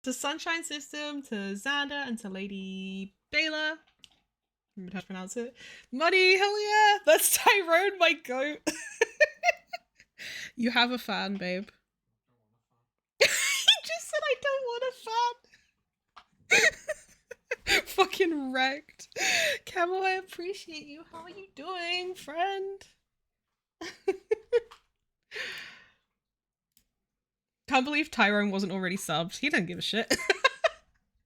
To Sunshine System, to Xander, and to Lady Bayla. Remember how to pronounce it. Muddy, hell yeah! That's Tyrone, my goat. You have a fan, babe. He just said I don't want a fan. Fucking wrecked. Camel, I appreciate you. How are you doing, friend? Can't believe Tyrone wasn't already subbed. He doesn't give a shit.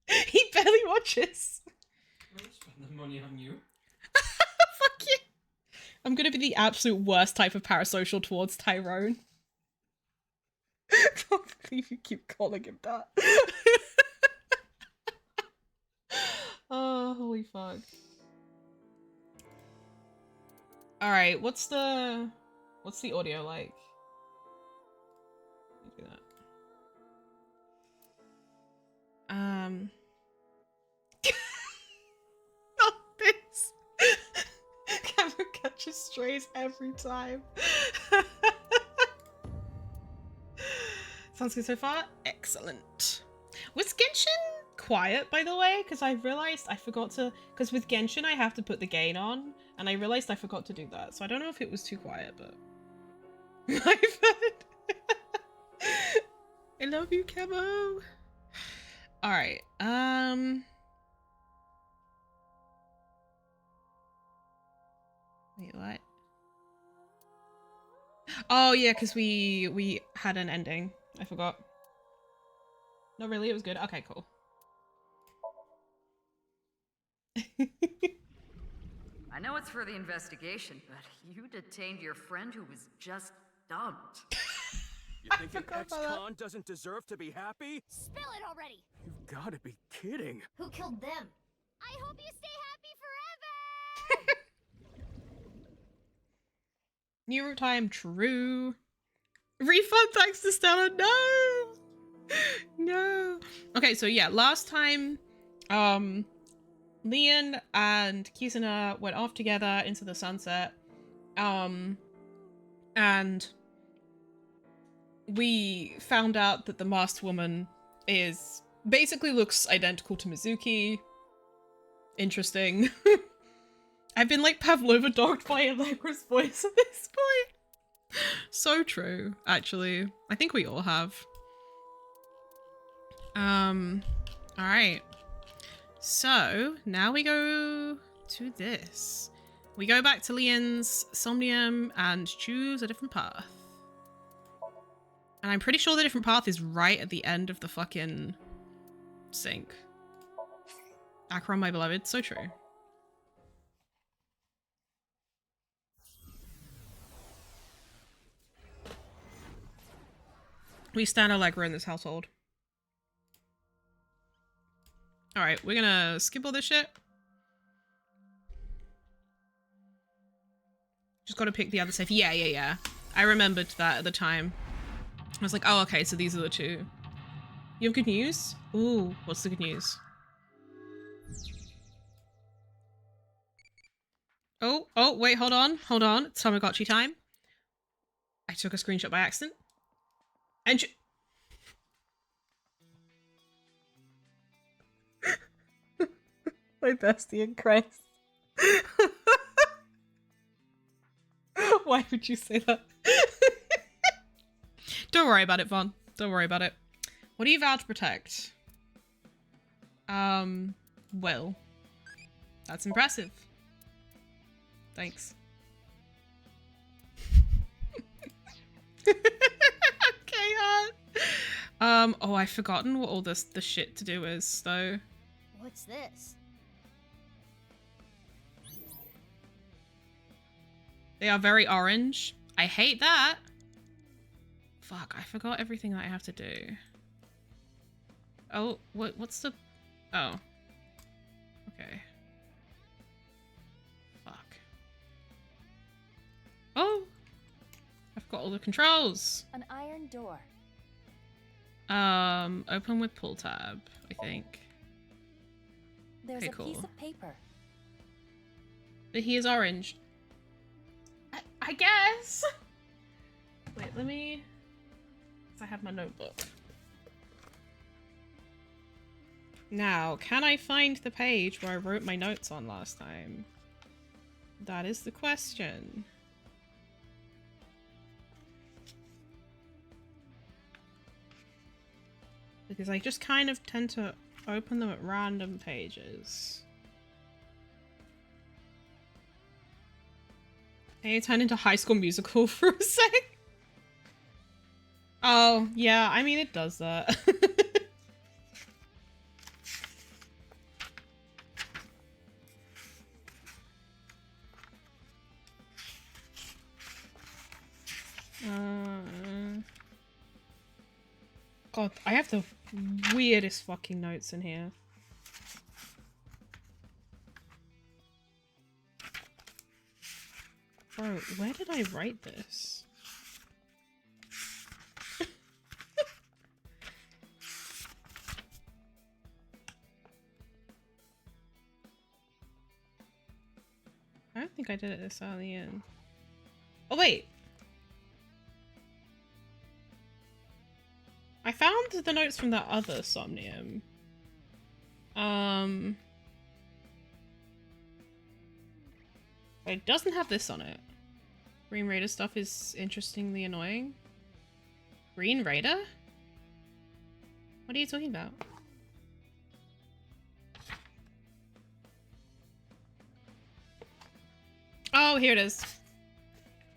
He barely watches. I'll spend the money on you. Fuck you. I'm gonna be the absolute worst type of parasocial towards Tyrone. I can't believe you keep calling him that. Oh, holy fuck. Alright, what's the audio like? Let me do that. Not this. Camera catches strays every time. Sounds good so far. Excellent. Was Genshin quiet, by the way? Because I realized I forgot to. Because with Genshin, I have to put the gain on, and I realized I forgot to do that. So I don't know if it was too quiet, but. My bad. I love you, Camo. All right. Wait, what? Oh yeah, because we had an ending. I forgot. No, really, it was good. Okay, cool. I know it's for the investigation, but you detained your friend who was just dumped. You think an ex-con doesn't deserve to be happy? Spill it already! You've gotta be kidding. Who killed them? I hope you stay happy forever! New route time, true. Refund thanks to Stella. No! No. Okay, so yeah, last time, Leon and Kisuna went off together into the sunset. And we found out that the masked woman is basically looks identical to Mizuki. Interesting. I've been like Pavlova dogged by Allegra's voice at this point. So true, actually. I think we all have. Alright. So, now we go to this. We go back to Leon's Somnium and choose a different path. And I'm pretty sure the different path is right at the end of the fucking sink. Acheron, my beloved, so true. We stand Allegra in this household. Alright, we're gonna skip all this shit. Just gotta pick the other safe. Yeah. I remembered that at the time. I was like, oh, okay, so these are the two. You have good news? Ooh, what's the good news? Oh, wait, hold on. It's Tamagotchi time. I took a screenshot by accident. And my bestie in Christ. Why would you say that? Don't worry about it, Vaughn. Don't worry about it. What do you vow to protect? Will. That's impressive. Thanks. Okay, oh, I've forgotten what all the shit to do is, though. What's this? They are very orange. I hate that. Fuck, I forgot everything that I have to do. Oh, what's the... Oh. Okay. Fuck. Oh! I've got all the controls. An iron door. Open with pull tab, I think. There's Okay, a cool. piece of paper. But he is orange. I guess. Wait, let me... I have my notebook. Now, can I find the page where I wrote my notes on last time? That is the question. Because I just kind of tend to open them at random pages. Hey, it turned into High School Musical for a sec. Oh, yeah, I mean, it does that. God, I have the weirdest fucking notes in here. Bro, where did I write this? I don't think I did it this early in. Oh, wait. I found the notes from that other Somnium. It doesn't have this on it. Green Raider stuff is interestingly annoying. Green Raider? What are you talking about? Oh, here it is.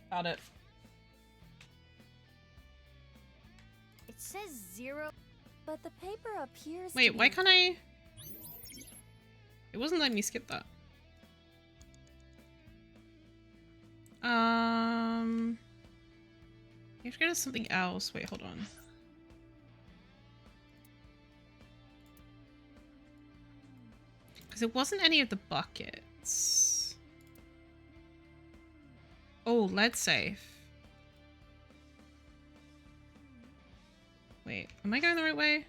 Found it. It says 0, but the paper appears. Wait, why can't I? It wasn't letting me skip that. You have to go to something else. Wait, hold on. Because it wasn't any of the buckets. Oh, let's save. Wait, am I going the right way?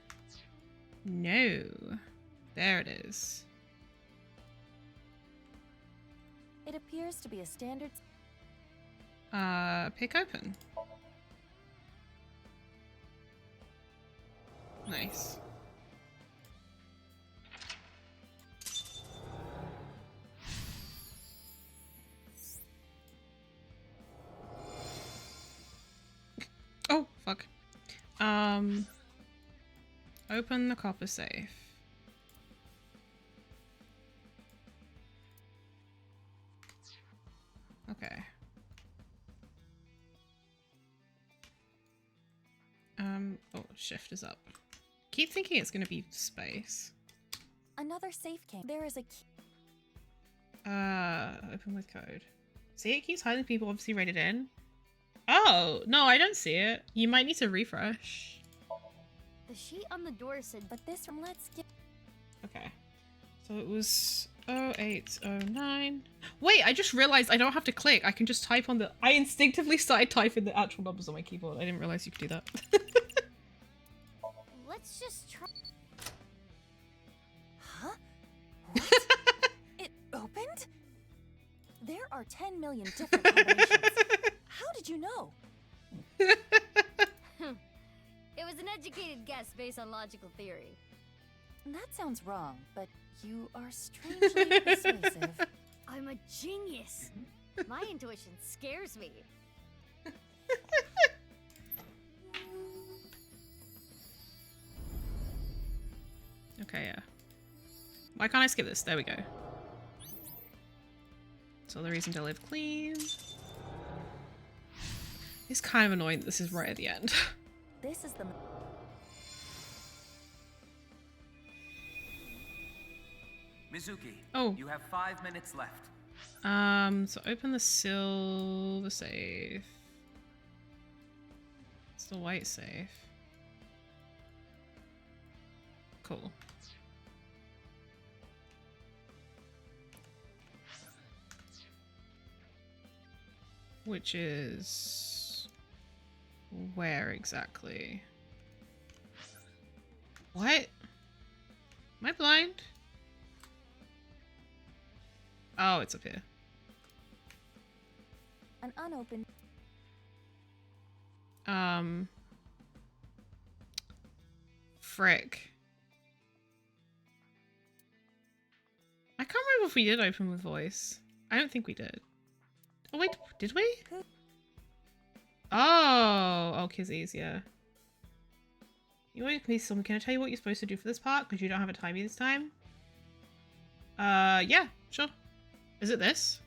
No. There it is. It appears to be a standard. Pick open. Nice. Oh, fuck. Open the copper safe. Okay. Oh, shift is up. Keep thinking it's gonna be space. Another safe came. There is a key. Open with code. See, it keeps hiding people obviously rated in. Oh, no, I don't see it. You might need to refresh. The sheet on the door said, But this from let's get. Okay. So it was 0809. Wait, I just realized I don't have to click. I can just type on the... I instinctively started typing the actual numbers on my keyboard. I didn't realize you could do that. let's just try. Huh? What? It opened? There are 10 million different combinations. How did you know? It was an educated guess based on logical theory. That sounds wrong, but you are strangely persuasive. I'm a genius. My intuition scares me. Okay, yeah. Why can't I skip this? There we go. So the reason to live clean. It's kind of annoying that this is right at the end. This is the. Mizuki, Oh. you have 5 minutes left. So open the silver safe. It's the white safe. Cool. Which is... where exactly? What? Am I blind? Oh, it's up here. An unopened. Frick. if we did open with voice. I don't think we did. Oh wait, did we? Oh, Kizzy's, yeah. You want me some? Can I tell you what you're supposed to do for this part? Because you don't have a timey this time. Yeah, sure. Is it this?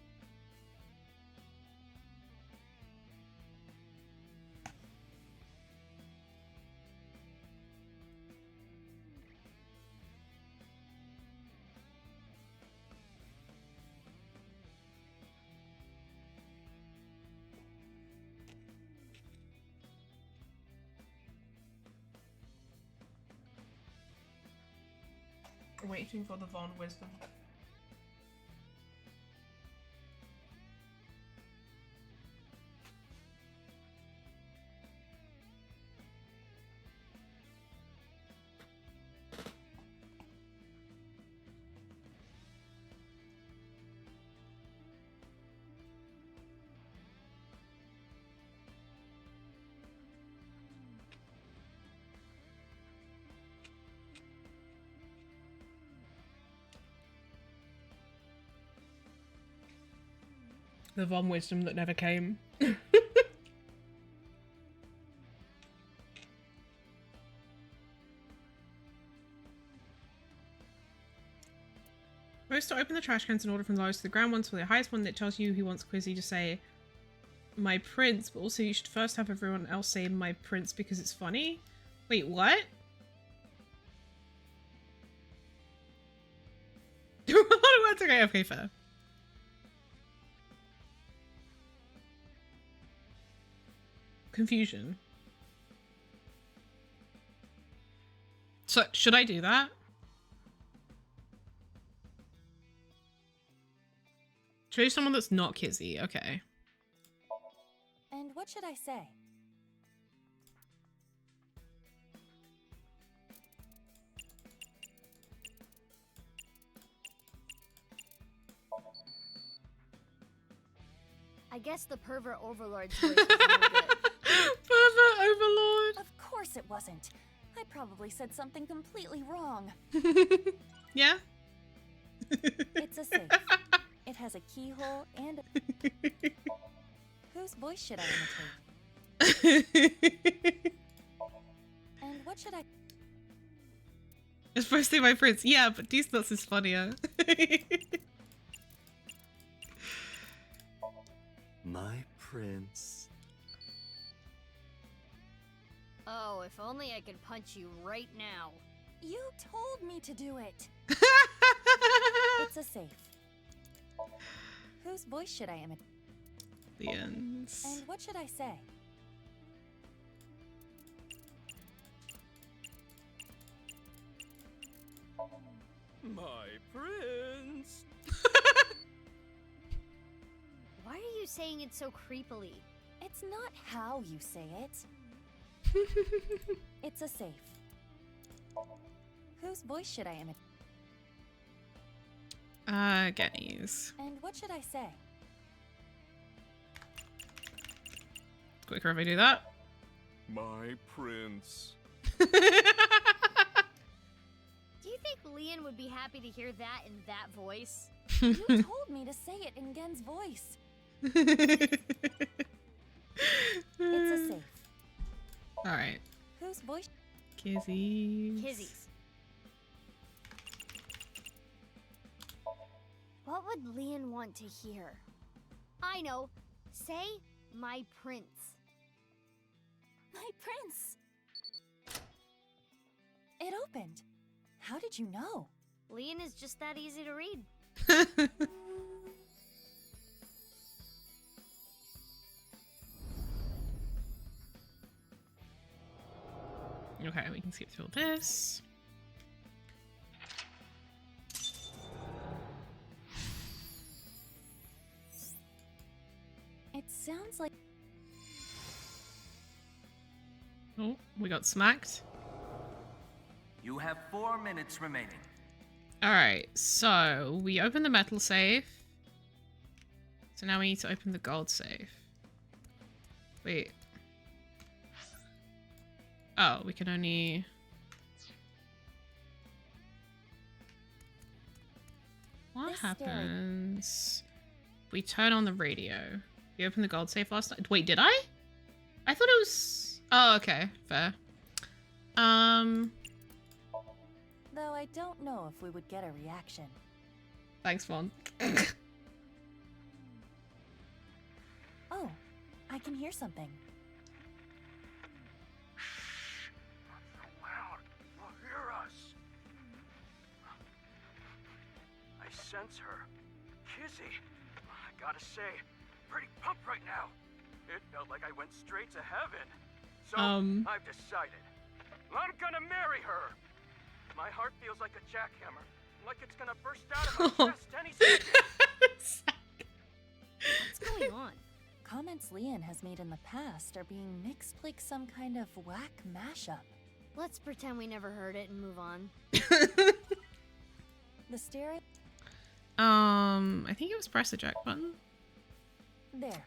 Waiting for the Von wisdom. The Von wisdom that never came. First, to open the trash cans in order from the lowest to the ground ones for the highest one. That tells you who wants Quizzy to say my prince, but also you should first have everyone else say my prince because it's funny. Wait, what? What's okay? Okay, fair. Confusion. So, should I do that? Choose someone that's not Kizzy. Okay. And what should I say? I guess the pervert overlord's voice is no good. Pervert overlord. Of course it wasn't. I probably said something completely wrong. Yeah. It's a safe. It has a keyhole and a... Whose voice should I imitate? And what should I... It's supposed to be my prince. Yeah, but these nuts is funnier. My prince. Oh, if only I could punch you right now. You told me to do it. It's a safe. Whose voice should I imitate? The ends. And what should I say? My prince. Why are you saying it so creepily? It's not how you say it. It's a safe. Whose voice should I imitate? Genny's. And what should I say? Quicker if I do that. My prince. Do you think Leon would be happy to hear that in that voice? You told me to say it in Gen's voice. It's a safe. Alright. Whose voice? Kizzy's. Kizzy's. What would Leon want to hear? I know. Say, my prince. My prince! It opened. How did you know? Leon is just that easy to read. Okay, we can skip through this. It sounds like... Oh, we got smacked. You have 4 minutes remaining. Alright, so we open the metal safe. So now we need to open the gold safe. Wait. Oh, we can only... What? This happens? We turn on the radio. We opened the gold safe last night. Wait, did I? I thought it was... Oh, okay. Fair. Though I don't know if we would get a reaction. Thanks, Vaughn. Oh, I can hear something. Not so loud. You'll hear us. I sense her. Kizzy. I gotta say, pretty pumped right now. It felt like I went straight to heaven. So, I've decided. I'm gonna marry her. My heart feels like a jackhammer. Like it's gonna burst out of my chest any second. What's going on? Comments Leon has made in the past are being mixed like some kind of whack mashup. Let's pretend we never heard it and move on. The stereo... I think it was press the jack button. There.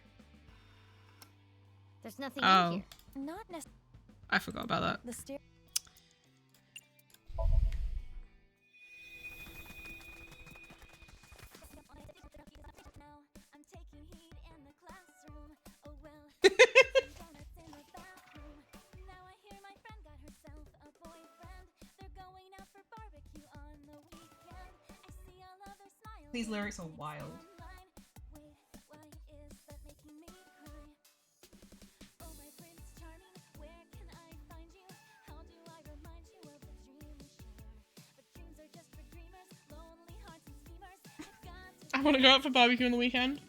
There's nothing Oh. in here. Not necessarily. I forgot about that. The stereo... These lyrics are wild. I want to go out for barbecue on the weekend.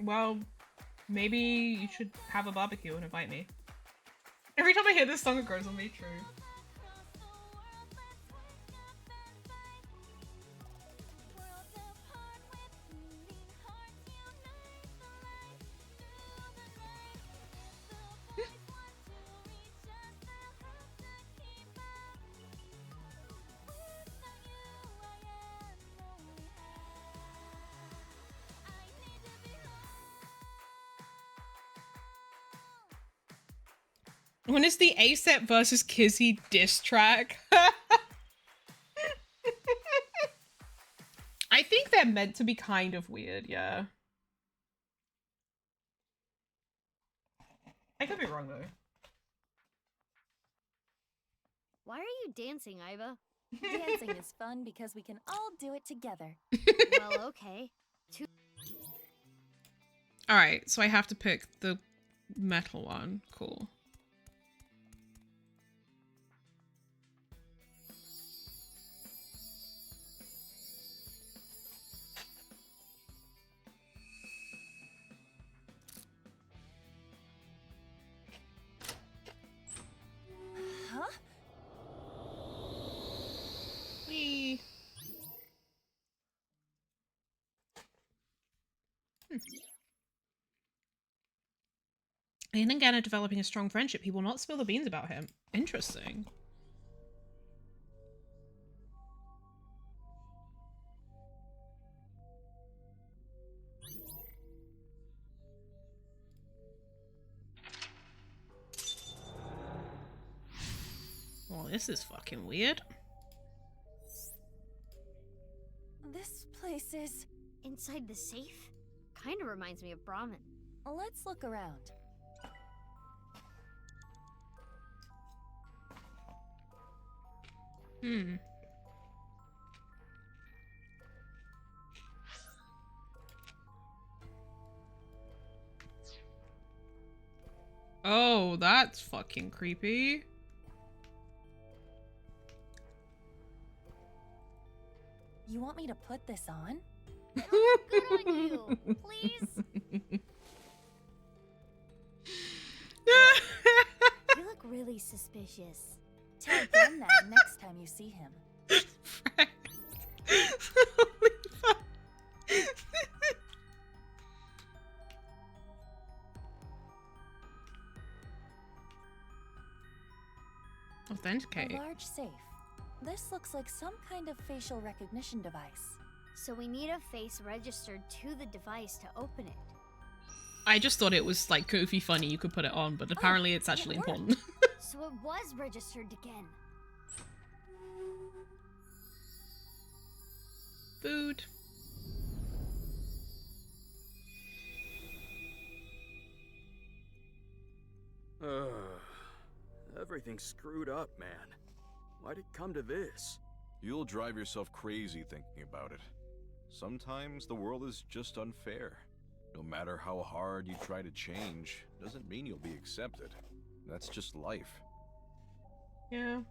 Well, maybe you should have a barbecue and invite me. Every time I hear this song, it grows on me. True. When is the ASAP versus Kizzy diss track? I think they're meant to be kind of weird, yeah. I could be wrong though. Why are you dancing, Iva? Dancing is fun because we can all do it together. Well, okay. Alright, so I have to pick the metal one. Cool. Huh? Whee. Ian and Gan are developing a strong friendship. He will not spill the beans about him. Interesting. Well, this is fucking weird. This place is... Inside the safe? Kinda reminds me of Brahmin. Let's look around. Hmm. Oh, that's fucking creepy. You want me to put this on? Good on you! Please? You look really suspicious. Tell Ben that next time you see him. Holy fuck. Authenticate. A large safe. This looks like some kind of facial recognition device. So we need a face registered to the device to open it. I just thought it was like goofy funny you could put it on, but apparently it's actually it worked. important. So it was registered again. Everything's screwed up, man. Why'd it come to this? You'll drive yourself crazy thinking about it. Sometimes the world is just unfair. No matter how hard you try to change, doesn't mean you'll be accepted. That's just life. Yeah.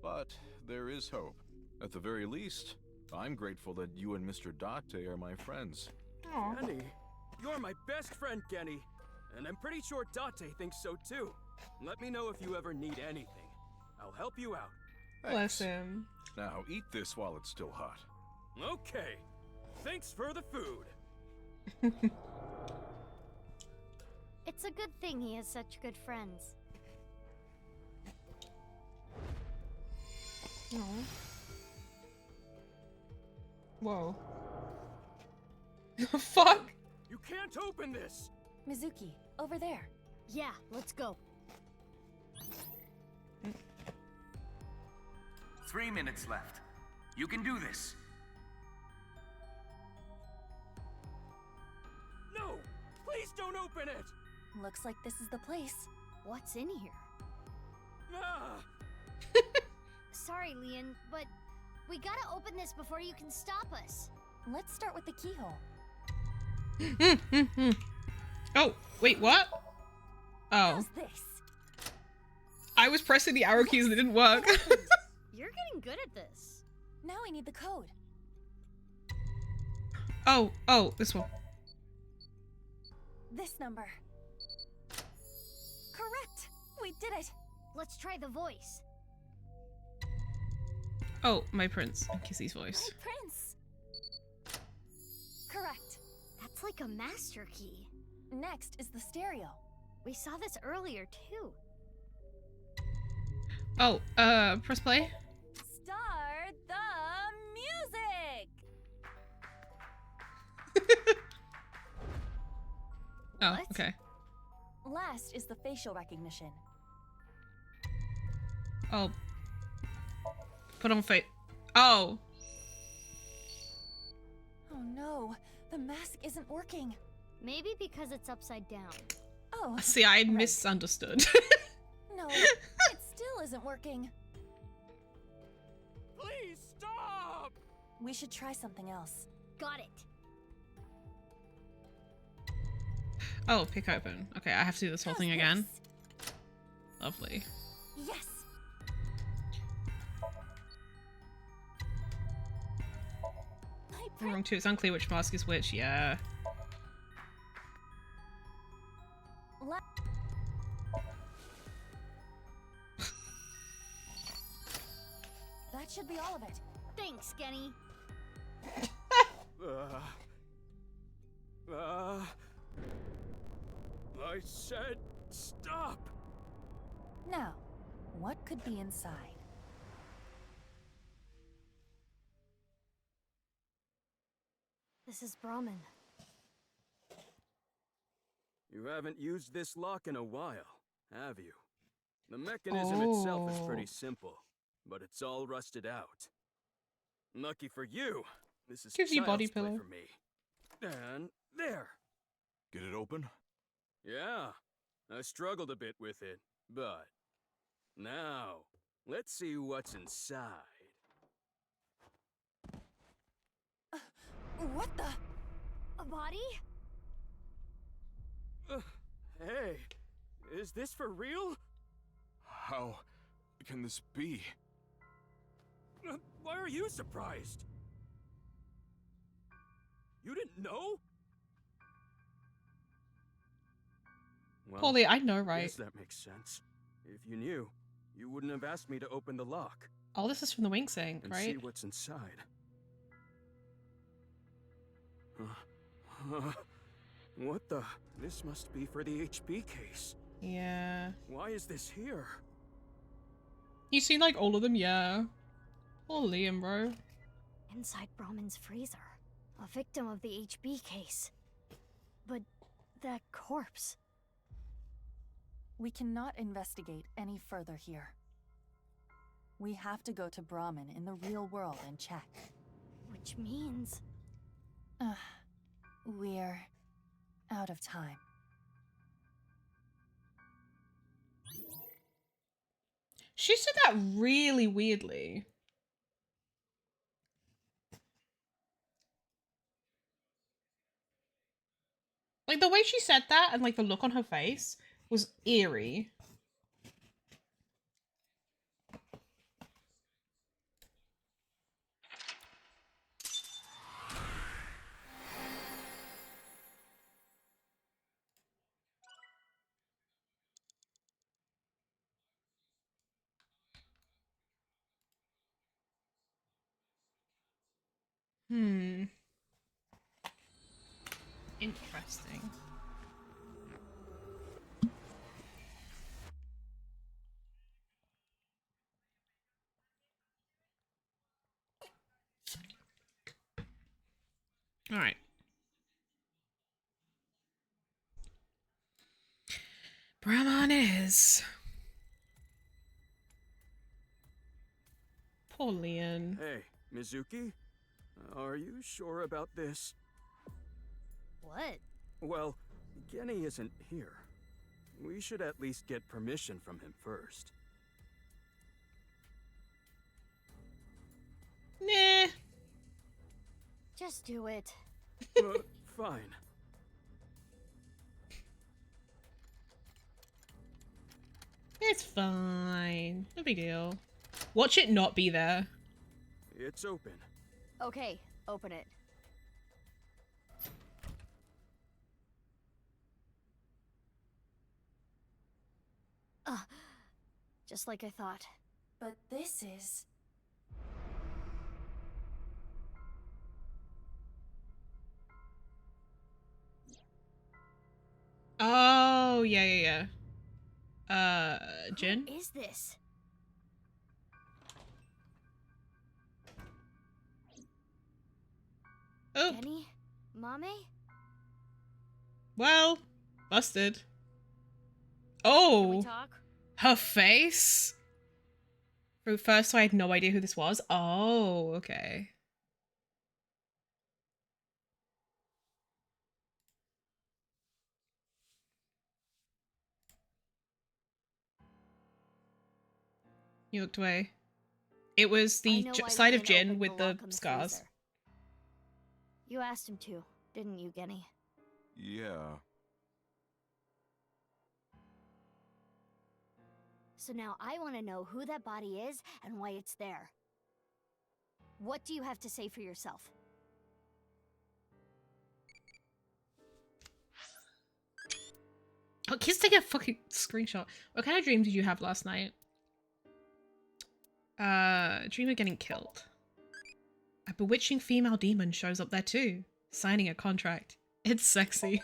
But there is hope. At the very least, I'm grateful that you and Mr. Date are my friends. Aw. Genny, you're my best friend, Genny. And I'm pretty sure Date thinks so too. Let me know if you ever need anything. I'll help you out. Bless Thanks. him. Now eat this while it's still hot. Okay. Thanks for the food. It's a good thing he has such good friends. Aw. Whoa. The fuck? You can't open this! Mizuki, over there. Yeah, let's go. 3 minutes left. You can do this. No! Please don't open it! Looks like this is the place. What's in here? Ah! Sorry, Leon, but we gotta open this before you can stop us. Let's start with the keyhole. Oh, wait, what? Oh. How's this? I was pressing the arrow keys and it didn't work. You're getting good at this. Now I need the code. Oh, this one. This number. Correct! We did it! Let's try the voice. Oh, my prince. And Kissy's My voice. prince! Correct. That's like a master key. Next is the stereo. We saw this earlier, too. Oh, press play. Start the music! Oh, What? okay. Last is the facial recognition. Oh. Put on face. Oh. Oh no, the mask isn't working. Maybe because it's upside down. Oh, See, I Right. misunderstood. no, it still isn't working. Please stop! We should try something else. Got it. Oh, pick open. Okay, I have to do this whole How's thing again. this? Lovely. Yes! My I'm wrong too. It's unclear which mask is which. Yeah. La- that should be all of it. Thanks, Genny. I said stop! Now, what could be inside? This is Brahmin. You haven't used this lock in a while, have you? The mechanism itself is pretty simple, but it's all rusted out. Lucky for you, this is Gives you child's body play pillow. for me. And there. Get it open? Yeah, I struggled a bit with it, but now let's see what's inside. What the? A body? Hey, is this for real? How can this be? Why are you surprised? You didn't know? Well, Paulie, I know, right? Yes, that makes sense. If you knew, you wouldn't have asked me to open the lock Oh, this is from the Wink Sync, and right? see what's inside. What the? This must be for the HB case. Yeah. Why is this here? You seen like all of them? Yeah. Poor Liam, bro. Inside Brahmin's freezer. A victim of the HB case. But that corpse. We cannot investigate any further here. We have to go to Brahmin in the real world and check. Which means... We're out of time. She said that really weirdly. Like, the way she said that and, like, the look on her face was eerie. Interesting. All right. Brahman is. Poor Leon. Hey, Mizuki? Are you sure about this? What? Well, Genny isn't here. We should at least get permission from him first. Nah. Just do it. Fine. It's fine. No big deal. Watch it not be there. It's open. Okay, open it. Just like I thought. But this is... Oh, yeah. Jin? Who is this? Oh, Genny? Mame? well, busted. Can we Oh, talk? her face? From first, I had no idea who this was. Oh, okay. You looked away. It was I the know why we side of didn't Jin open with the lock on scars. freezer. You asked him to, didn't you, Genny? Yeah. So now I want to know who that body is and why it's there. What do you have to say for yourself? Oh, kids take a fucking screenshot. What kind of dream did you have last night? Dream of getting killed. A bewitching female demon shows up there too, signing a contract. It's sexy.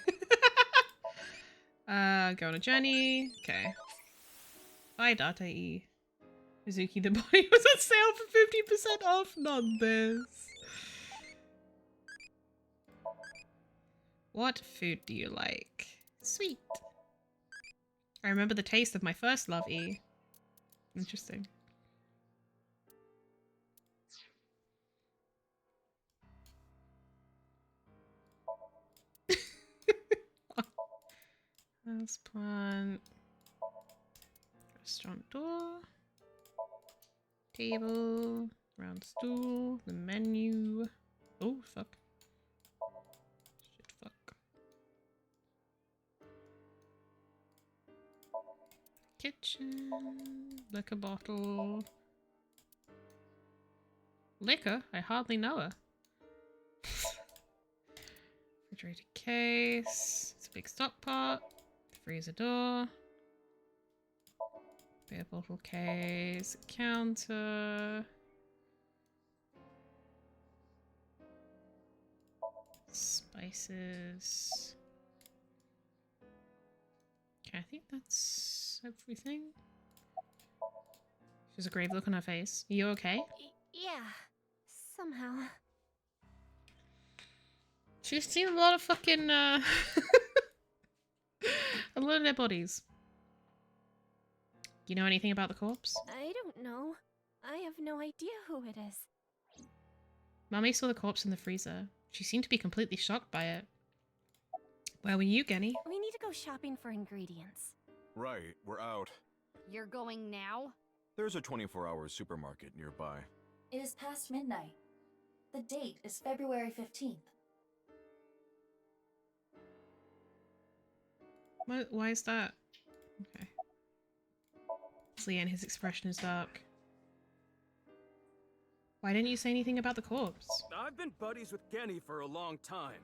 Go on a journey. Okay. Bye, Date. Mizuki, the body was on sale for 50% off. Not this. What food do you like? Sweet. I remember the taste of my first love, E. Interesting. House plant. Restaurant door. Table. Round stool. The menu. Oh, fuck. Shit, fuck. Kitchen. Liquor bottle. Liquor? I hardly know her. Refrigerator case. It's a big stock pot. Freezer door. Beer bottle case. Counter. Spices. Okay, I think that's everything. She has a grave look on her face. Are you okay? Yeah, somehow. She's seen a lot of fucking, a lot of their bodies. You know anything about the corpse? I don't know. I have no idea who it is. Mummy saw the corpse in the freezer. She seemed to be completely shocked by it. Where were you, Genny? We need to go shopping for ingredients. Right, we're out. You're going now? There's a 24-hour supermarket nearby. It is past midnight. The date is February 15th. Why is that? Okay. Leanne, his expression is dark. Why didn't you say anything about the corpse? I've been buddies with Genny for a long time.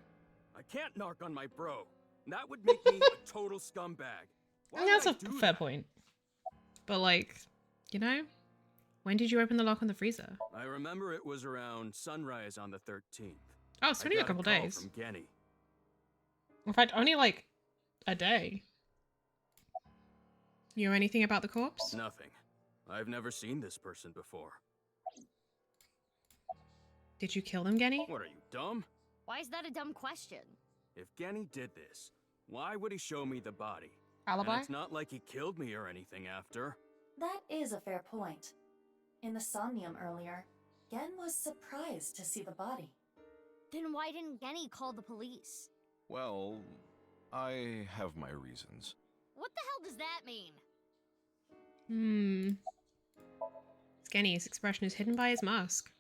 I can't narc on my bro. That would make me a total scumbag. Why And that's would a I do fair that? point. But like, you know, when did you open the lock on the freezer? I remember it was around sunrise on the 13th. Oh, it's I only a got couple call days. from Genny. In fact, only like a day. You know anything about the corpse? Nothing. I've never seen this person before. Did you kill them, Genny? What are you, dumb? Why is that a dumb question? If Genny did this, why would he show me the body? Alibi? And it's not like he killed me or anything after. That is a fair point. In the Somnium earlier, Gen was surprised to see the body. Then why didn't Genny call the police? Well, I have my reasons. What the hell does that mean? Genny's expression is hidden by his mask.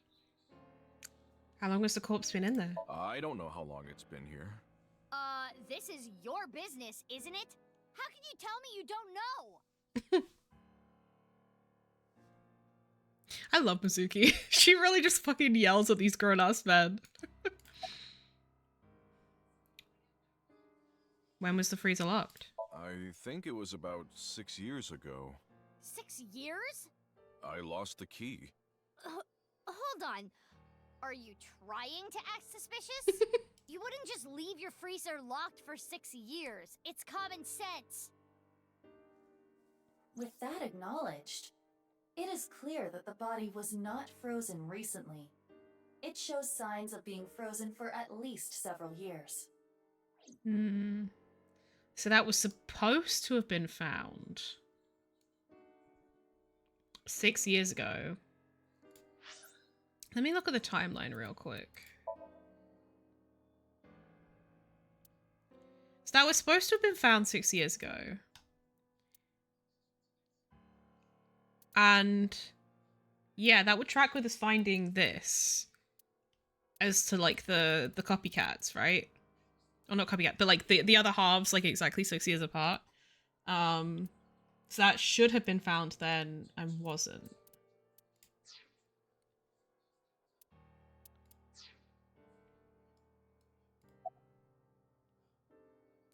How long has the corpse been in there? I don't know how long it's been here. This is your business, isn't it? How can you tell me you don't know? I love Mizuki. She really just fucking yells at these grown-ass men. When was the freezer locked? I think it was about 6 years ago. 6 years? I lost the key. Hold on. Are you trying to act suspicious? You wouldn't just leave your freezer locked for 6 years. It's common sense. With that acknowledged, it is clear that the body was not frozen recently. It shows signs of being frozen for at least several years. So that was supposed to have been found 6 years ago. Let me look at the timeline real quick. So that was supposed to have been found 6 years ago. And yeah, that would track with us finding this as to like the copycats, right? Or not copycat, but like the other halves, like exactly 6 years apart. So that should have been found then and wasn't.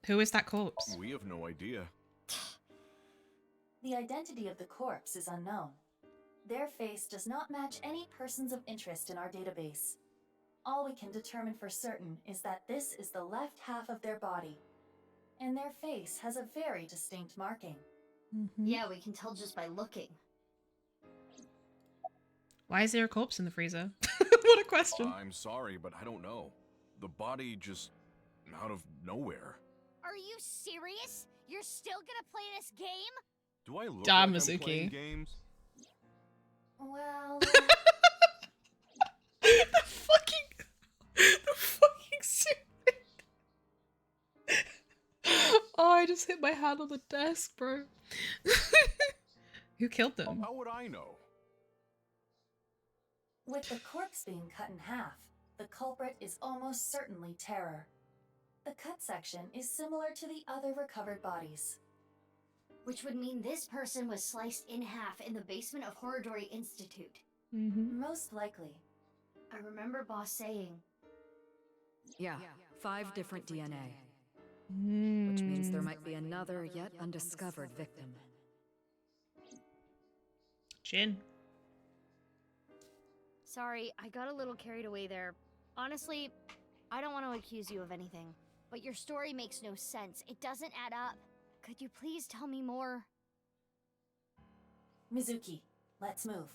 Who is that corpse? We have no idea. The identity of the corpse is unknown. Their face does not match any persons of interest in our database. All we can determine for certain is that this is the left half of their body, and their face has a very distinct marking. Yeah, we can tell just by looking. Why is there a corpse in the freezer? What a question. I'm sorry, but I don't know. The body just out of nowhere. Are you serious? You're still gonna play this game? Do I look Damn, like I'm playing Mizuki. games? Well, the fucking stupid. Oh, I just hit my hand on the desk, bro. Who killed them? How would I know? with the corpse being cut in half, the culprit is almost certainly Terror. The cut section is similar to the other recovered bodies. Which would mean this person was sliced in half in the basement of Horridori Institute. Most likely. I remember Boss saying. Yeah, 5 different DNA. Mm. Which means there might be another yet undiscovered victim. Jin. Sorry, I got a little carried away there. Honestly, I don't want to accuse you of anything. But your story makes no sense. It doesn't add up. Could you please tell me more? Mizuki, let's move.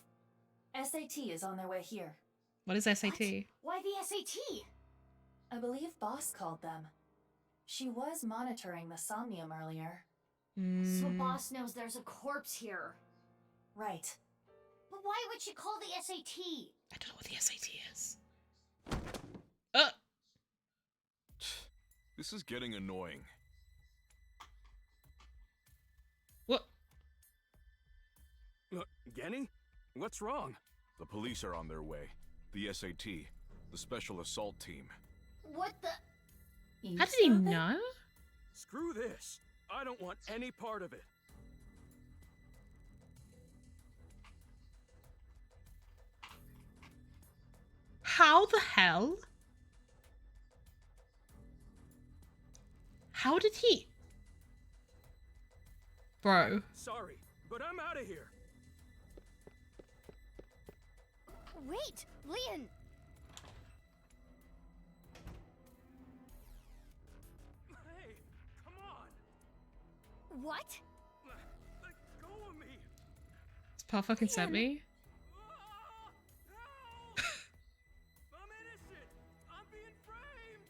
SAT is on their way here. What is SAT? Why the SAT? I believe Boss called them. She was monitoring the Somnium earlier. So Mm. Boss knows there's a corpse here. Right. But why would she call the SAT? I don't know what the SAT is. This is getting annoying. What? Genny? What's wrong? The police are on their way. The SAT. The Special Assault Team. What the? How did he know? Screw this. I don't want any part of it. How the hell? How did he? Bro. Sorry, but I'm out of here. Wait, Leon. Hey, come on. What? Let go of me. This Paul fucking sent me. Ah, help! I'm innocent. I'm being framed.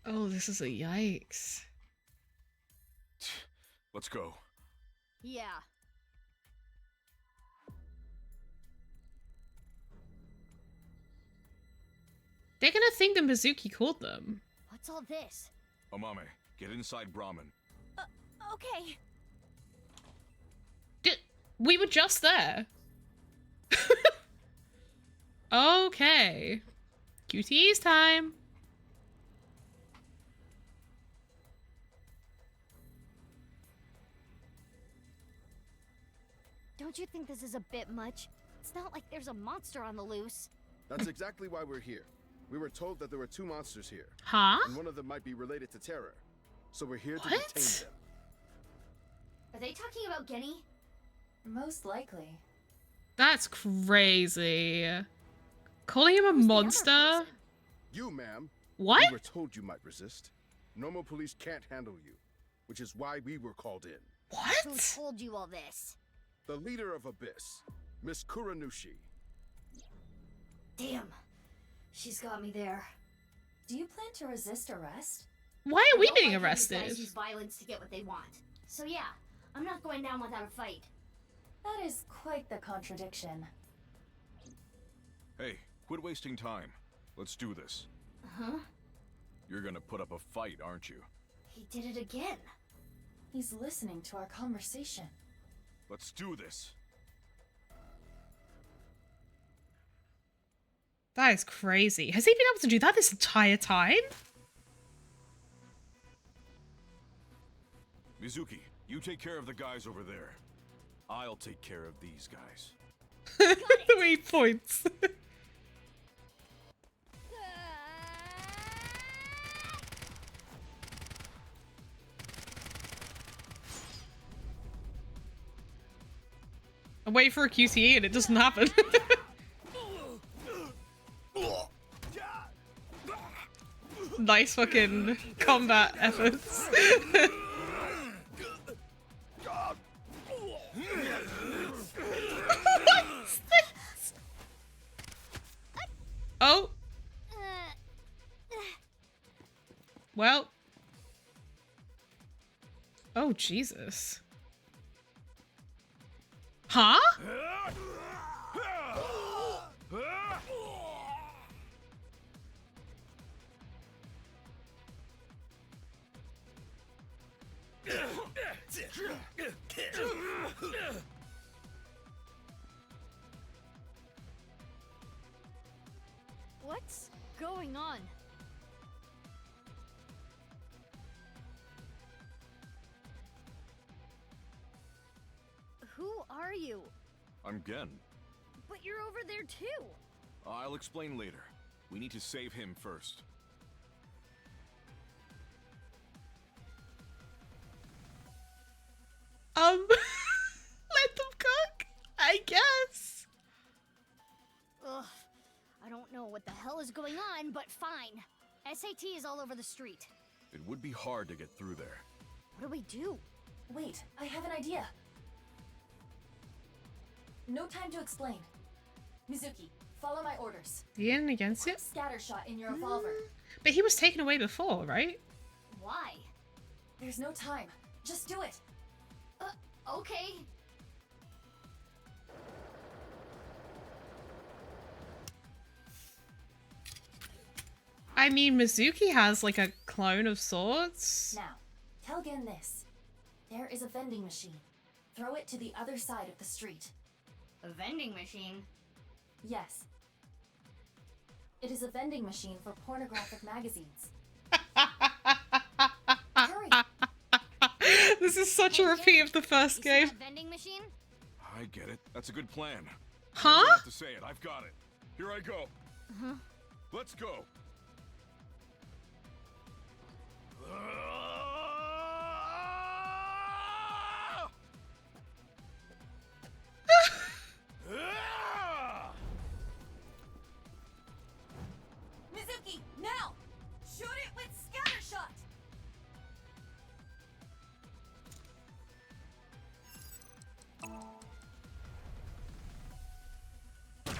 Oh, this is a yikes. Let's go. Yeah. They're gonna think that Mizuki called them. What's all this? Amame, get inside Brahmin. Okay. We were just there. Okay. QTE's time. Don't you think this is a bit much? It's not like there's a monster on the loose. That's exactly why we're here. We were told that there were 2 monsters here, Huh? and one of them might be related to terror. So we're here to What? detain them. Are they talking about Genny? Most likely. That's crazy. Calling him a Who's the other monster? person? You, ma'am. What? We were told you might resist. Normal police can't handle you, which is why we were called in. Who What? told you all this? The leader of Abyss, Miss Kuranushi. Damn. She's got me there. Do you plan to resist arrest? Why are I we don't being like when these arrested? guys use violence to get what they want. So yeah, I'm not going down without a fight. That is quite the contradiction. Hey, quit wasting time. Let's do this. Huh? You're gonna put up a fight, aren't you? He did it again. He's listening to our conversation. Let's do this. That is crazy. Has he been able to do that this entire time? Mizuki, you take care of the guys over there. I'll take care of these guys. The way he points. I wait for a QTE and it doesn't happen. Nice fucking combat efforts. What's this? Oh. Well. Oh, Jesus. Huh? What's going on? Who are you? I'm Gen. But you're over there too. I'll explain later. We need to save him first. Let them cook, I guess. Ugh. I don't know what the hell is going on, but fine. SAT is all over the street. It would be hard to get through there. What do we do? Wait, I have an idea. No time to explain. Mizuki, follow my orders. You in against Quick it? scattershot in your revolver. But he was taken away before, right? Why? There's no time. Just do it. Okay. I mean, Mizuki has like a clone of sorts. Now, tell Gen this. There is a vending machine throw it to the other side of the street. A vending machine? Yes. It is a vending machine for pornographic magazines. Hurry! This is such a repeat of the first You see game. that vending machine? I get it. That's a good plan. Huh? I don't have to say it. I've got it. Here I go. Let's go. Mizuki, now! Shoot it with scattershot!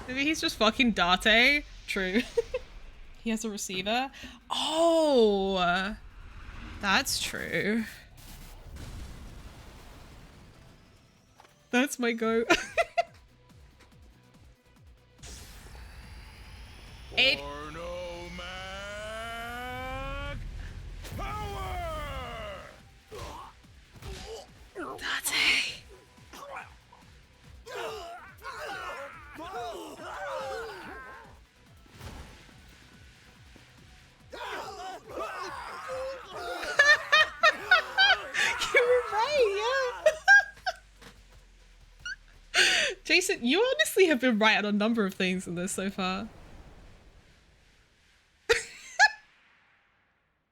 Maybe he's just fucking Date. True. He has a receiver. Oh, that's true. That's my go. It. Porno Mag Power! Date. You were right, yeah. Jason, you honestly have been right on a number of things in this so far.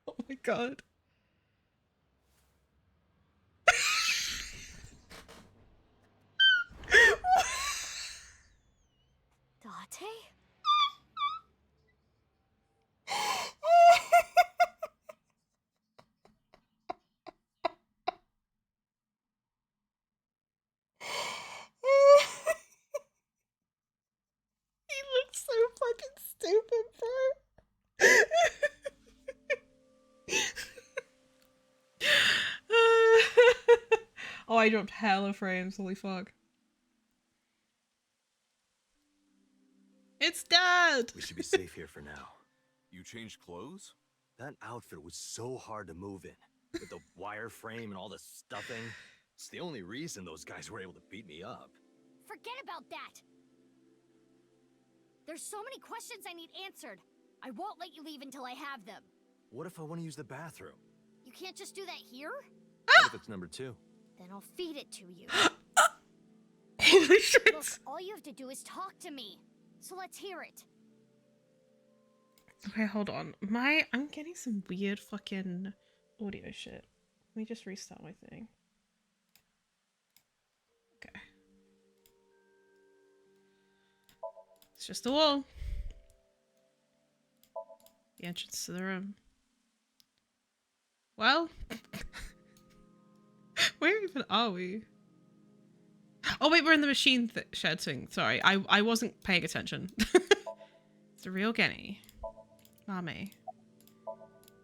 Oh my god. Date? He looks so fucking stupid, bro. Oh, I dropped hella frames. Holy fuck. It's Dad! We should be safe here for now. You changed clothes? That outfit was so hard to move in. With the wireframe and all the stuffing. It's the only reason those guys were able to beat me up. Forget about that! There's so many questions I need answered. I won't let you leave until I have them. What if I want to use the bathroom? You can't just do that here? What if it's number 2? Then I'll feed it to you. Holy shit! Look, all you have to do is talk to me. So let's hear it. Okay, hold on. I'm getting some weird fucking audio shit. Let me just restart my thing. Okay. It's just a wall. The entrance to the room. Well, where even are we? Oh wait, we're in the machine shed thing. Sorry, I wasn't paying attention. It's the real Genny. Mame.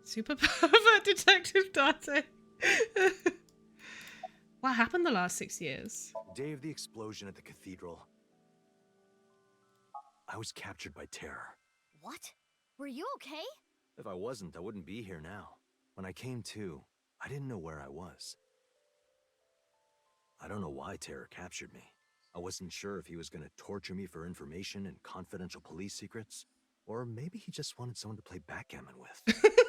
Super pervert detective Date. What happened the last 6 years? Day of the explosion at the cathedral. I was captured by terror. What? Were you okay? If I wasn't, I wouldn't be here now. When I came to, I didn't know where I was. I don't know why Terror captured me. I wasn't sure if he was going to torture me for information and confidential police secrets, or maybe he just wanted someone to play backgammon with.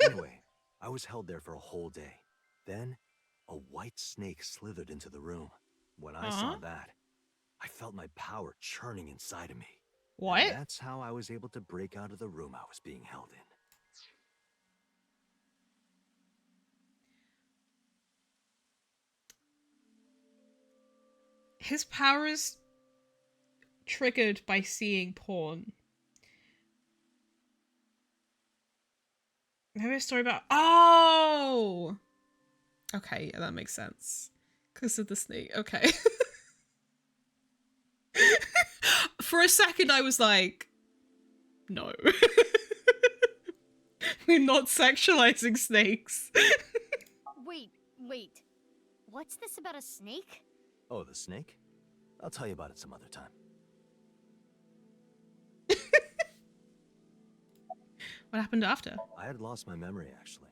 Anyway, I was held there for a whole day. Then, a white snake slithered into the room. When I saw that, I felt my power churning inside of me. What? And that's how I was able to break out of the room I was being held in. His power is triggered by seeing porn. Maybe a story about... Oh! Okay, yeah, that makes sense. Because of the snake. Okay. For a second, I was like, no. We're not sexualizing snakes. Wait. What's this about a snake? Oh, the snake? I'll tell you about it some other time. What happened after? I had lost my memory, actually.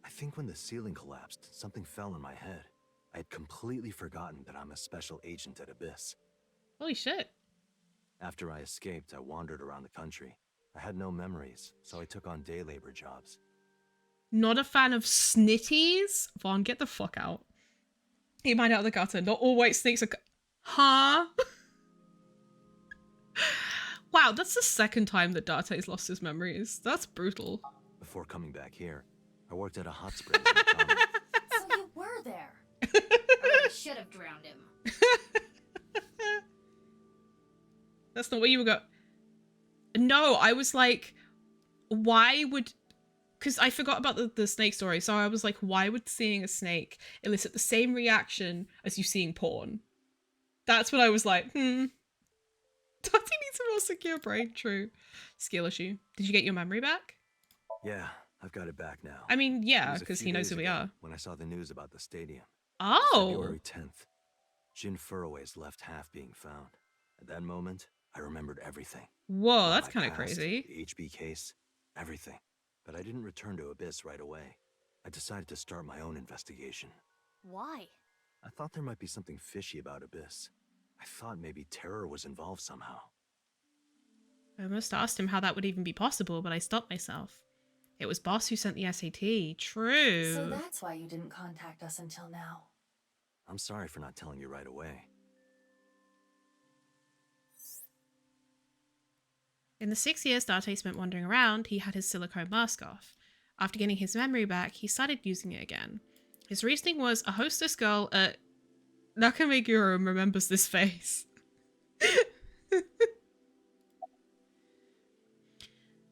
I think when the ceiling collapsed, something fell on my head. I had completely forgotten that I'm a special agent at Abyss. Holy shit. After I escaped, I wandered around the country. I had no memories, so I took on day labor jobs. Not a fan of snitties? Vaughn, get the fuck out. Get mine out of the gutter. Not all white snakes are... Huh? Wow, that's the second time that Darte's lost his memories. That's brutal. Before coming back here, I worked at a hot springs in the town. So you were there. I should have drowned him. That's not what you were going... No, I was like, why would... Because I forgot about the snake story, so I was like, why would seeing a snake elicit the same reaction as you seeing porn? That's when I was like, Dante needs a more secure brain. True. Skill issue. Did you get your memory back? Yeah, I've got it back now. I mean, It yeah, was a because few he knows days who we ago are. When I saw the news about the stadium. Oh! February 10th. Jin Furroway's left half being found. At that moment, I remembered everything. Whoa, About that's my kind of past, crazy. The HB case, everything. But I didn't return to Abyss right away. I decided to start my own investigation. Why? I thought there might be something fishy about Abyss. I thought maybe terror was involved somehow. I almost asked him how that would even be possible, but I stopped myself. It was Boss who sent the SAT. True. So that's why you didn't contact us until now. I'm sorry for not telling you right away. In the 6 years Darte spent wandering around, he had his silicone mask off. After getting his memory back, he started using it again. His reasoning was a hostess girl at Nakameguro remembers this face.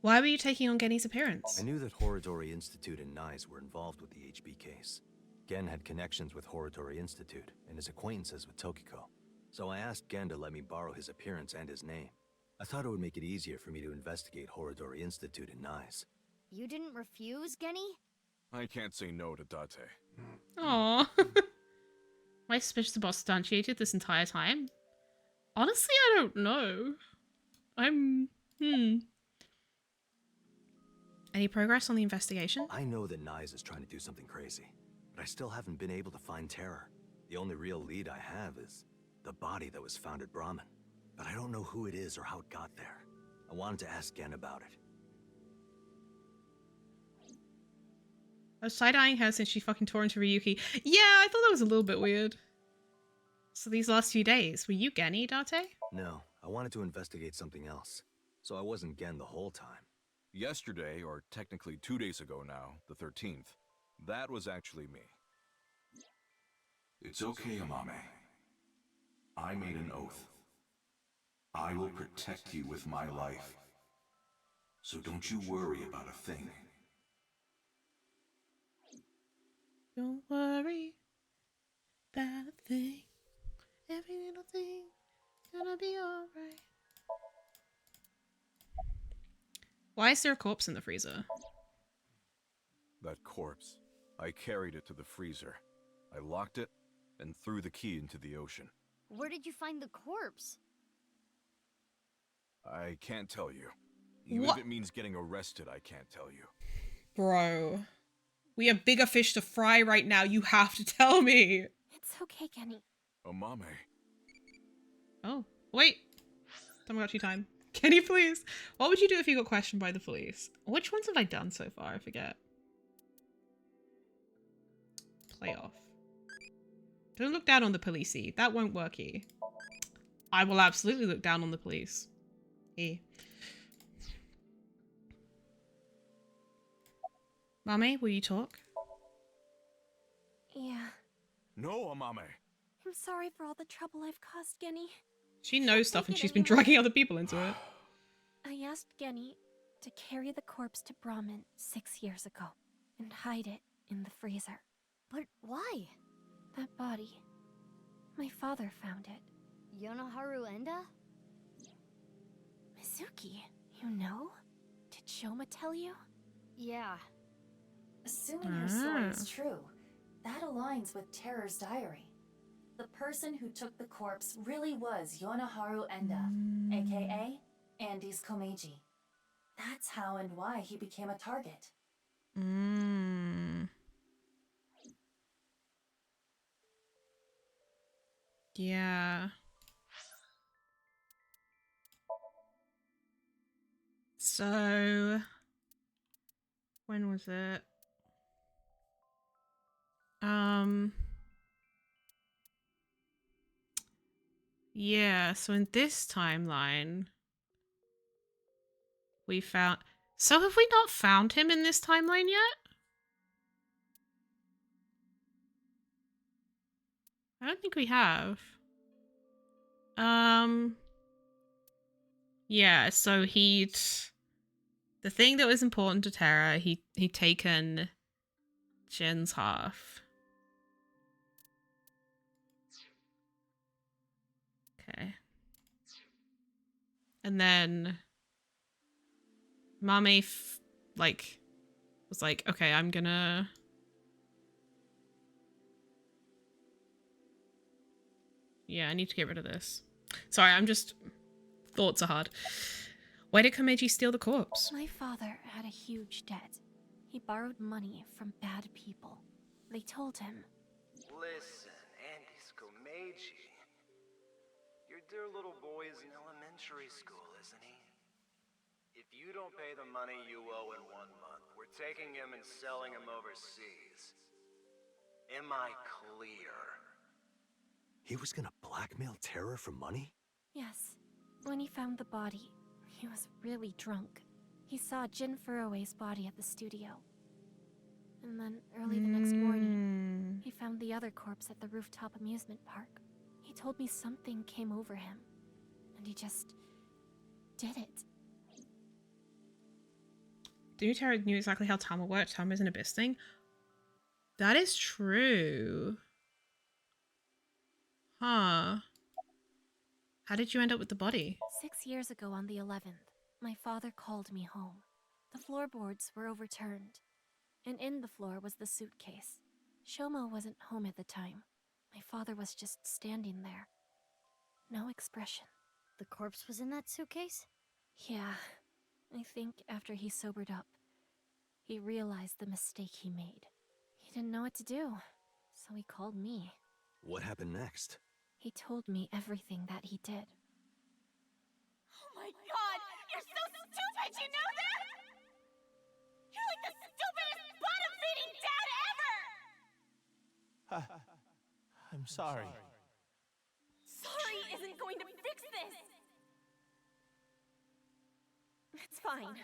Why were you taking on Genny's appearance? I knew that Horodori Institute and NICE were involved with the HB case. Gen had connections with Horodori Institute and his acquaintances with Tokiko. So I asked Gen to let me borrow his appearance and his name. I thought it would make it easier for me to investigate Horodori Institute and NICE. You didn't refuse, Genny? I can't say no to Date. Aww. My suspicious the boss substantiated this entire time? Honestly, I don't know. Any progress on the investigation? I know that NICE is trying to do something crazy, but I still haven't been able to find Terror. The only real lead I have is the body that was found at Brahmin. But I don't know who it is or how it got there. I wanted to ask Gen about it. I was side-eyeing her since she fucking tore into Ryuki. Yeah, I thought that was a little bit weird. So these last few days, were you Genny, Date? No, I wanted to investigate something else. So I wasn't Gen the whole time. Yesterday, or technically 2 days ago now, the 13th, that was actually me. It's okay, Amame. I made an oath. I will protect you with my life. So don't you worry about a thing. Don't worry about a thing. Every little thing gonna be alright. Why is there a corpse in the freezer? That corpse. I carried it to the freezer. I locked it and threw the key into the ocean. Where did you find the corpse? I can't tell you. Even What? if it means getting arrested, I can't tell you. Bro. We have bigger fish to fry right now. You have to tell me. It's okay, Genny. Amame. Oh, wait. Tamagotchi time. Can you please? What would you do if you got questioned by the police? Which ones have I done so far? I forget. Play off. Don't look down on the policey. That won't work here. I will absolutely look down on the police. Here. Mame, will you talk? Yeah. No, Amame. I'm sorry for all the trouble I've caused, Genny. She knows stuff and Take it she's been anyway. dragging other people into it. I asked Genny to carry the corpse to Brahmin 6 years ago and hide it in the freezer. But why? That body. My father found it. Yonoharu Enda? Mizuki, you know? Did Shoma tell you? Yeah. Assuming her story is true, that aligns with Terror's diary. The person who took the corpse really was Yonoharu Enda, aka Andy's Komeiji. That's how and why he became a target. Yeah. So, when was it? Yeah, so in this timeline, we found... So have we not found him in this timeline yet? I don't think we have. Yeah, so he'd... The thing that was important to Tara, he'd taken Jin's half. Okay. And then Mame was like, okay, I'm gonna... Yeah, I need to get rid of this. Sorry, I'm just... Thoughts are hard. Why did Komeiji steal the corpse? My father had a huge debt. He borrowed money from bad people. They told him. Listen, Andy's Komeiji. Your dear little boy is in elementary school, isn't he? If you don't pay the money you owe in 1 month, we're taking him and selling him overseas. Am I clear? He was gonna blackmail Tara for money? Yes. When he found the body, he was really drunk. He saw Jin Furue's body at the studio. And then early the next morning, he found the other corpse at the rooftop amusement park. He told me something came over him, and he just did it. Do you Tara knew exactly how Tama worked? Tama's an abyss thing? That is true. Huh. How did you end up with the body? 6 years ago on the 11th, my father called me home. The floorboards were overturned, and in the floor was the suitcase. Shomo wasn't home at the time. My father was just standing there. No expression. The corpse was in that suitcase? Yeah. I think after he sobered up, he realized the mistake he made. He didn't know what to do, so he called me. What happened next? He told me everything that he did. Oh my god! You're so stupid, you know that? You're like the stupidest bottom-feeding dad ever! I'm sorry. Sorry isn't going to fix this! It's fine.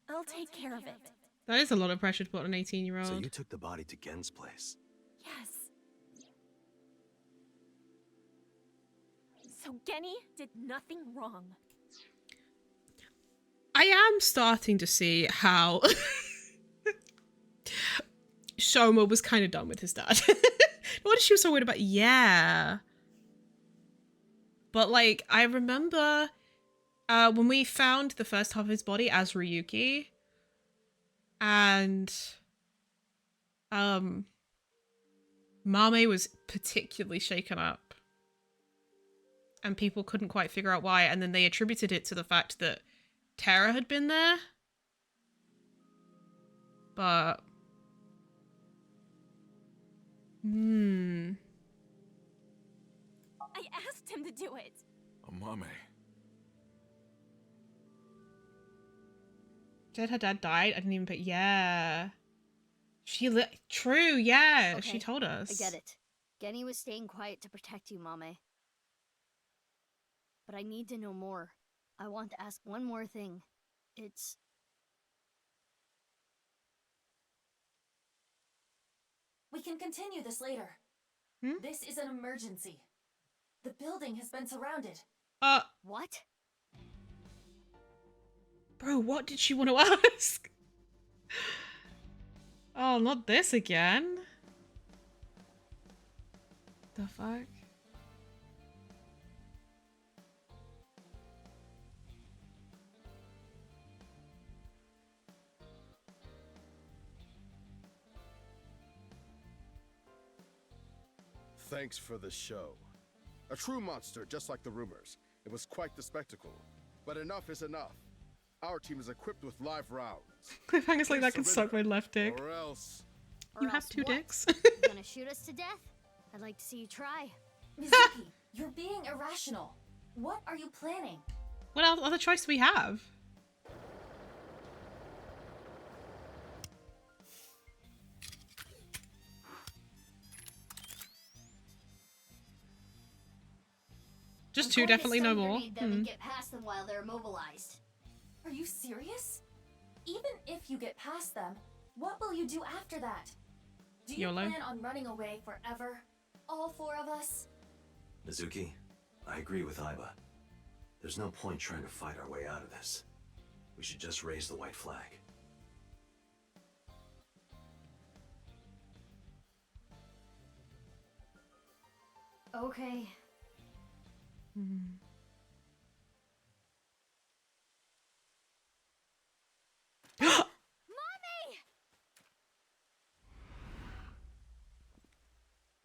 I'll take care of it. That is a lot of pressure to put on an 18-year-old. So you took the body to Gen's place? Yes. So Genny did nothing wrong. I am starting to see how Shoma was kind of done with his dad. What is she so worried about? Yeah. But like, I remember when we found the first half of his body as Ryuki, and Mame was particularly shaken up. And people couldn't quite figure out why, and then they attributed it to the fact that Tara had been there. But... I asked him to do it. Oh, Mame. Said her dad died? I didn't even put... Yeah. True, yeah. Okay, she told us. I get it. Genny was staying quiet to protect you, Mame. But I need to know more. I want to ask one more thing. It's... We can continue this later. This is an emergency. The building has been surrounded. What? Bro, what did she want to ask? Oh, not this again. The fuck? Thanks for the show. A true monster, just like the rumors. It was quite the spectacle. But enough is enough. Our team is equipped with live rounds. Cliffhanger's like that can suck my left dick. Or else... You have two dicks. You gonna shoot us to death? I'd like to see you try. Mizuki, you're being irrational. What are you planning? What else other choice do we have? Just two, definitely no more. And get past them while they're immobilized. Are you serious? Even if you get past them, what will you do after that? Do you YOLO. plan on running away forever? All four of us? Mizuki, I agree with Aiba. There's no point trying to fight our way out of this. We should just raise the white flag. Okay. Mommy!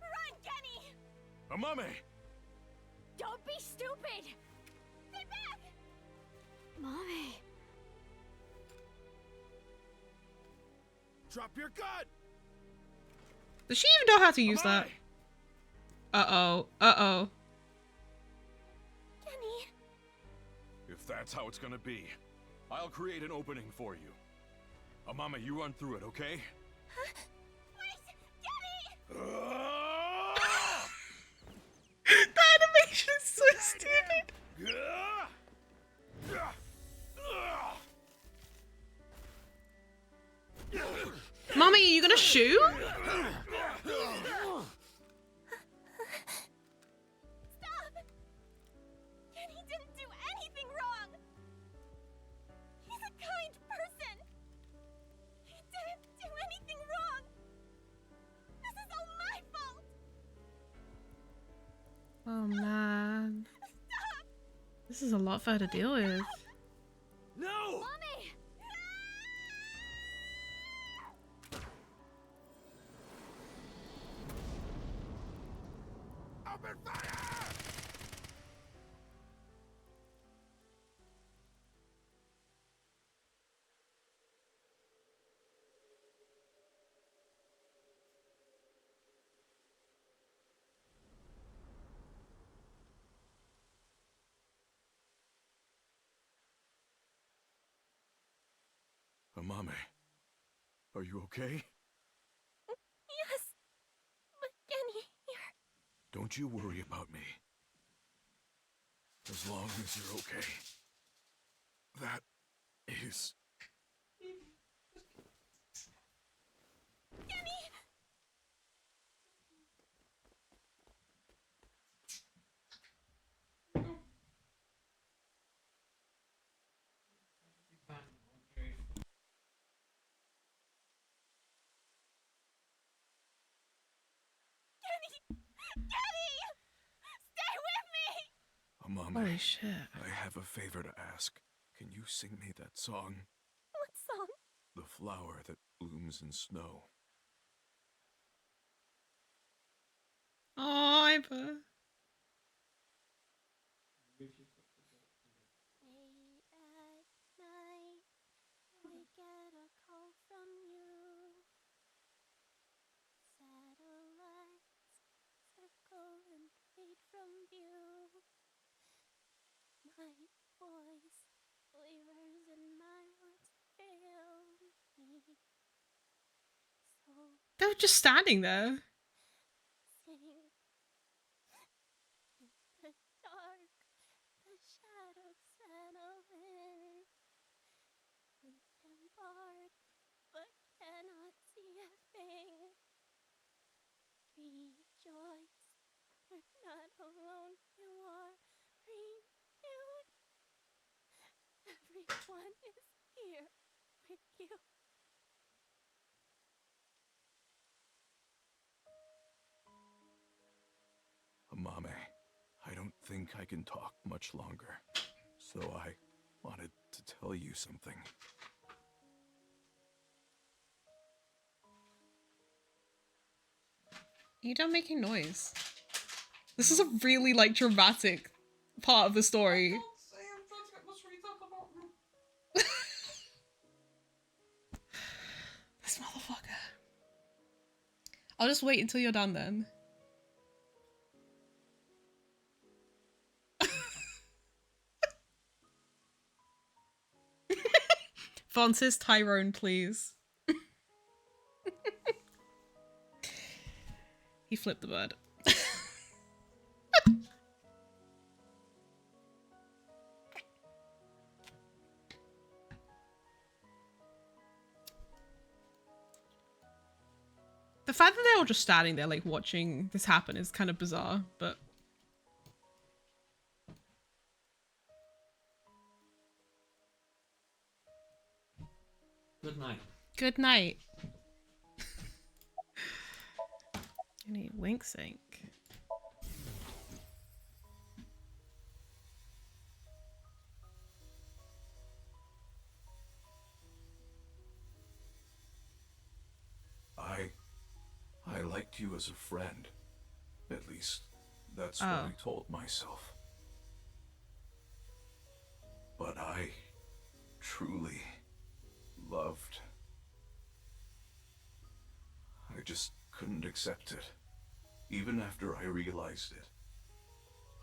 Run, Kenny! Amame! Don't be stupid! Stay back! Mommy. Drop your gun! Does she even know how to use that? Uh-oh. Uh-oh. Kenny! If that's how it's gonna be, I'll create an opening for you. Amame, you run through it, okay? Huh? Wait! Kenny! The animation's so stupid. Mommy, are you gonna shoot? Stop! Kenny didn't do anything wrong! He's a kind person! He didn't do anything wrong! This is all my fault! Oh man. Stop! This is a lot for her to deal with. No! Mommy! Open fire! Amame, are you okay? Yes. But Kenny, you're... Don't you worry about me. As long as you're okay. That is... Kenny! Kenny! Stay with me! Amame, Holy shit. I have a favor to ask. Can you sing me that song? What song? The flower that blooms in snow. Oh, Iba. Late at night, we get a call from you. Satellites circle and fade from view. My voice wavers and my words fail me. So They were just standing there. sing in the dark, the shadows settle in. We embark, but cannot see a thing. Rejoice, we're not alone, you are renewed. Everyone is here with you. Amame, I don't think I can talk much longer. So I wanted to tell you something. You done making noise. This is a really like dramatic part of the story. This motherfucker. I'll just wait until you're done then. Francis Tyrone, please. He flipped the bird. The fact that they're all just standing there, like, watching this happen is kind of bizarre, but... Good night. Good night. I need wink sync. I liked you as a friend. At least, that's what I told myself. But I truly loved. I just couldn't accept it. Even after I realized it.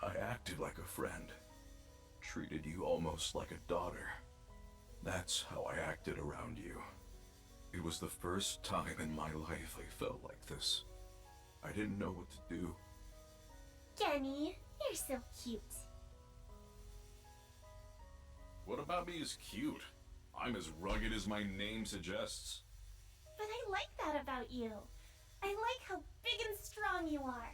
I acted like a friend. Treated you almost like a daughter. That's how I acted around you. It was the first time in my life I felt like this. I didn't know what to do. Kenny, you're so cute. What about me is cute? I'm as rugged as my name suggests. But I like that about you. I like how big and strong you are.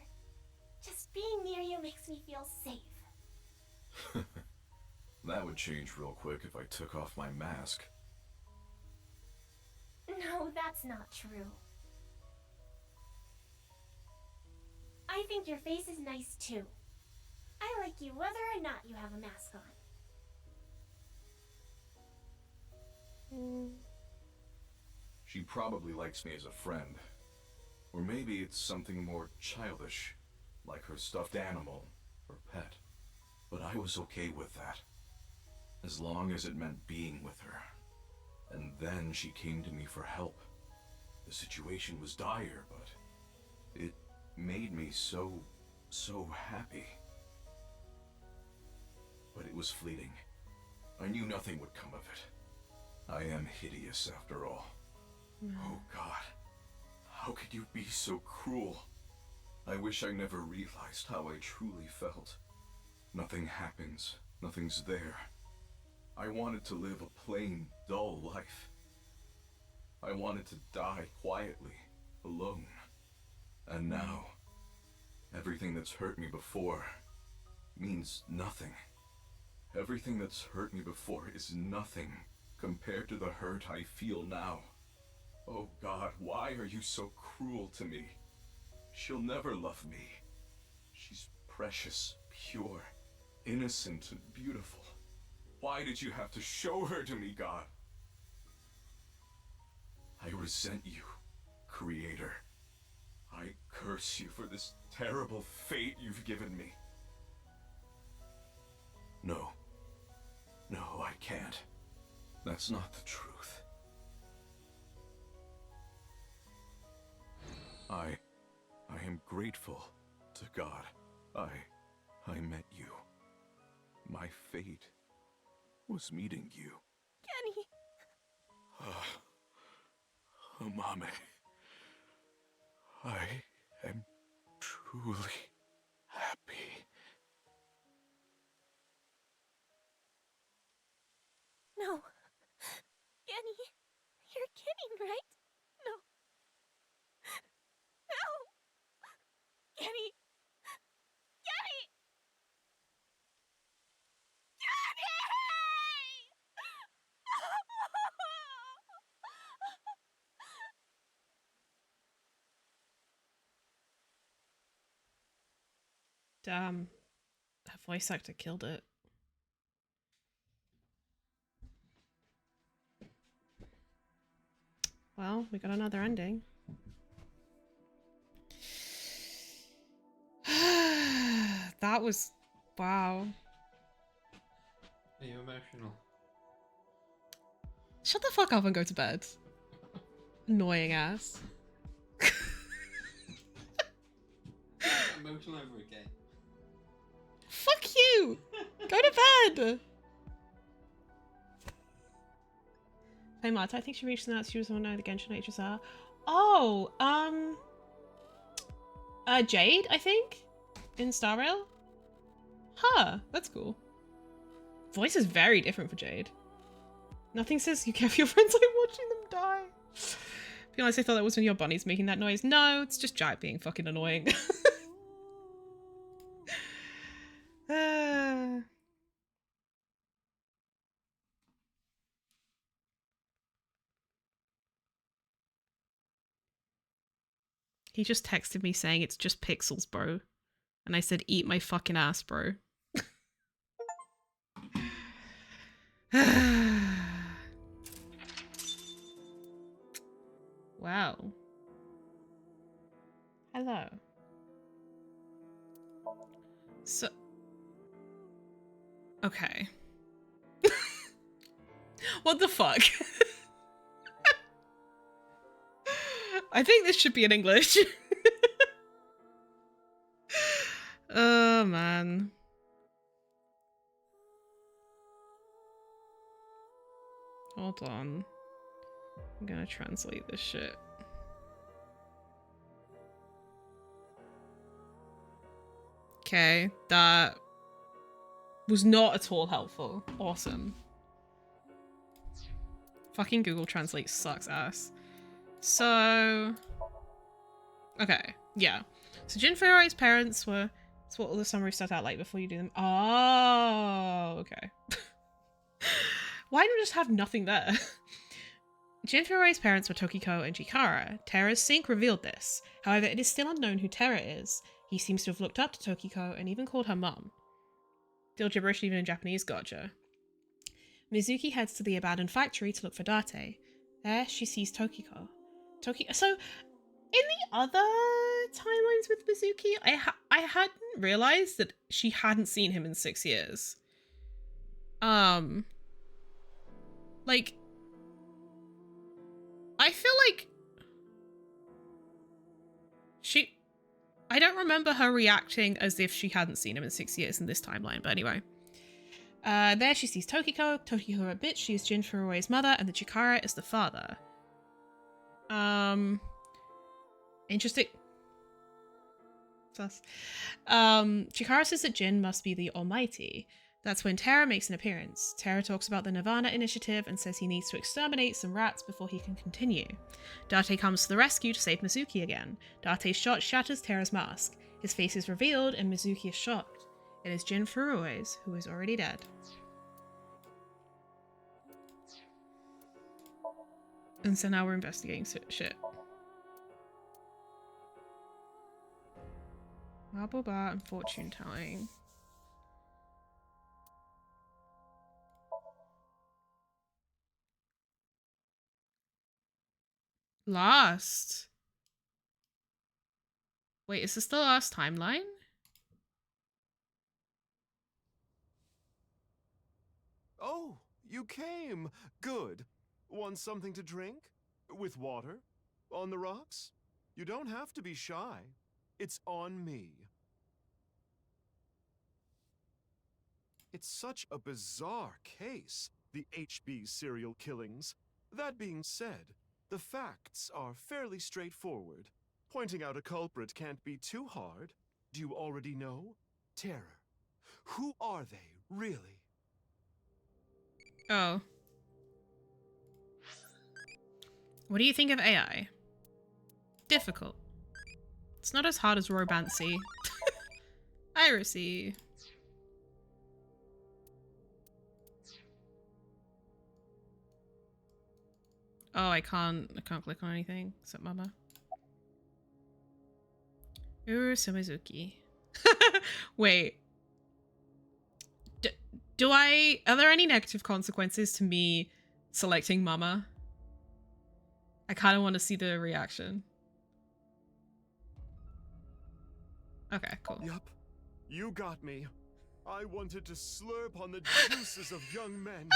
Just being near you makes me feel safe. That would change real quick if I took off my mask. No, that's not true. I think your face is nice too. I like you whether or not you have a mask on. She probably likes me as a friend. Or maybe it's something more childish, like her stuffed animal or pet. But I was okay with that, as long as it meant being with her. And then she came to me for help. The situation was dire, but it made me so happy. But it was fleeting. I knew nothing would come of it. I am hideous after all. Oh God, how could you be so cruel? I wish I never realized how I truly felt. Nothing happens, nothing's there. I wanted to live a plain, dull life. I wanted to die quietly, alone. And now, everything that's hurt me before means nothing. Everything that's hurt me before is nothing compared to the hurt I feel now. Oh God, why are you so cruel to me? She'll never love me. She's precious, pure, innocent, and beautiful. Why did you have to show her to me, God? I resent you, Creator. I curse you for this terrible fate you've given me. No. No, I can't. That's not the truth. I am grateful to God. I met you. My fate was meeting you. Kenny! Mame. I am truly happy. No. Kenny, you're kidding, right? No. No! Kenny! Kenny! Damn. That voice actor killed it. Well, we got another ending. That was... wow. Are you emotional? Shut the fuck up and go to bed. Annoying ass. Emotional over again. Fuck you! Go to bed! Play Marta. I think she reached out. She was one of the Genshin HSR. Oh, Jade, I think, in Star Rail. Huh, that's cool. Voice is very different for Jade. Nothing says you care for your friends like watching them die. Be honest, I thought that was when your bunny's making that noise. No, it's just Jack being fucking annoying. He just texted me saying it's just pixels, bro. And I said, eat my fucking ass, bro. Wow. Hello. So... Okay. What the fuck? I think this should be in English. Oh, man. Hold on. I'm gonna translate this shit. Okay, that was not at all helpful. Awesome. Fucking Google Translate sucks ass. So... Okay, yeah. So Jin Furui's parents were... That's what all the summaries start out like before you do them. Oh, okay. Why don't we just have nothing there? Jin Furui's parents were Tokiko and Chikara. Terra's sync revealed this. However, it is still unknown who Terra is. He seems to have looked up to Tokiko and even called her mum. Still gibberish even in Japanese, gotcha. Mizuki heads to the abandoned factory to look for Date. There, she sees Tokiko. So, in the other timelines with Mizuki, I hadn't realized that she hadn't seen him in 6 years. Like, I feel like I don't remember her reacting as if she hadn't seen him in 6 years in this timeline, but anyway. There she sees Tokiko. Tokiko admits she is Jin Furui's mother and that Chikara is the father. Interesting. Sus. Chikara says that Jin must be the Almighty. That's when Terra makes an appearance. Terra talks about the Nirvana initiative and says he needs to exterminate some rats before he can continue. Date comes to the rescue to save Mizuki again. Date's shot shatters Terra's mask. His face is revealed and Mizuki is shocked. It is Jin Furui's, who is already dead. And so now we're investigating shit. Marble bar and fortune telling. Last. Wait, is this the last timeline? Oh, you came. Good. Want something to drink? With water? On the rocks? You don't have to be shy. It's on me. It's such a bizarre case, the HB serial killings. That being said, the facts are fairly straightforward. Pointing out a culprit can't be too hard. Do you already know? Terror. Who are they, really? Oh. What do you think of AI? Difficult. It's not as hard as Romancy. Irisy. Oh, I can't click on anything except Mama. Uru Samizuki. Wait. Are there any negative consequences to me selecting Mama? I kind of want to see the reaction. Okay, cool. Yup. You got me. I wanted to slurp on the juices of young men,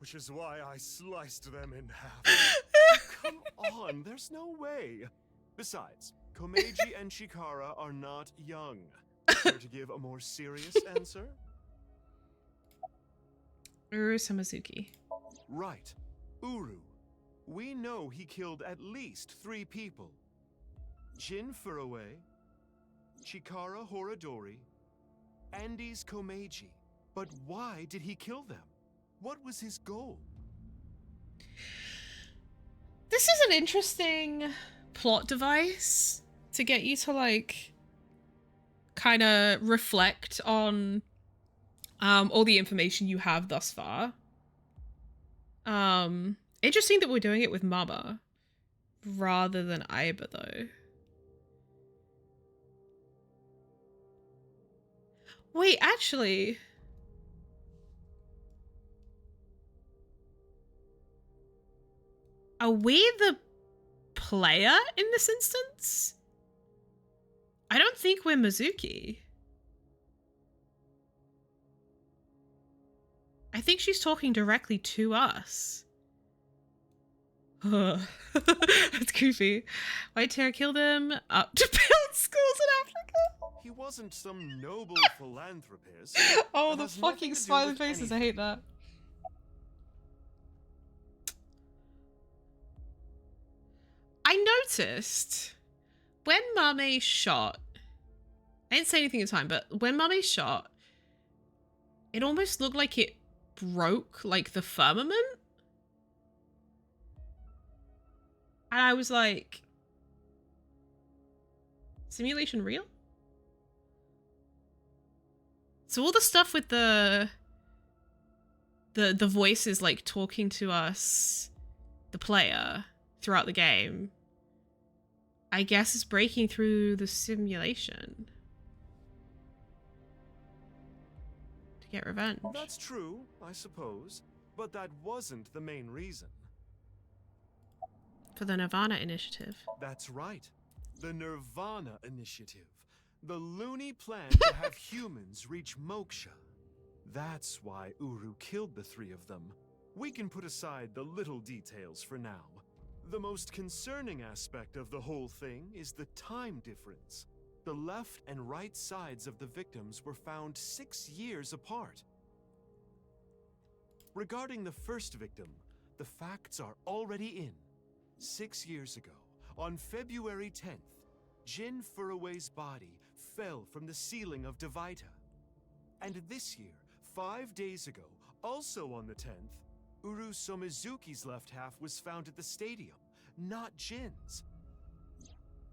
which is why I sliced them in half. Come on, there's no way. Besides, Komeiji and Chikara are not young. Care to give a more serious answer? Uru Samizuki. Right. Uru. We know he killed at least 3 people. Jin Furue, Chikara Horadori, Andes Komeiji. But why did he kill them? What was his goal? This is an interesting plot device to get you to, like, kind of reflect on all the information you have thus far. Interesting that we're doing it with Mama rather than Aiba, though. Wait, actually... Are we the player in this instance? I don't think we're Mizuki. I think she's talking directly to us. That's creepy. White Terror killed him up to build schools in Africa. He wasn't some noble philanthropist. Oh, the fucking smiling faces. I hate that. I noticed when Mame shot, I didn't say anything at the time, but when Mame shot, it almost looked like it broke, like, the firmament. And I was like, simulation real? So all the stuff with the voices, like, talking to us, the player, throughout the game, I guess is breaking through the simulation to get revenge. That's true, I suppose, but that wasn't the main reason. For the Nirvana initiative. That's right. The Nirvana initiative. The loony plan to have humans reach moksha. That's why Uru killed the 3 of them. We can put aside the little details for now. The most concerning aspect of the whole thing is the time difference. The left and right sides of the victims were found 6 years apart. Regarding the first victim, the facts are already in. 6 years ago, on February 10th, Jin Furue's body fell from the ceiling of Devaita. And this year, 5 days ago, also on the 10th, Uru Somizuki's left half was found at the stadium, not Jin's.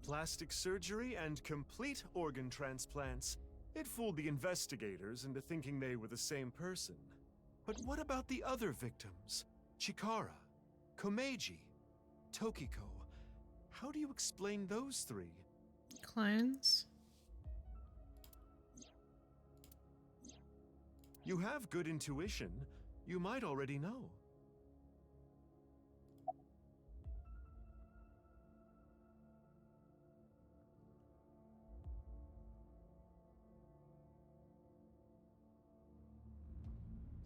Plastic surgery and complete organ transplants. It fooled the investigators into thinking they were the same person. But what about the other victims? Chikara, Komeiji, Tokiko. How do you explain those 3? Clones. You have good intuition. You might already know.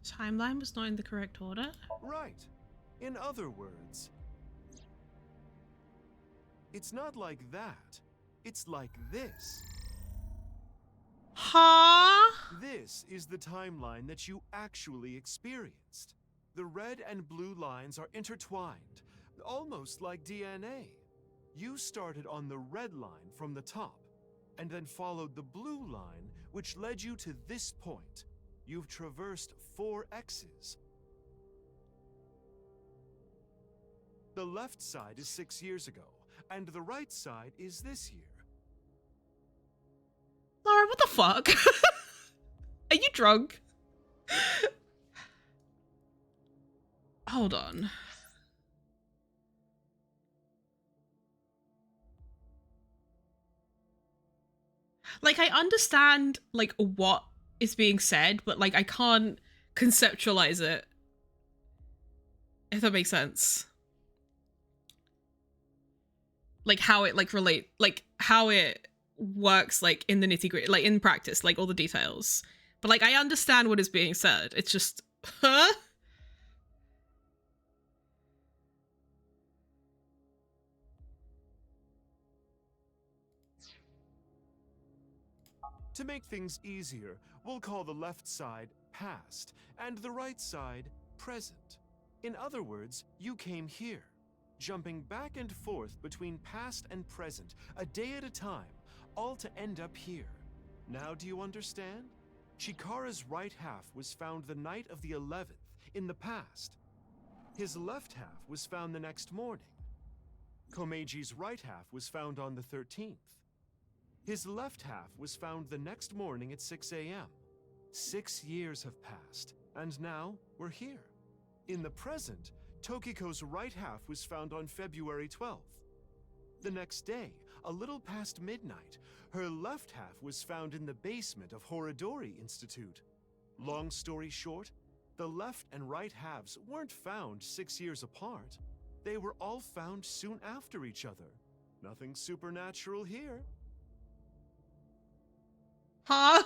Timeline was not in the correct order? Right. In other words, it's not like that. It's like this. Huh? This is the timeline that you actually experienced. The red and blue lines are intertwined, almost like DNA. You started on the red line from the top, and then followed the blue line, which led you to this point. You've traversed 4 X's. The left side is 6 years ago, and the right side is this year. Laura, what the fuck? Are you drunk? Hold on. Like, I understand, like, what is being said, but, like, I can't conceptualize it. If that makes sense. Like, how it, like, how it works, like, in the nitty-gritty, like, in practice, like, all the details. But, like, I understand what is being said. It's just, huh? To make things easier, we'll call the left side past and the right side present. In other words, you came here. jumping back and forth between past and present, a day at a time, all to end up here. Now do you understand? Chikara's right half was found the night of the 11th, in the past. His left half was found the next morning. Komeji's right half was found on the 13th. His left half was found the next morning at 6 a.m. 6 years have passed, and now we're here. In the present, Tokiko's right half was found on February 12th. The next day, a little past midnight, her left half was found in the basement of Horodori Institute. Long story short, the left and right halves weren't found 6 years apart. They were all found soon after each other. Nothing supernatural here. Huh?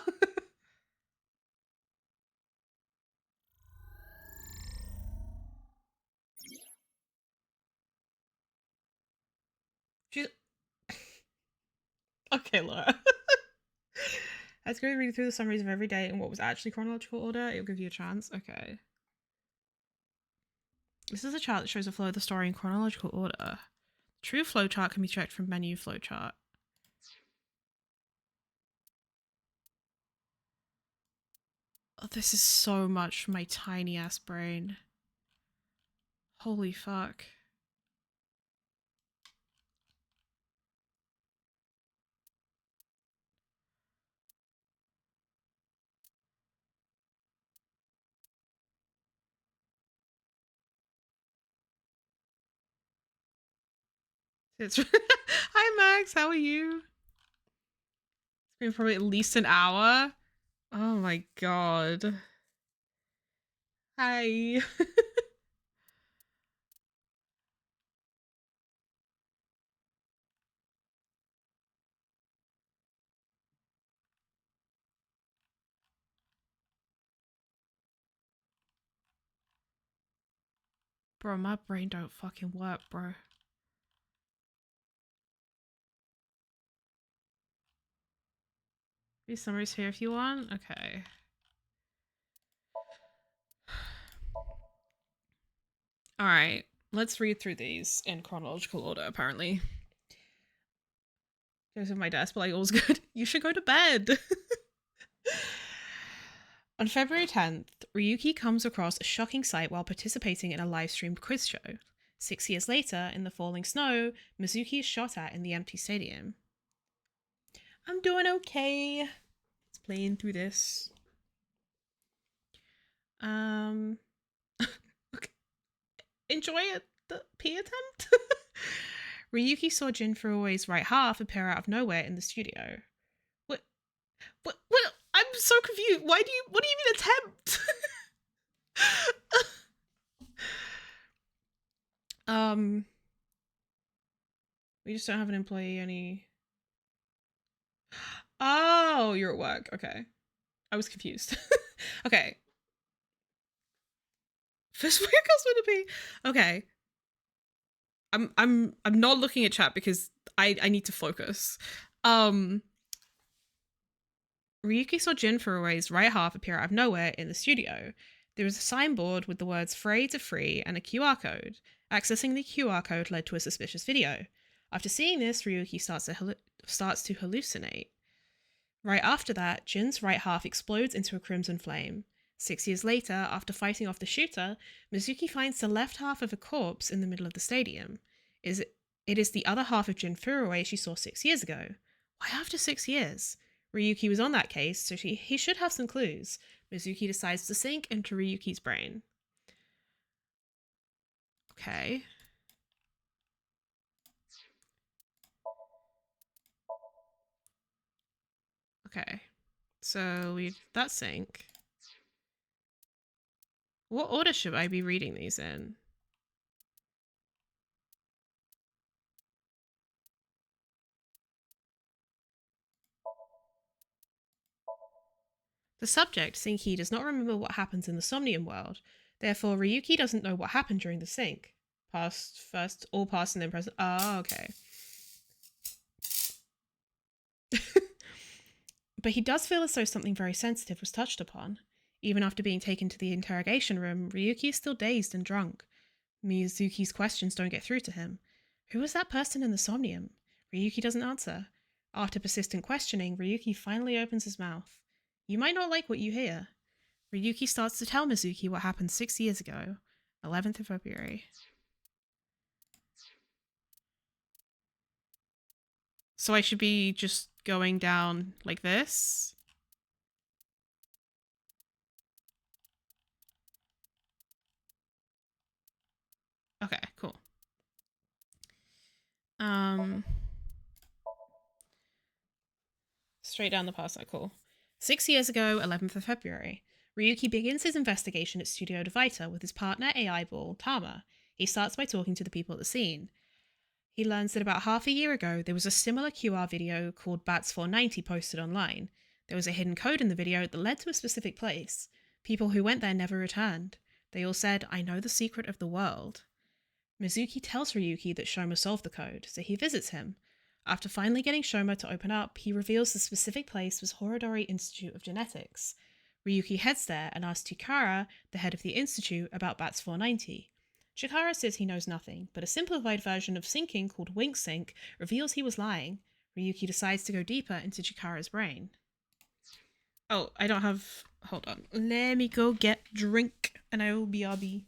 She's... Okay, Laura. Let's go read through the summaries of every day and what was actually chronological order. It'll give you a chance. Okay. This is a chart that shows the flow of the story in chronological order. True flowchart can be checked from menu flowchart. Oh, this is so much for my tiny ass brain. Holy fuck. It's Hi Max, how are you? It's been probably at least an hour. Oh my god. Hi. Bro, my brain don't fucking work, bro. These summaries here if you want. Okay. Alright, let's read through these in chronological order, apparently. Goes in my desk, but like, all's good. You should go to bed. On February 10th, Ryuki comes across a shocking sight while participating in a live-streamed quiz show. 6 years later, in the falling snow, Mizuki is shot at in the empty stadium. I'm doing okay. It's playing through this. Okay. Enjoy it, the pee attempt? Ryuki saw Jin Furue's right half appear out of nowhere in the studio. What? I'm so confused. What do you mean attempt? We just don't have an employee any. Oh, you're at work. Okay. I was confused. Okay. First way would it be? Okay. I'm not looking at chat because I need to focus. Ryuki saw Jin Furue's right half appear out of nowhere in the studio. There was a signboard with the words "Free to Free" and a QR code. Accessing the QR code led to a suspicious video. After seeing this, Ryuki starts to hallucinate. Right after that, Jin's right half explodes into a crimson flame. 6 years later, after fighting off the shooter, Mizuki finds the left half of a corpse in the middle of the stadium. It is the other half of Jin Furue she saw 6 years ago. Why after 6 years? Ryuki was on that case, so he should have some clues. Mizuki decides to sink into Ryuki's brain. Okay. Okay. So that sync. What order should I be reading these in? The subject, Sinki, does not remember what happens in the Somnium world. Therefore, Ryuki doesn't know what happened during the sync. Past, first, all past and then present. Oh, okay. But he does feel as though something very sensitive was touched upon. Even after being taken to the interrogation room, Ryuki is still dazed and drunk. Miyazuki's questions don't get through to him. Who was that person in the Somnium? Ryuki doesn't answer. After persistent questioning, Ryuki finally opens his mouth. You might not like what you hear. Ryuki starts to tell Mizuki what happened 6 years ago, 11th of February. So I should be just going down like this? Okay, cool. Straight down the pass, cool. 6 years ago, 11th of February, Ryuki begins his investigation at Studio Devita with his partner AI Ball, Tama. He starts by talking to the people at the scene. He learns that about half a year ago, there was a similar QR video called Bats 490 posted online. There was a hidden code in the video that led to a specific place. People who went there never returned. They all said, I know the secret of the world. Mizuki tells Ryuki that Shoma solved the code, so he visits him. After finally getting Shoma to open up, he reveals the specific place was Horodori Institute of Genetics. Ryuki heads there and asks Chikara, the head of the institute, about Bats 490. Chikara says he knows nothing, but a simplified version of syncing called Wink Sync reveals he was lying. Ryuki decides to go deeper into Chikara's brain. Oh, I don't have... Hold on. Let me go get drink, and I will be RB.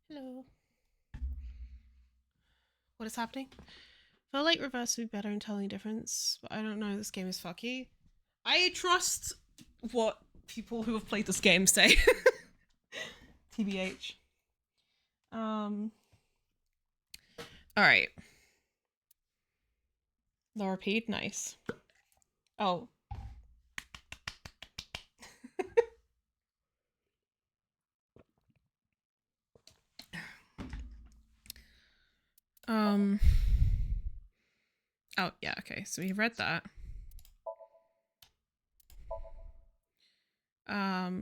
Hello. What is happening? I feel like reverse would be better in telling the difference, but I don't know. This game is fucky. I trust what people who have played this game say. TBH. Alright. Laura Pede, nice. Oh. Oh, yeah, okay. So we've read that.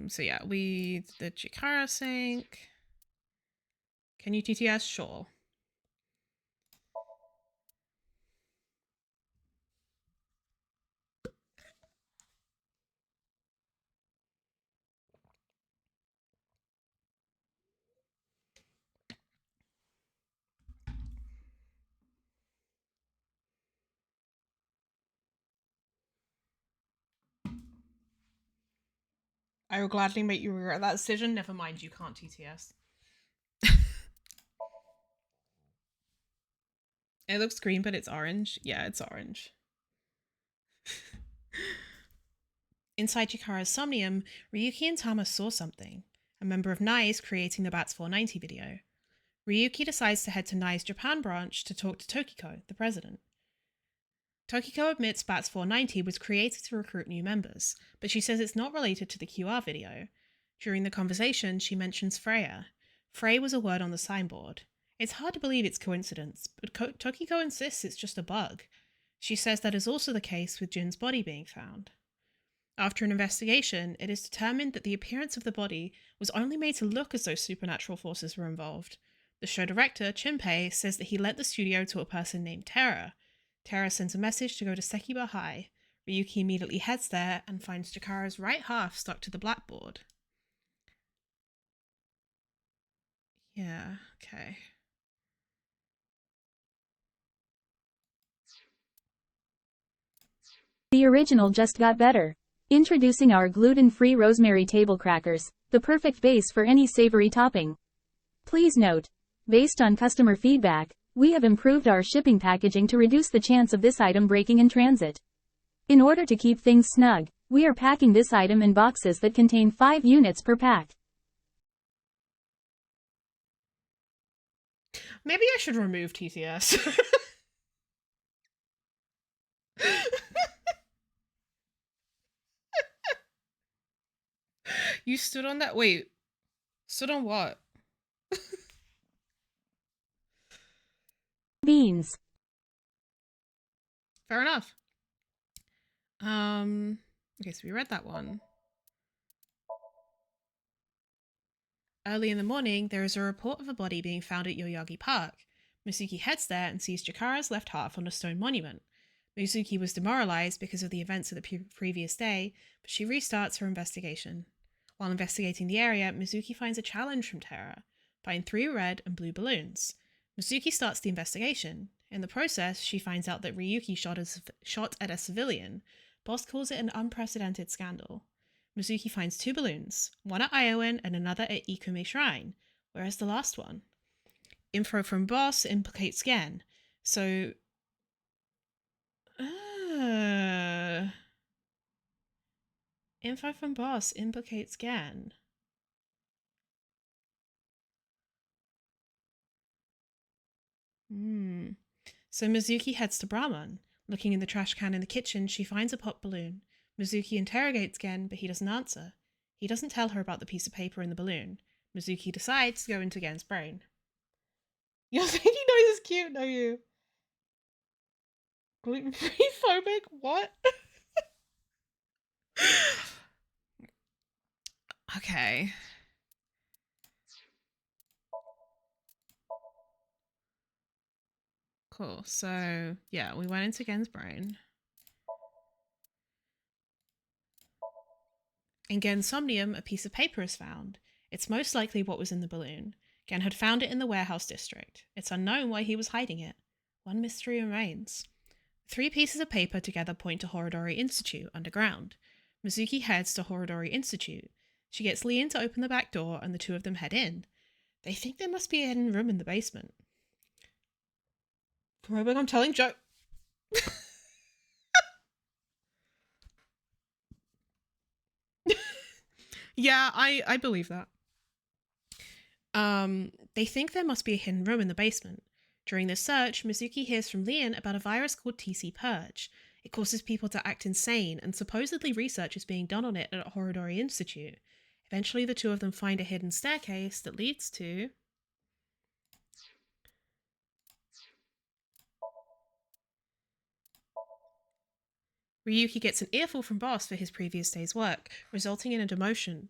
So yeah, we the Chikara sync. Can you TTS? Sure. I will gladly make you regret that decision. Never mind, you can't TTS. It looks green, but it's orange. Yeah, it's orange. Inside Chikara's Somnium, Ryuki and Tama saw something. A member of NICE creating the Bats 490 video. Ryuki decides to head to NICE's Japan branch to talk to Tokiko, the president. Tokiko admits Bats 490 was created to recruit new members, but she says it's not related to the QR video. During the conversation, she mentions Freya. Frey was a word on the signboard. It's hard to believe it's coincidence, but Tokiko insists it's just a bug. She says that is also the case with Jin's body being found. After an investigation, it is determined that the appearance of the body was only made to look as though supernatural forces were involved. The show director, Chinpei, says that he lent the studio to a person named Terra. Terra sends a message to go to Sekiba High. Ryuki immediately heads there and finds Chikara's right half stuck to the blackboard. Yeah, okay. The original just got better. Introducing our gluten-free rosemary table crackers, the perfect base for any savory topping. Please note, based on customer feedback, we have improved our shipping packaging to reduce the chance of this item breaking in transit. In order to keep things snug, we are packing this item in boxes that contain 5 units per pack. Maybe I should remove TTS. You stood on that? Wait. Stood on what? Beans. Fair enough. Okay, so we read that one. Early in the morning, there is a report of a body being found at Yoyagi Park. Mizuki heads there and sees Chikara's left half on a stone monument. Mizuki was demoralized because of the events of the previous day, but she restarts her investigation. While investigating the area, Mizuki finds a challenge from Terra. Find 3 red and blue balloons. Mizuki starts the investigation. In the process, she finds out that Ryuki shot at a civilian. Boss calls it an unprecedented scandal. Mizuki finds 2 balloons, one at Iowan and another at Ikume Shrine. Where is the last one? Info from Boss implicates Gen. So... Info from Boss implicates Gen. So Mizuki heads to Brahman. Looking in the trash can in the kitchen, she finds a pop balloon. Mizuki interrogates Gen, but he doesn't answer. He doesn't tell her about the piece of paper in the balloon. Mizuki decides to go into Gen's brain. You're thinking noise is cute, don't you? Gluten-free phobic? What? Okay. Cool. So, yeah, we went into Gen's brain. In Gen's Somnium, a piece of paper is found. It's most likely what was in the balloon. Gen had found it in the warehouse district. It's unknown why he was hiding it. One mystery remains. 3 pieces of paper together point to Horodori Institute underground. Mizuki heads to Horodori Institute. She gets Leon to open the back door and the 2 of them head in. They think there must be a hidden room in the basement. Probing, I'm telling Joe. Yeah, I believe that. They think there must be a hidden room in the basement. During this search, Mizuki hears from Leon about a virus called TC Purge. It causes people to act insane, and supposedly research is being done on it at Horodori Institute. Eventually, the 2 of them find a hidden staircase that leads to... Ryuki gets an earful from Boss for his previous day's work, resulting in a demotion.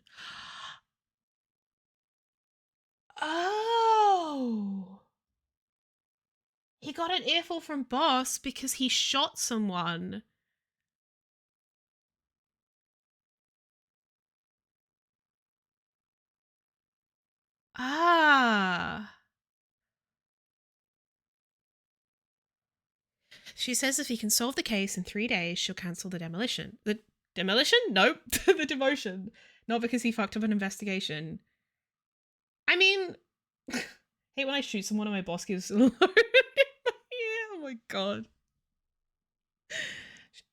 Oh! He got an earful from Boss because he shot someone. Ah. She says if he can solve the case in 3 days, she'll cancel the demolition. The demolition? Nope. The demotion. Not because he fucked up an investigation. I mean, hate when I shoot someone and my boss gives alone. Yeah, oh my god.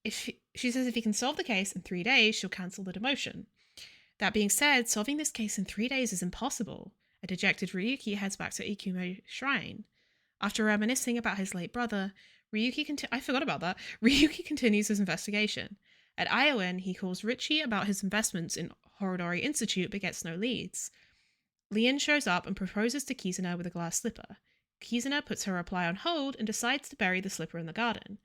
She says if he can solve the case in 3 days, she'll cancel the demotion. That being said, solving this case in 3 days is impossible. A dejected Ryuki heads back to Ikume Shrine. After reminiscing about his late brother, I forgot about that. Ryuki continues his investigation. At Iowan, he calls Richie about his investments in Horodori Institute but gets no leads. Leon shows up and proposes to Kizuna with a glass slipper. Kizuna puts her reply on hold and decides to bury the slipper in the garden.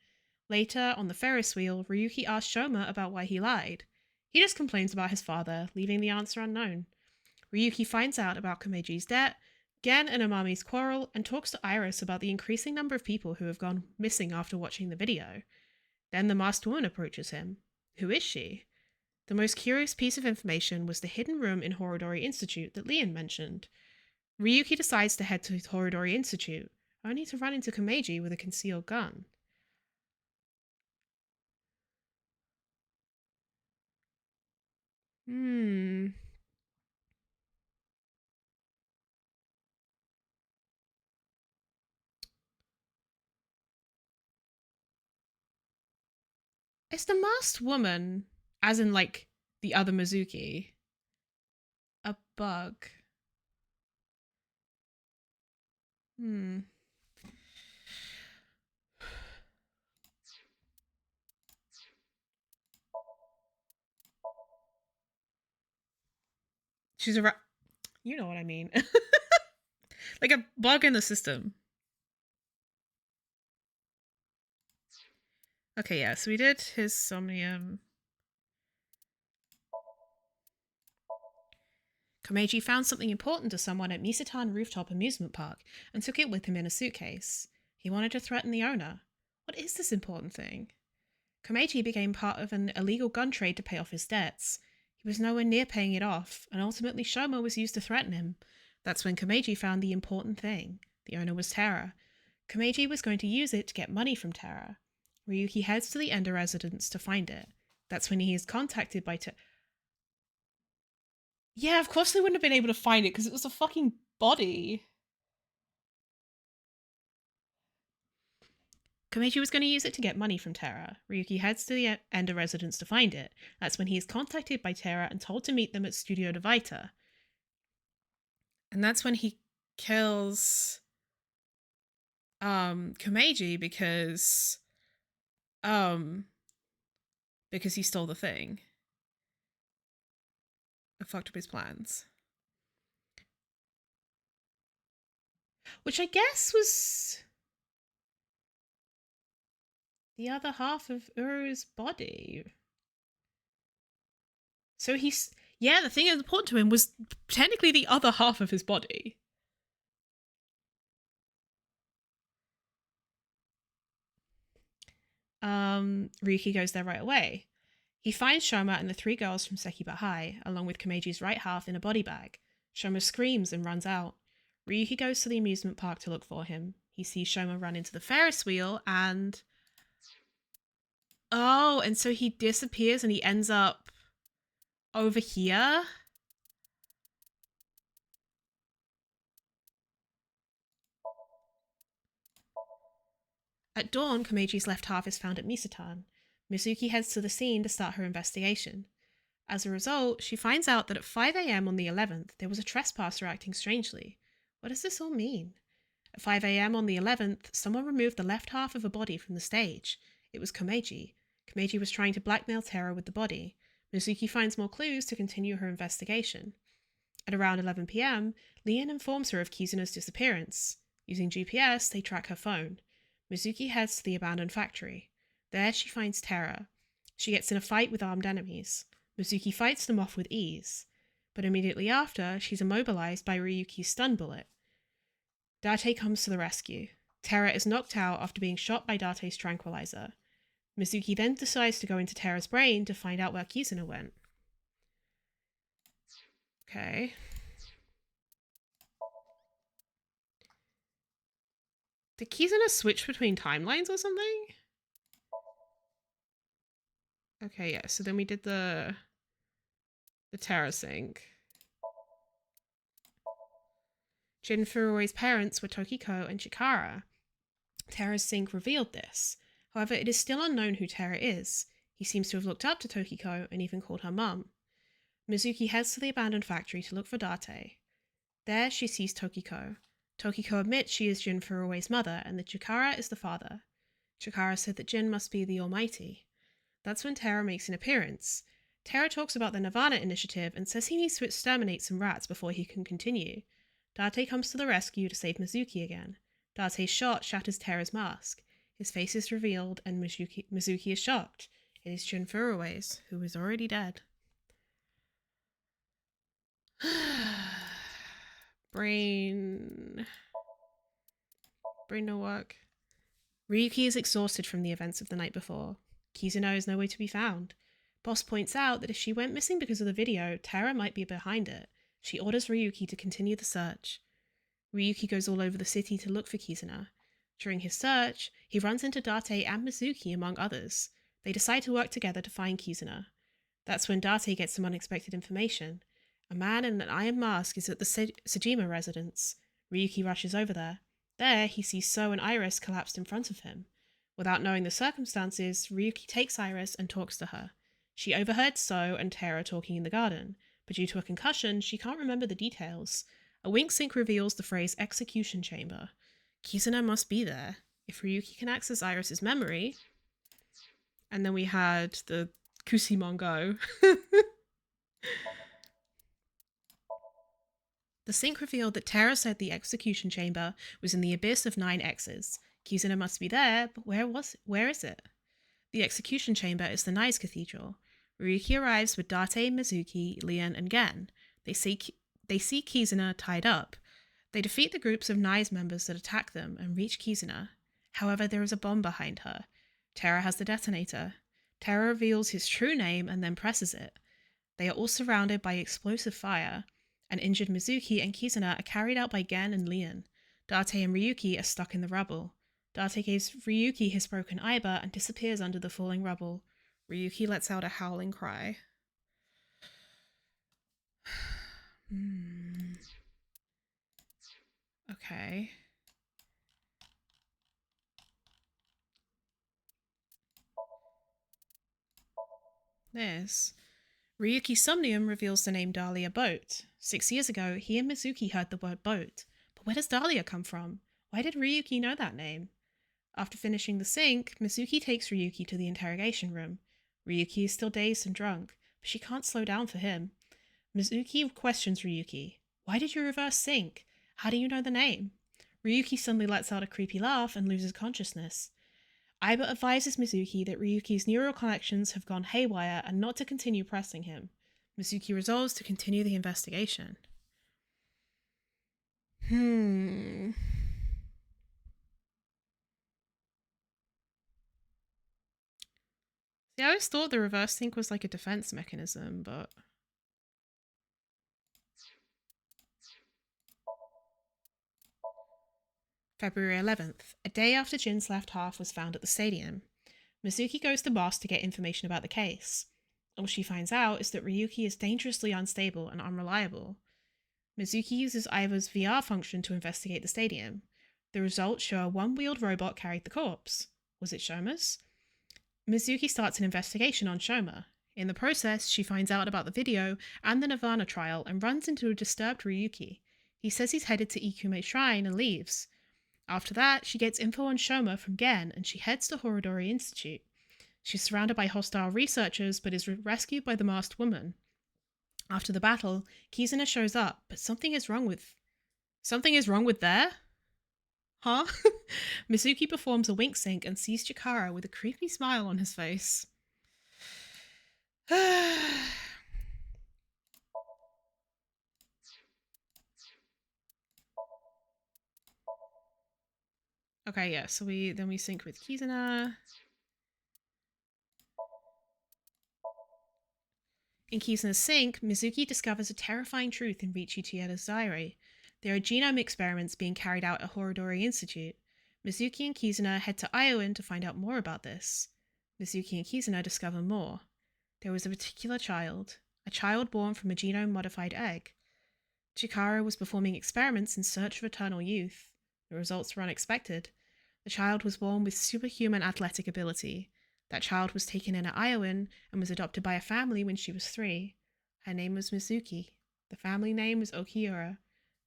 Later, on the Ferris wheel, Ryuki asks Shoma about why he lied. He just complains about his father, leaving the answer unknown. Ryuki finds out about Kameji's debt, Gen and Amami's quarrel, and talks to Iris about the increasing number of people who have gone missing after watching the video. Then the masked woman approaches him. Who is she? The most curious piece of information was the hidden room in Horodori Institute that Leon mentioned. Ryuki decides to head to Horodori Institute, only to run into Kameji with a concealed gun. Hmm. Is the masked woman, as in like the other Mizuki, a bug? Hmm. She's a you know what I mean. Like a bug in the system. Okay, yeah, so we did his Somnium. Komeiji found something important to someone at Misatan Rooftop Amusement Park and took it with him in a suitcase. He wanted to threaten the owner. What is this important thing? Komeiji became part of an illegal gun trade to pay off his debts. He was nowhere near paying it off, and ultimately Shoma was used to threaten him. That's when Komeiji found the important thing. The owner was Terra. Komeiji was going to use it to get money from Terra. Ryuki heads to the Ender residence to find it. That's when he is contacted by Yeah, of course they wouldn't have been able to find it because it was a fucking body. Komeiji was going to use it to get money from Terra. Ryuki heads to the Ender residence to find it. That's when he is contacted by Terra and told to meet them at Studio de Vita. And that's when he kills Komeiji because he stole the thing. It fucked up his plans. Which I guess was the other half of Uru's body. So he's... Yeah, the thing important to him was technically the other half of his body. Ryuki goes there right away. He finds Shoma and the three girls from Sekiba High, along with Komeiji's right half in a body bag. Shoma screams and runs out. Ryuki goes to the amusement park to look for him. He sees Shoma run into the Ferris wheel and... Oh, and so he disappears and he ends up over here? At dawn, Komeiji's left half is found at Misatan. Mizuki heads to the scene to start her investigation. As a result, she finds out that at 5 a.m. on the 11th, there was a trespasser acting strangely. What does this all mean? At 5 a.m. on the 11th, someone removed the left half of a body from the stage. It was Komeiji. Komeiji was trying to blackmail Terra with the body. Mizuki finds more clues to continue her investigation. At around 11 p.m., Leon informs her of Kizuna's disappearance. Using GPS, they track her phone. Mizuki heads to the abandoned factory. There, she finds Terra. She gets in a fight with armed enemies. Mizuki fights them off with ease. But immediately after, she's immobilized by Ryuki's stun bullet. Date comes to the rescue. Terra is knocked out after being shot by Date's tranquilizer. Mizuki then decides to go into Terra's brain to find out where Kizuna went. Okay. Did Kizuna switch between timelines or something? Okay, yeah, so then we did the Terra sync. Jin Furuo's parents were Tokiko and Chikara. Terra's sync revealed this. However, it is still unknown who Terra is. He seems to have looked up to Tokiko and even called her mum. Mizuki heads to the abandoned factory to look for Date. There, she sees Tokiko. Tokiko admits she is Jin Furuo's mother and that Chikara is the father. Chikara said that Jin must be the Almighty. That's when Terra makes an appearance. Terra talks about the Nirvana initiative and says he needs to exterminate some rats before he can continue. Date comes to the rescue to save Mizuki again. Date's shot shatters Terra's mask. His face is revealed and Mizuki is shocked. It is Jin Furuo's, who is already dead. Brain no work. Ryuki is exhausted from the events of the night before. Kizuna is nowhere to be found. Boss points out that if she went missing because of the video, Terra might be behind it. She orders Ryuki to continue the search. Ryuki goes all over the city to look for Kizuna. During his search, he runs into Date and Mizuki among others. They decide to work together to find Kizuna. That's when Date gets some unexpected information. A man in an iron mask is at the Sejima residence. Ryuki rushes over there. There, he sees So and Iris collapsed in front of him. Without knowing the circumstances, Ryuki takes Iris and talks to her. She overheard So and Tara talking in the garden, but due to a concussion, she can't remember the details. A wink sync reveals the phrase execution chamber. Kizuna must be there. If Ryuki can access Iris's memory... And then we had the Kusimon go. The sync revealed that Tara said the execution chamber was in the abyss of 9 X's. Kizuna must be there, but where is it? The execution chamber is the Nai's Cathedral. Ryuki arrives with Date, Mizuki, Leon, and Gen. They see Kizuna tied up. They defeat the groups of Nai's members that attack them and reach Kizuna. However, there is a bomb behind her. Tara has the detonator. Tara reveals his true name and then presses it. They are all surrounded by explosive fire. An injured Mizuki and Kizuna are carried out by Gen and Leon. Date and Ryuki are stuck in the rubble. Date gives Ryuki his broken Aiba and disappears under the falling rubble. Ryuki lets out a howling cry. Okay. This. Ryuki Somnium reveals the name Dahlia Boat. 6 years ago, he and Mizuki heard the word boat. But where does Dahlia come from? Why did Ryuki know that name? After finishing the sync, Mizuki takes Ryuki to the interrogation room. Ryuki is still dazed and drunk, but she can't slow down for him. Mizuki questions Ryuki. Why did you reverse sync? How do you know the name? Ryuki suddenly lets out a creepy laugh and loses consciousness. Aiba advises Mizuki that Ryuki's neural connections have gone haywire and not to continue pressing him. Mizuki resolves to continue the investigation. See, I always thought the reverse sync was like a defense mechanism, but... February 11th, a day after Jin's left half was found at the stadium. Mizuki goes to Boss to get information about the case. All she finds out is that Ryuki is dangerously unstable and unreliable. Mizuki uses Aiba's VR function to investigate the stadium. The results show a one-wheeled robot carried the corpse. Was it Shoma's? Mizuki starts an investigation on Shoma. In the process, she finds out about the video and the Nirvana trial and runs into a disturbed Ryuki. He says he's headed to Ikume's shrine and leaves. After that, she gets info on Shoma from Gen and she heads to Horodori Institute. She's surrounded by hostile researchers but is rescued by the masked woman. After the battle, Kizuna shows up, but something is wrong with there? Huh? Mizuki performs a wink sync and sees Chikara with a creepy smile on his face. Okay, yeah, so we sync with Kizuna. In Kizuna's sync, Mizuki discovers a terrifying truth in Riichi Tieda's diary. There are genome experiments being carried out at Horodori Institute. Mizuki and Kizuna head to Iowan to find out more about this. Mizuki and Kizuna discover more. There was a particular child, a child born from a genome-modified egg. Chikara was performing experiments in search of eternal youth. The results were unexpected. The child was born with superhuman athletic ability. That child was taken in at Iowan and was adopted by a family when she was 3. Her name was Mizuki. The family name was Okiura.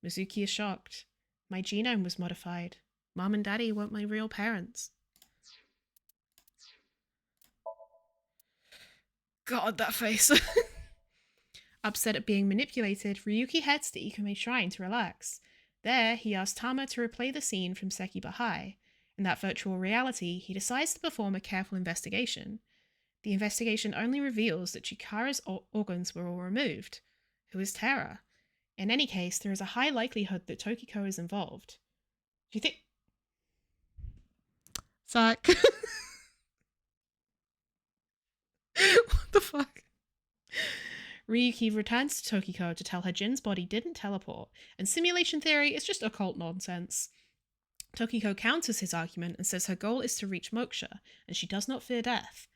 Mizuki is shocked. My genome was modified. Mom and Daddy weren't my real parents. God, that face. Upset at being manipulated, Ryuki heads to Ikume's shrine to relax. There, he asks Tama to replay the scene from Sekiba High. In that virtual reality, he decides to perform a careful investigation. The investigation only reveals that Chikara's organs were all removed. Who is Tara? In any case, there is a high likelihood that Tokiko is involved. Do you think... Zach. What the fuck? Ryuki returns to Tokiko to tell her Jin's body didn't teleport, and simulation theory is just occult nonsense. Tokiko counters his argument and says her goal is to reach moksha, and she does not fear death.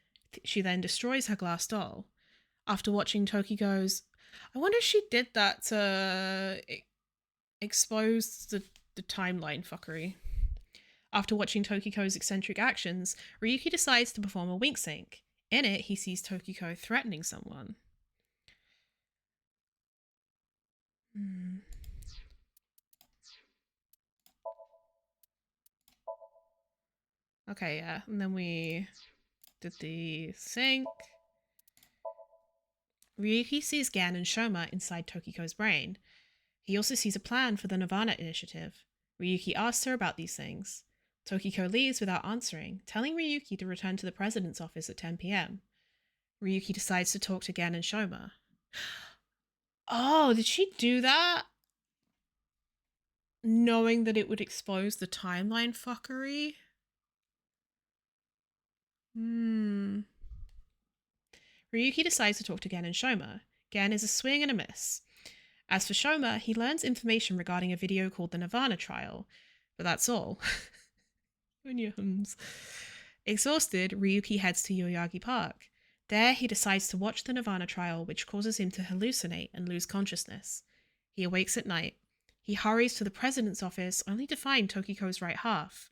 She then destroys her glass doll. after watching Tokiko's... I wonder if she did that to expose the timeline fuckery. After watching Tokiko's eccentric actions, Ryuki decides to perform a wink sync. In it, he sees Tokiko threatening someone. Okay, yeah, and then we did the sync. Ryuki sees Gan and Shoma inside Tokiko's brain. He also sees a plan for the Nirvana initiative. Ryuki asks her about these things. Tokiko leaves without answering, telling Ryuki to return to the president's office at 10 p.m. Ryuki decides to talk to Gan and Shoma. Oh, did she do that? Knowing that it would expose the timeline fuckery? Ryuki decides to talk to Gan and Shoma. Gan is a swing and a miss. As for Shoma, he learns information regarding a video called the Nirvana trial, but that's all. Exhausted, Ryuki heads to Yoyagi Park. There, he decides to watch the Nirvana trial, which causes him to hallucinate and lose consciousness. He awakes at night. He hurries to the president's office, only to find Tokiko's right half.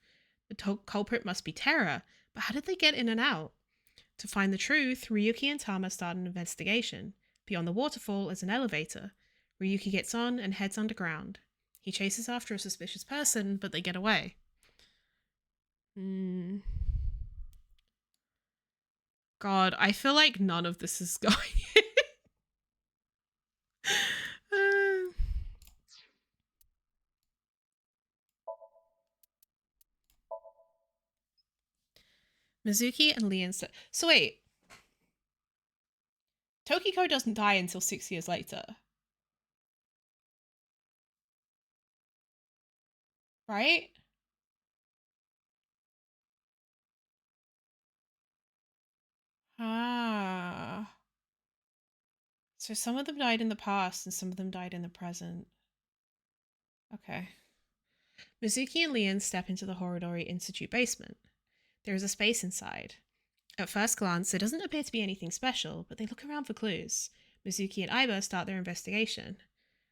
The culprit must be Terra, but how did they get in and out? To find the truth, Ryuki and Tama start an investigation. Beyond the waterfall is an elevator. Ryuki gets on and heads underground. He chases after a suspicious person, but they get away. God, I feel like none of this is going Mizuki and Leon... So wait. Tokiko doesn't die until 6 years later. Right? Ah. So some of them died in the past and some of them died in the present. Okay. Mizuki and Leon step into the Horodori Institute basement. There is a space inside. At first glance, there doesn't appear to be anything special, but they look around for clues. Mizuki and Aiba start their investigation.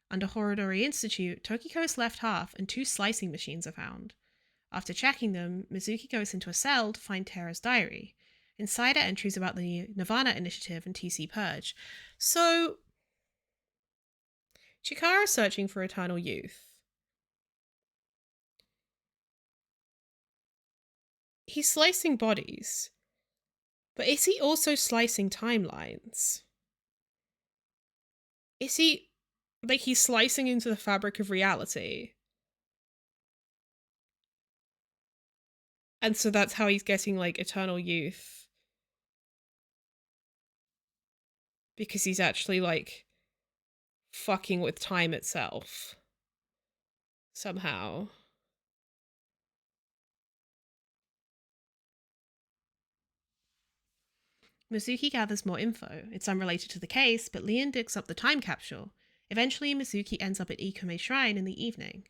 Under Horodori Institute, Tokiko's left half and 2 slicing machines are found. After checking them, Mizuki goes into a cell to find Terra's diary. Inside are entries about the Nirvana initiative and TC Purge. So, Chikara is searching for eternal youth. He's slicing bodies. But is he also slicing timelines? Is he... like, he's slicing into the fabric of reality? And so that's how he's getting, like, eternal youth. Because he's actually, like, fucking with time itself. Somehow. Mizuki gathers more info. It's unrelated to the case, but Leon digs up the time capsule. Eventually, Mizuki ends up at Ikome Shrine in the evening.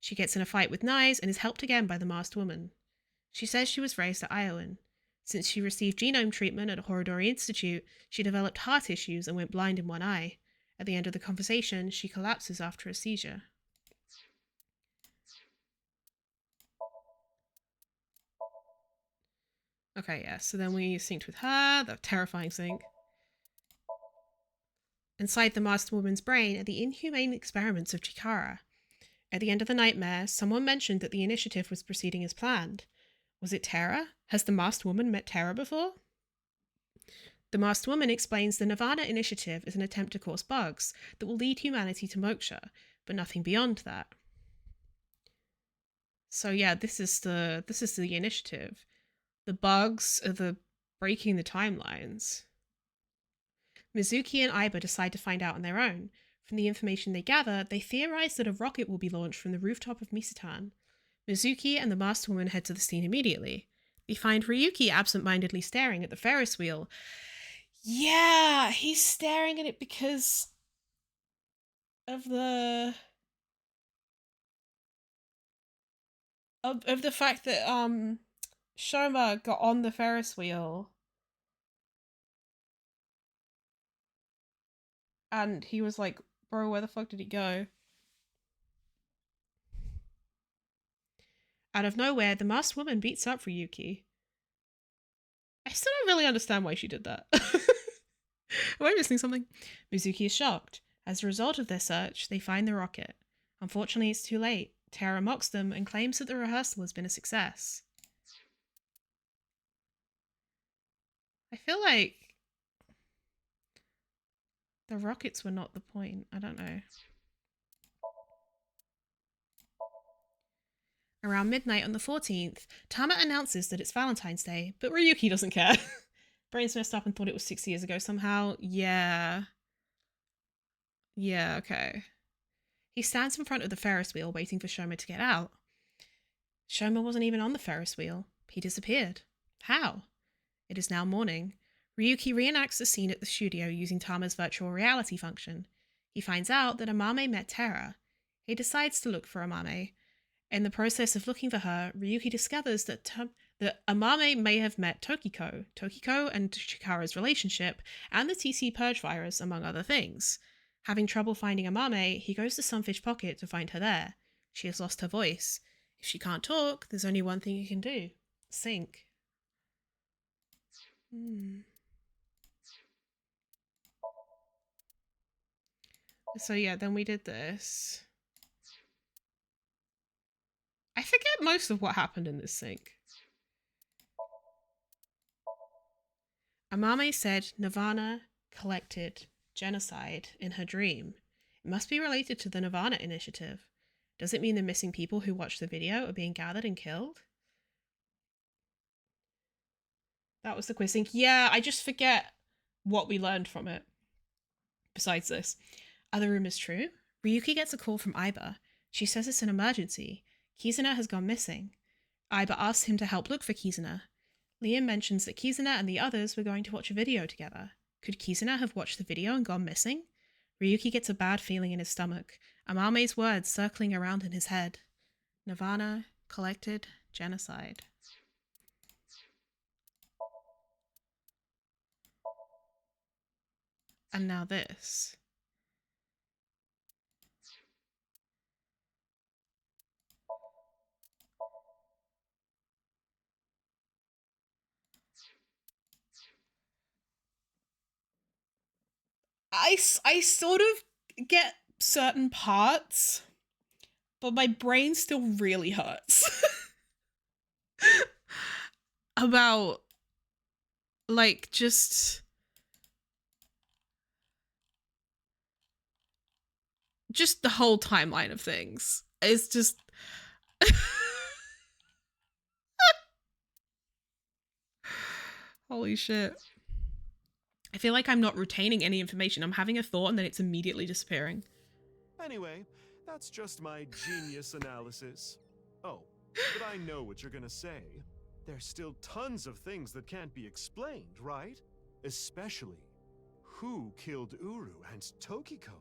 She gets in a fight with Knives and is helped again by the masked woman. She says she was raised at Iowan. Since she received genome treatment at Horodori Institute, she developed heart issues and went blind in one eye. At the end of the conversation, she collapses after a seizure. Okay, yeah, so then we synced with her, the terrifying sync. Inside the masked woman's brain are the inhumane experiments of Chikara. At the end of the nightmare, someone mentioned that the initiative was proceeding as planned. Was it Terra? Has the masked woman met Terra before? The masked woman explains the Nirvana initiative is an attempt to cause bugs that will lead humanity to moksha, but nothing beyond that. So yeah, this is the initiative. The bugs are the breaking the timelines. Mizuki and Aiba decide to find out on their own. From the information they gather, they theorize that a rocket will be launched from the rooftop of Misatan. Mizuki and the masked woman head to the scene immediately. They find Ryuki absent-mindedly staring at the Ferris wheel. Yeah, he's staring at it because of the fact that Shoma got on the Ferris wheel And he was like, bro, where the fuck did he go? Out of nowhere, the masked woman beats up Ryuki. I still don't really understand why she did that. Am I missing something? Mizuki is shocked. As a result of their search, they find the rocket. Unfortunately, it's too late. Tara mocks them and claims that the rehearsal has been a success. I feel like the rockets were not the point. I don't know. Around midnight on the 14th, Tama announces that it's Valentine's Day, but Ryuki doesn't care. Brain's messed up and thought it was 6 years ago somehow. Yeah. Yeah, okay. He stands in front of the Ferris wheel waiting for Shoma to get out. Shoma wasn't even on the Ferris wheel. He disappeared. How? It is now morning. Ryuki reenacts the scene at the studio using Tama's virtual reality function. He finds out that Amame met Tara. He decides to look for Amame. In the process of looking for her, Ryuki discovers that Amame may have met Tokiko and Chikara's relationship, and the TC Purge virus, among other things. Having trouble finding Amame, he goes to Sunfish Pocket to find her there. She has lost her voice. If she can't talk, there's only one thing he can do. Sync. So yeah, then we did this. I forget most of what happened in this sync. Amame said Nirvana collected genocide in her dream. It must be related to the Nirvana initiative. Does it mean the missing people who watched the video are being gathered and killed? That was the quiz sync. Yeah, I just forget what we learned from it. Besides this. Are the rumors true? Ryuki gets a call from Aiba. She says it's an emergency. Kizuna has gone missing. Aiba asks him to help look for Kizuna. Liam mentions that Kizuna and the others were going to watch a video together. Could Kizuna have watched the video and gone missing? Ryuki gets a bad feeling in his stomach. Amame's words circling around in his head. Nirvana collected genocide. And now this. I sort of get certain parts, but my brain still really hurts about, like, just the whole timeline of things. It's just holy shit. I feel like I'm not retaining any information. I'm having a thought and then it's immediately disappearing. Anyway, that's just my genius analysis. Oh, but I know what you're gonna say. There's still tons of things that can't be explained, right? Especially, who killed Uru and Tokiko?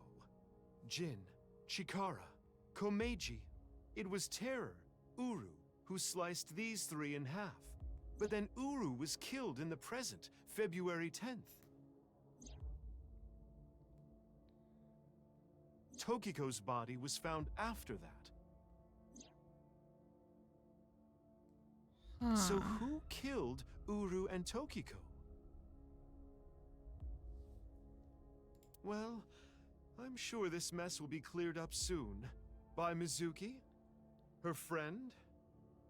Jin, Chikara, Komeiji. It was Terror, Uru, who sliced these three in half. But then Uru was killed in the present, February 10th. Tokiko's body was found after that. So who killed Uru and Tokiko? Well, I'm sure this mess will be cleared up soon. By Mizuki, her friend,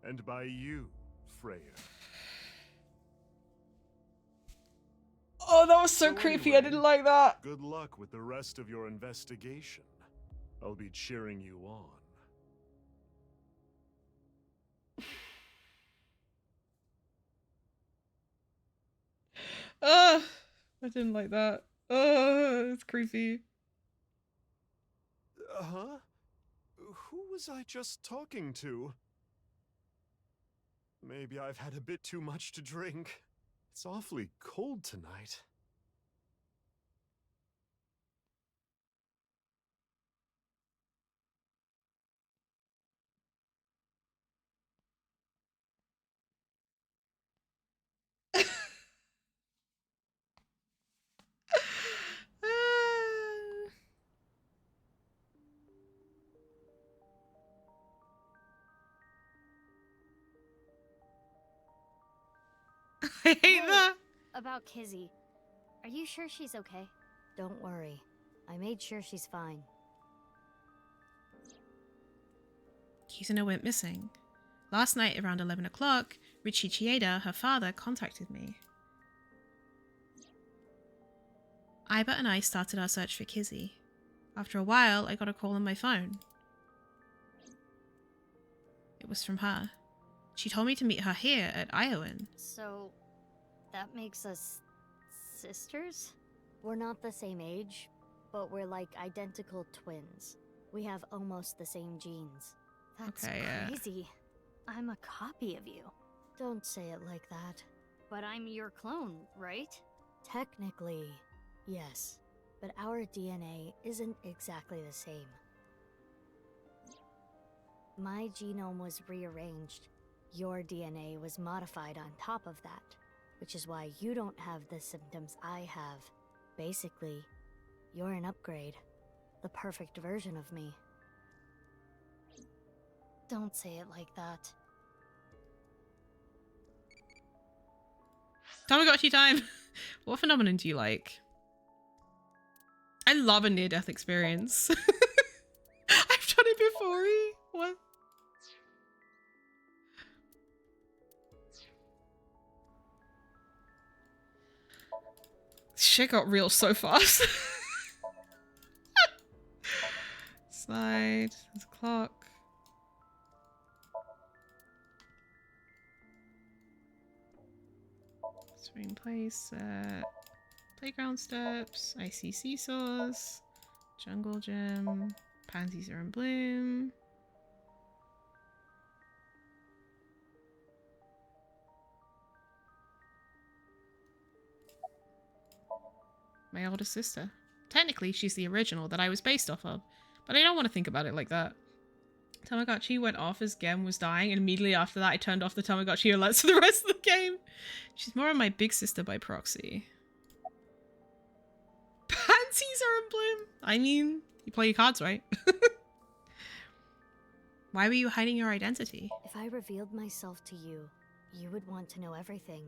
and by you, Freya. Oh, that was so creepy. Anyway, I didn't like that. Good luck with the rest of your investigation. I'll be cheering you on. I didn't like that. It's creepy. Huh? Who was I just talking to? Maybe I've had a bit too much to drink. It's awfully cold tonight. I hate that. About Kizzy. Are you sure she's okay? Don't worry. I made sure she's fine. Kizuna went missing. Last night around 11 o'clock, Richie Chieda, her father, contacted me. Iba and I started our search for Kizzy. After a while, I got a call on my phone. It was from her. She told me to meet her here at Iowan. So, that makes us sisters? We're not the same age, but we're like identical twins. We have almost the same genes. That's crazy. I'm a copy of you. Don't say it like that. But I'm your clone, right? Technically, yes. But our DNA isn't exactly the same. My genome was rearranged. Your DNA was modified on top of that, which is why you don't have the symptoms I have. Basically, you're an upgrade. The perfect version of me. Don't say it like that. Tamagotchi time! What phenomenon do you like? I love a near-death experience. I've done it before. What? Shit got real so fast. Slide. There's a clock. Swing place. Playground steps. Icy seesaws. Jungle gym. Pansies are in bloom. My older sister. Technically, she's the original that I was based off of, but I don't want to think about it like that. Tamagotchi went off as Gem was dying, and immediately after that I turned off the Tamagotchi alerts for the rest of the game. She's more of my big sister by proxy. Pansies are in bloom! I mean, you play your cards right. Why were you hiding your identity? If I revealed myself to you, you would want to know everything.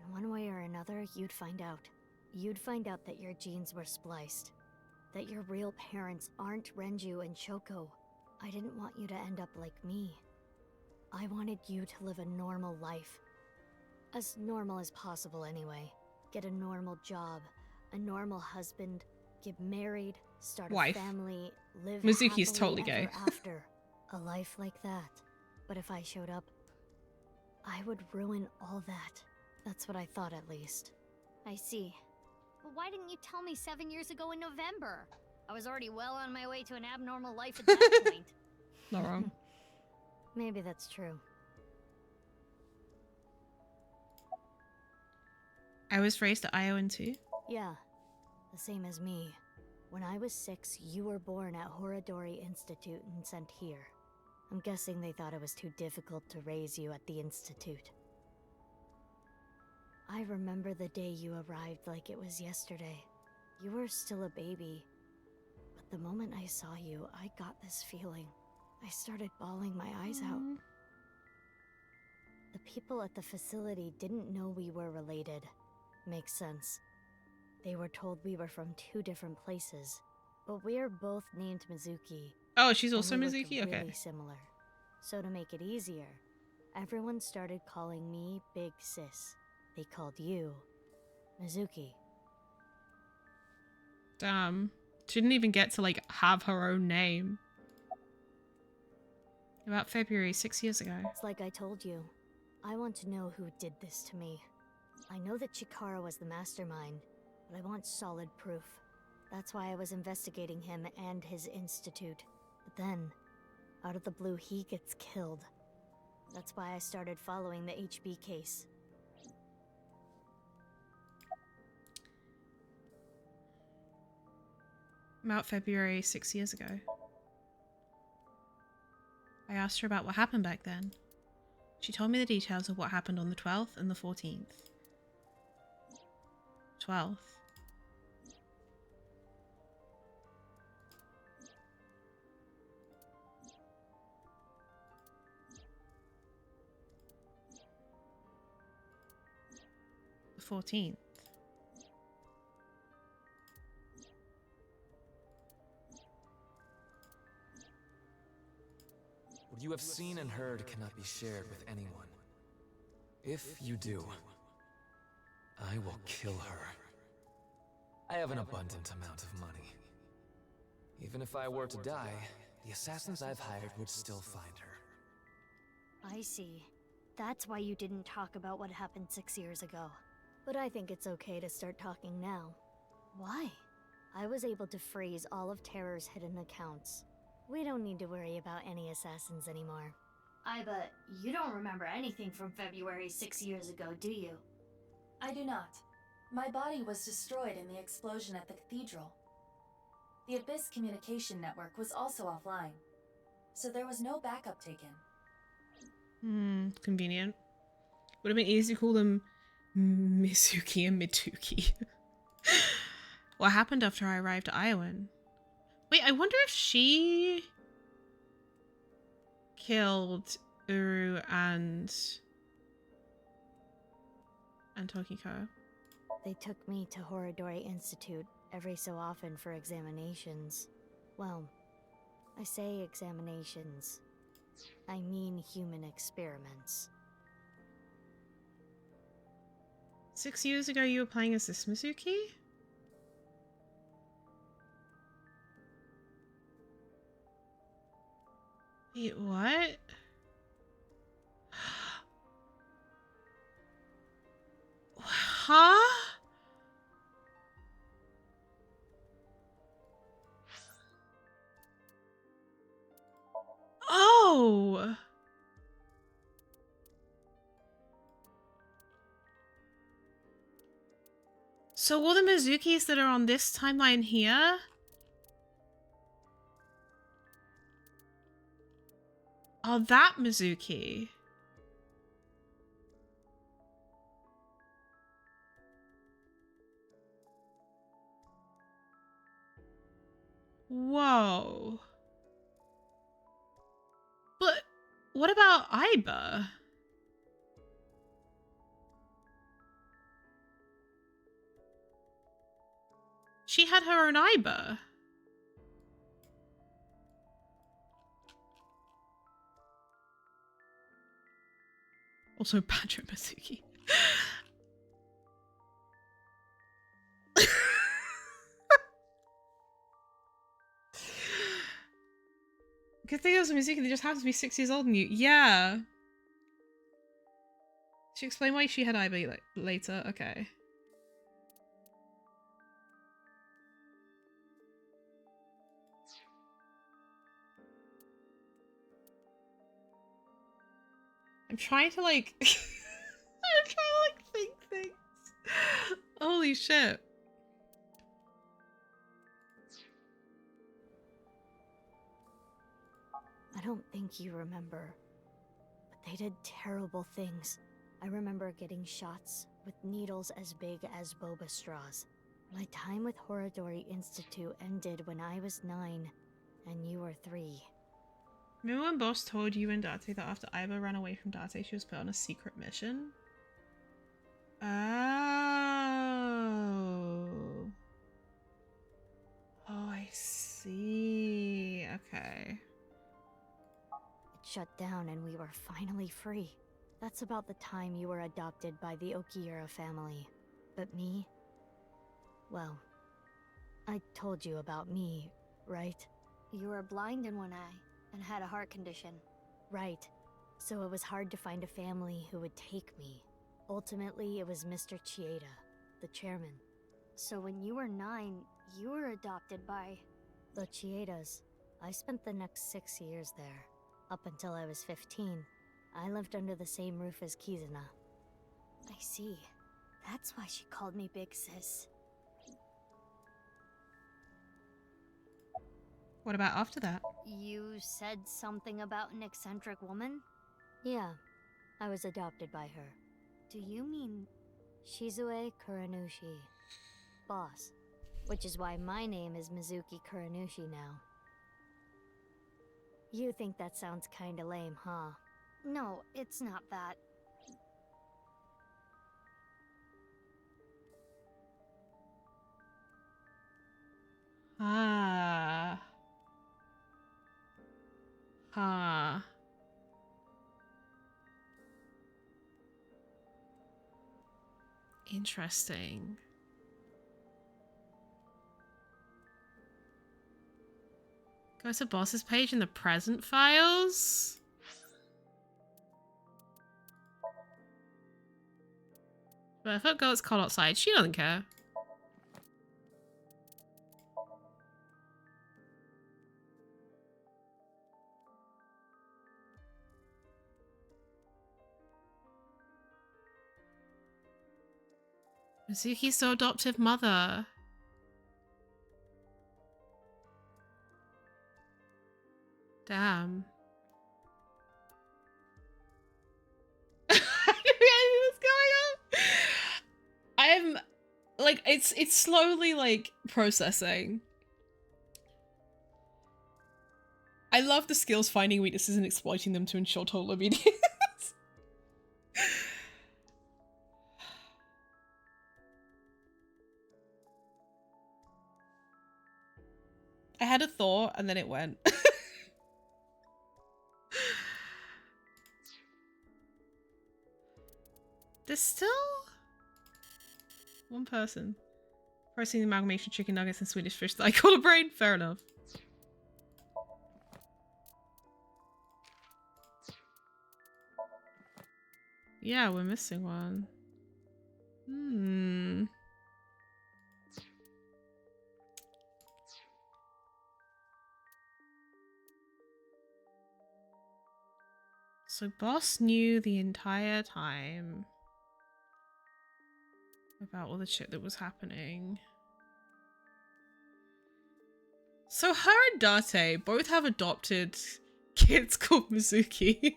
And one way or another, you'd find out. You'd find out that your genes were spliced. That your real parents aren't Renju and Shoko. I didn't want you to end up like me. I wanted you to live a normal life. As normal as possible anyway. Get a normal job, a normal husband, get married, start a family, live Mizuki's happily totally gay. ever after. A life like that. But if I showed up, I would ruin all that. That's what I thought, at least. I see. But why didn't you tell me 7 years ago in November? I was already well on my way to an abnormal life at that point. Not wrong. Maybe that's true. I was raised at Iowan too. Yeah, the same as me. When I was 6, you were born at Horadori Institute and sent here. I'm guessing they thought it was too difficult to raise you at the Institute. I remember the day you arrived like it was yesterday. You were still a baby. But the moment I saw you, I got this feeling. I started bawling my eyes out. The people at the facility didn't know we were related. Makes sense. They were told we were from 2 different places. But we're both named Mizuki. Oh, she's also and we Mizuki? look Okay. really similar. So to make it easier, everyone started calling me Big Sis. They called you Mizuki. Damn. She didn't even get to, like, have her own name. About February, 6 years ago. It's like I told you. I want to know who did this to me. I know that Chikara was the mastermind, but I want solid proof. That's why I was investigating him and his institute. But then, out of the blue, he gets killed. That's why I started following the HB case. About February, 6 years ago. I asked her about what happened back then. She told me the details of what happened on the 12th and the 14th. 12th. 14th. What you have seen and heard cannot be shared with anyone. If you do, I will kill her. I have an abundant amount of money. Even if I were to die, the assassins I've hired would still find her. I see. That's why you didn't talk about what happened 6 years ago. But I think it's okay to start talking now. Why? I was able to freeze all of Terror's hidden accounts. We don't need to worry about any assassins anymore. Iba, you don't remember anything from February 6 years ago, do you? I do not. My body was destroyed in the explosion at the cathedral. The Abyss communication network was also offline, so there was no backup taken. Convenient. Would have been easy to call them Mizuki and Mituki. What happened after I arrived at Iowan? Wait, I wonder if she killed Uru and Tokiko. They took me to Horodori Institute every so often for examinations. Well, I say examinations. I mean human experiments. 6 years ago you were playing as this Mizuki? Wait, what? Huh? Oh! So all the Mizukis that are on this timeline here are that Mizuki. Whoa. But what about Aiba? She had her own Aiba. Also Badger Mizuki. Good thing it was Mizuki, they just happens to be 6 years older than you. Yeah. She explained why she had Aiba later. Okay. I'm trying to like I'm trying to like think things. Holy shit. I don't think you remember, but they did terrible things. I remember getting shots with needles as big as boba straws. My time with Horodori Institute ended when I was 9, and you were 3. Remember when Boss told you and Date that after Aiba ran away from Date, she was put on a secret mission? Oh. Oh, I see. Okay. It shut down and we were finally free. That's about the time you were adopted by the Okiura family. But me? Well, I told you about me, right? You were blind in one eye and had a heart condition. Right. So it was hard to find a family who would take me. Ultimately, it was Mr. Chieda, the chairman. So when you were 9, you were adopted by the Chiedas. I spent the next 6 years there. Up until I was 15, I lived under the same roof as Kizuna. I see. That's why she called me Big Sis. What about after that? You said something about an eccentric woman? Yeah, I was adopted by her. Do you mean Shizue Kuranushi? Boss. Which is why my name is Mizuki Kuranushi now. You think that sounds kinda lame, huh? No, it's not that. Ah. Ah. Interesting. Go to boss's page in the present files. But if a girl's called outside, she doesn't care. Mizuki's so adoptive mother. Damn. What's going on? I'm like it's slowly like processing. I love the skills finding weaknesses and exploiting them to ensure total obedience. I had a thought and then it went. There's still one person processing the amalgamation chicken nuggets and Swedish fish that I call a brain. Fair enough. Yeah, we're missing one. Hmm. So boss knew the entire time about all the shit that was happening. So her and Date both have adopted kids called Mizuki.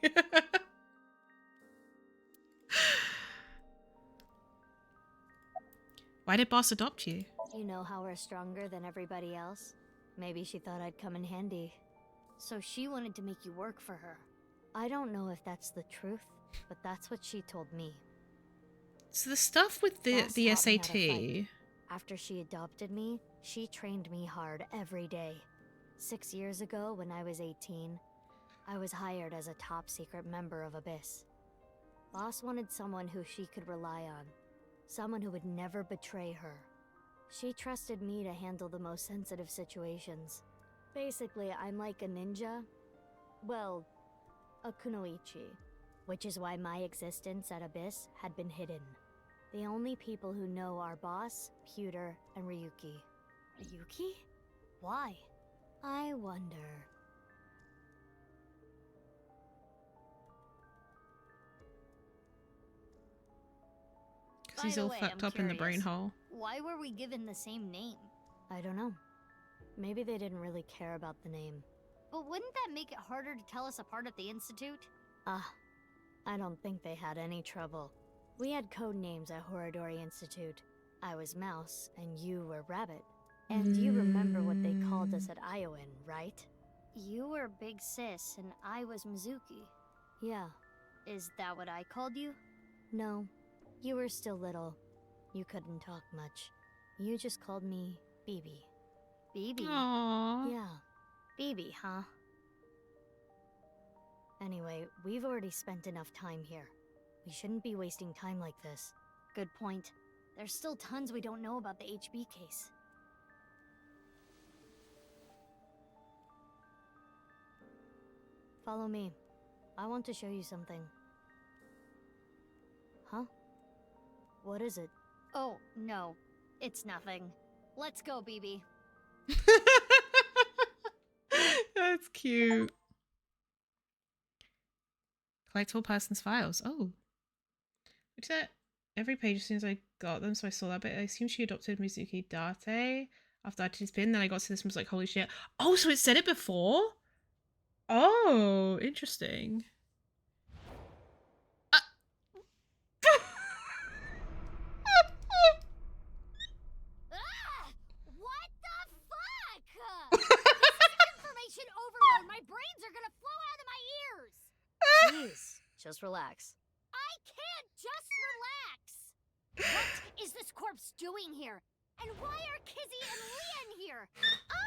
Why did boss adopt you? You know how we're stronger than everybody else? Maybe she thought I'd come in handy. So she wanted to make you work for her. I don't know if that's the truth, but that's what she told me. So the stuff with the Boss taught me how to SAT. fight. After she adopted me, she trained me hard every day. 6 years ago, when I was 18, I was hired as a top secret member of Abyss. Boss wanted someone who she could rely on. Someone who would never betray her. She trusted me to handle the most sensitive situations. Basically, I'm like a ninja. Well, a kunoichi. Which is why my existence at Abyss had been hidden. The only people who know are Boss, Pewter, and Ryuki. Ryuki? Why? I wonder. Because he's all fucked up in the brain hole. Why were we given the same name? I don't know. Maybe they didn't really care about the name. But wouldn't that make it harder to tell us apart at the Institute? I don't think they had any trouble. We had code names at Horadori Institute. I was Mouse, and you were Rabbit. And you remember what they called us at Iowan, right? You were Big Sis, and I was Mizuki. Yeah. Is that what I called you? No. You were still little. You couldn't talk much. You just called me BB. BB? Aww. Yeah. BB, huh? Anyway, we've already spent enough time here. We shouldn't be wasting time like this. Good point. There's still tons we don't know about the HB case. Follow me. I want to show you something. Huh? What is it? Oh, no. It's nothing. Let's go, BB. That's cute. Collect all person's files. Oh. Looked at every page as soon as I got them, so I saw that bit. I assume she adopted Mizuki Date after I did his pin. Then I got to this and was like, holy shit. Oh, so it said it before? Oh, interesting. What the fuck? This is information overload. My brains are gonna flow out of my ears. Jeez, just relax. I can't just relax. What is this corpse doing here? And why are Kizzy and Leon here?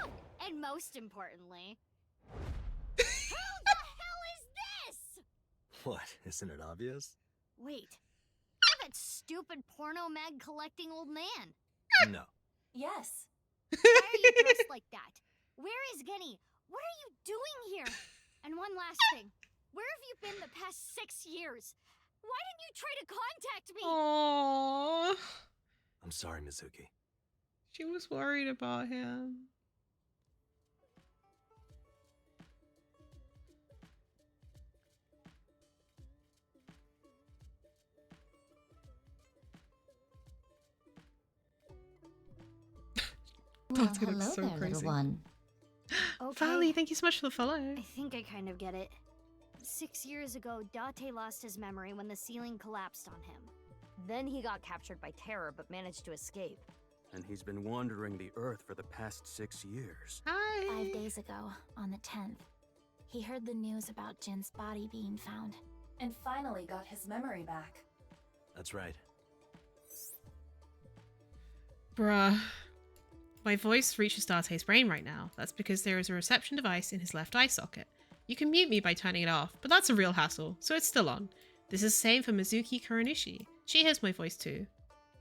Oh, and most importantly, who the hell is this? What? Isn't it obvious? Wait, that stupid porno mag collecting old man. No. Yes. Why are you dressed like that? Where is Genny? What are you doing here? And one last thing. Where have you been the past 6 years? Why didn't you try to contact me? Aww. I'm sorry, Mizuki. She was worried about him. Well, That's gonna be hello so there, crazy. little one. Okay. Valley, thank you so much for the follow. I think I kind of get it. 6 years ago, Date lost his memory when the ceiling collapsed on him. Then he got captured by terror but managed to escape. And he's been wandering the Earth for the past 6 years. Hi. 5 days ago, on the 10th, he heard the news about Jin's body being found. And finally got his memory back. That's right. Bruh. My voice reaches Date's brain right now. That's because there is a reception device in his left eye socket. You can mute me by turning it off, but that's a real hassle, so it's still on. This is the same for Mizuki Kuranishi. She hears my voice too.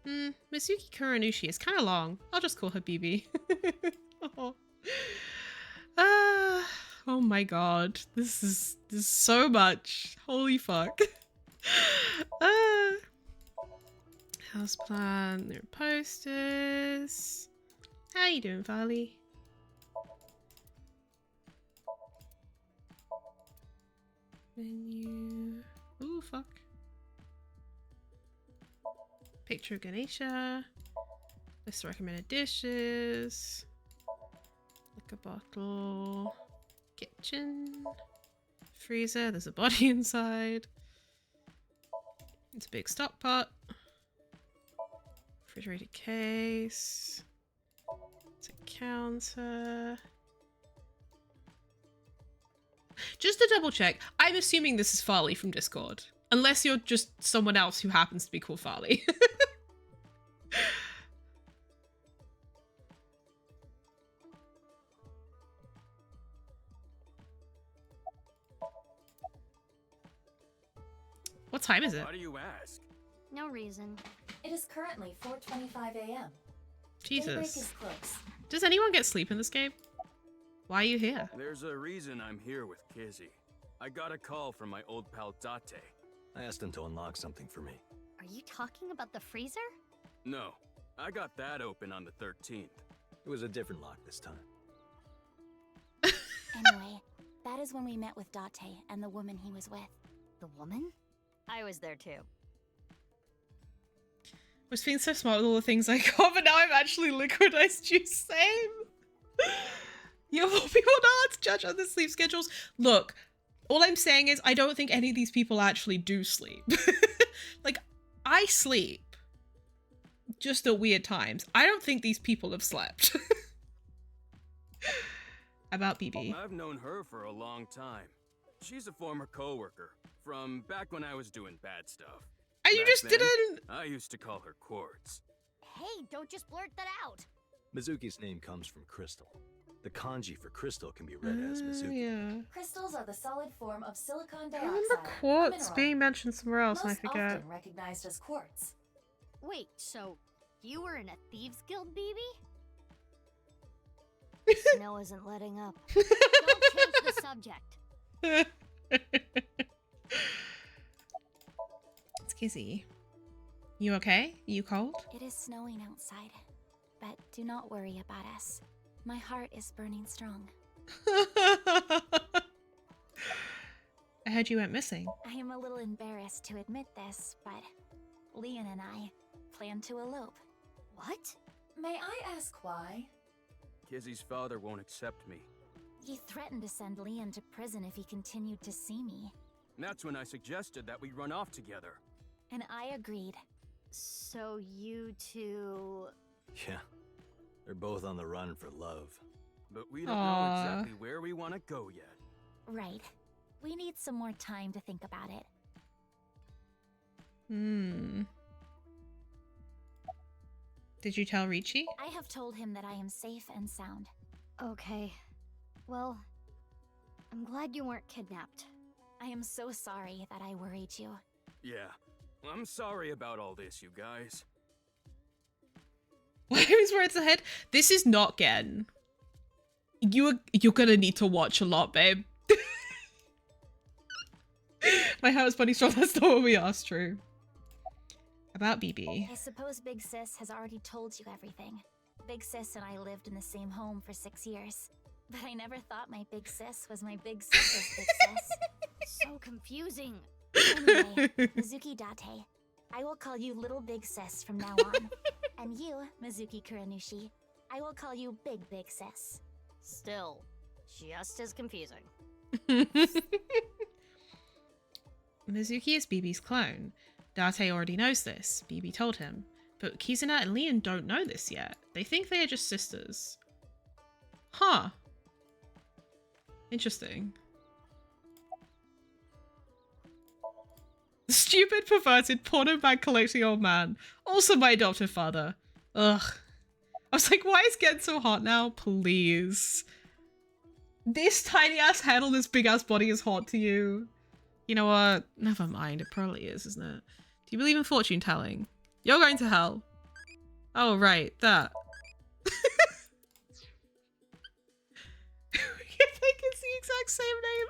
Mizuki Kuranishi is kind of long. I'll just call her BB. Oh. Oh my god. This is so much. Holy fuck. Houseplant, there are posters. How you doing, Valley? Menu. Ooh, fuck. Picture of Ganesha. List of recommended dishes. Liquor bottle. Kitchen. Freezer. There's a body inside. It's a big stock pot. Refrigerated case. It's a counter. Just to double check, I'm assuming this is Farley from Discord. Unless you're just someone else who happens to be called Farley. What time is it? Why do you ask? No reason. It is currently 4:25 a.m. Daybreak Jesus. is close. Does anyone get sleep in this game? Why are you here? There's a reason I'm here with Kizzy. I got a call from my old pal Date. I asked him to unlock something for me. Are you talking about the freezer? No, I got that open on the 13th. It was a different lock this time. Anyway, that is when we met with Date and the woman he was with. The woman? I was there too. I was being so smart with all the things I got, but now I've actually liquidized you. Same. You have more people not to judge other sleep schedules. Look, all I'm saying is I don't think any of these people actually do sleep. Like, I sleep. Just at weird times. I don't think these people have slept. About BB. I've known her for a long time. She's a former coworker from back when I was doing bad stuff. And you Back just then, didn't... I used to call her Quartz. Hey, don't just blurt that out. Mizuki's name comes from crystal. The kanji for crystal can be read as Mizuki. Yeah. Crystals are the solid form of silicon I dioxide. remember a quartz mineral, being mentioned somewhere else and I most forget. often recognized as quartz. Wait, so you were in a thieves guild, BB? Snow isn't letting up. Don't change the subject. It's Kizzy. You okay? You cold? It is snowing outside, but do not worry about us. My heart is burning strong. I heard you went missing. I am a little embarrassed to admit this, but Leon and I plan to elope. What? May I ask why? Kizzy's father won't accept me. He threatened to send Leon to prison if he continued to see me, That's when I suggested that we run off together. and I agreed. So you two... Yeah. They're both on the run for love. But we don't know Aww. exactly where we want to go yet. Right. We need some more time to think about it. Did you tell Ricci? I have told him that I am safe and sound. Okay. Well, I'm glad you weren't kidnapped. I am so sorry that I worried you. Yeah, I'm sorry about all this, you guys. Where is where it's ahead? This is not Gen. You're gonna need to watch a lot, babe. My heart is funny strong. That's not what we asked. True. About BB. I suppose Big Sis has already told you everything. Big Sis and I lived in the same home for 6 years. But I never thought my Big Sis was my Big Sister's Big Sis. So confusing. Anyway, Mizuki Date. I will call you Little Big Sis from now on. And you, Mizuki Kuranushi, I will call you Big Big Sis. Still, just as confusing. Mizuki is BB's clone. Date already knows this. BB told him. But Kizuna and Leon don't know this yet. They think they are just sisters. Huh. Interesting. Stupid, perverted, porno bag collecting old man. Also my adoptive father. Ugh. I was like, why is Gen so hot now? Please. This tiny ass head on this big ass body is hot to you. You know what? Never mind. It probably is, isn't it? Do you believe in fortune telling? You're going to hell. Oh, right. That. I think it's the exact same name.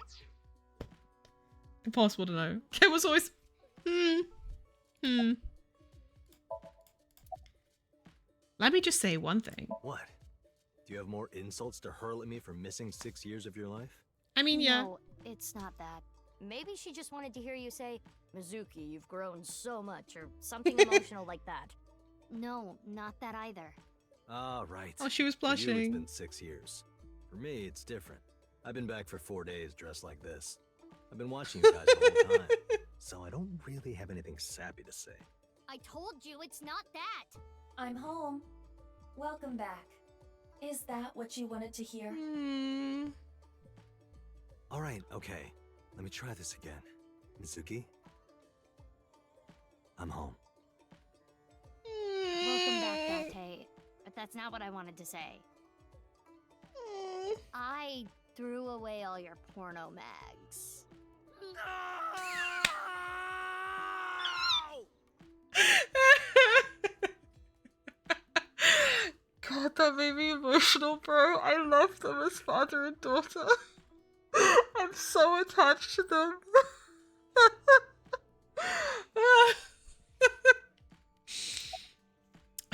Impossible to know. It was always... Let me just say one thing. What? Do you have more insults to hurl at me for missing 6 years of your life? I mean, yeah. No, it's not that. Maybe she just wanted to hear you say, Mizuki, you've grown so much, or something emotional like that. No, not that either. Ah, right. Oh, she was For you, blushing. it's been 6 years. For me, it's different. I've been back for 4 days dressed like this. I've been watching you guys the whole time, so I don't really have anything sappy to say. I told you it's not that. I'm home. Welcome back. Is that what you wanted to hear? All right, okay. Let me try this again. Mizuki? I'm home. Welcome back, Date. But that's not what I wanted to say. I threw away all your porno mags. God, that made me emotional, bro. I love them as father and daughter. I'm so attached to them.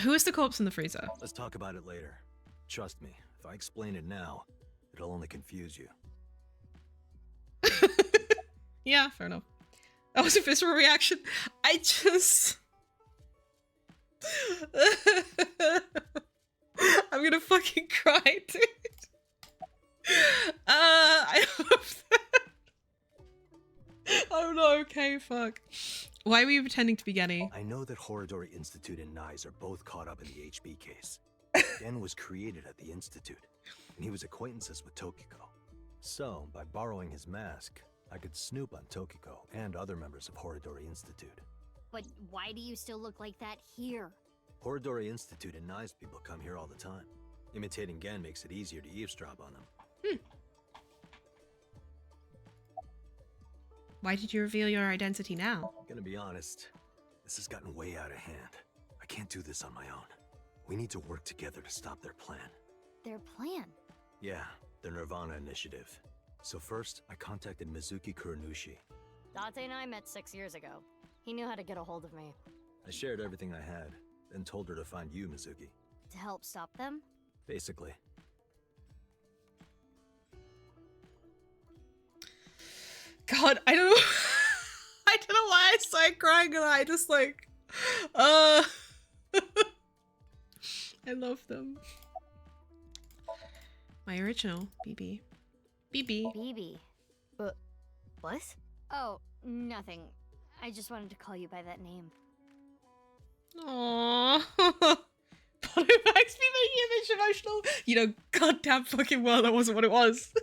Who is the corpse in the freezer? Let's talk about it later. Trust me, if I explain it now, it'll only confuse you. Yeah, fair enough. That was a visceral reaction. I just... I'm gonna fucking cry, dude. I love that. I'm not okay, fuck. Why were you pretending to be Genny? I know that Horodori Institute and Nyes are both caught up in the HB case. Gen was created at the Institute, and he was acquaintances with Tokiko. So, by borrowing his mask, I could snoop on Tokiko and other members of Horodori Institute. But why do you still look like that here? Horodori Institute and Nyes people come here all the time. Imitating Gen makes it easier to eavesdrop on them. Why did you reveal your identity now? Gonna be honest, this has gotten way out of hand. I can't do this on my own. We need to work together to stop their plan. Their plan? Yeah, their Nirvana initiative. So first, I contacted Mizuki Kuranushi. Date and I met 6 years ago. He knew how to get a hold of me. I shared everything I had, then told her to find you, Mizuki. To help stop them? Basically. God, I don't know. I don't know why I started crying and I just like, I love them. My original, BB. BB. BB. But what? Oh, nothing. I just wanted to call you by that name. Aww. But it makes me making it emotional. You know, goddamn fucking well, that wasn't what it was.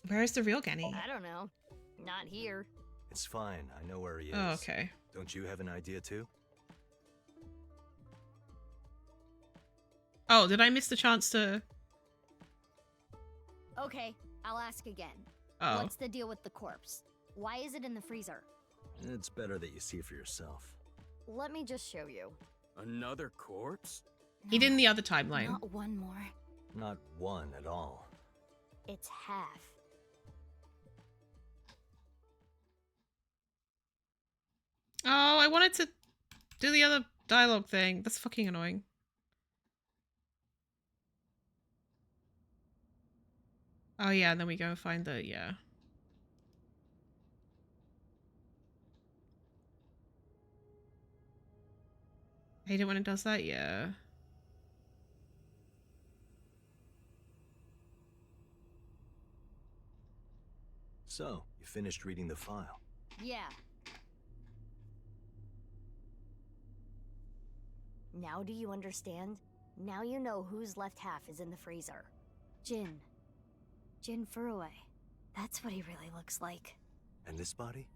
Where is the real Genny? I don't know. Not here. It's fine, I know where he is. Oh, okay. Don't you have an idea too? Oh, did I miss the chance to... Okay, I'll ask again. Oh. What's the deal with the corpse? Why is it in the freezer? It's better that you see for yourself. Let me just show you. Another corpse? He did in the other timeline. Not one more. Not one at all. It's half. Oh, I wanted to do the other dialogue thing. That's fucking annoying. Oh yeah, and then we go and find the, yeah. I hate it when it does that, yeah. So, you finished reading the file? Yeah. Now do you understand? Now you know whose left half is in the freezer. Jin. Jin Furue. That's what he really looks like. And this body?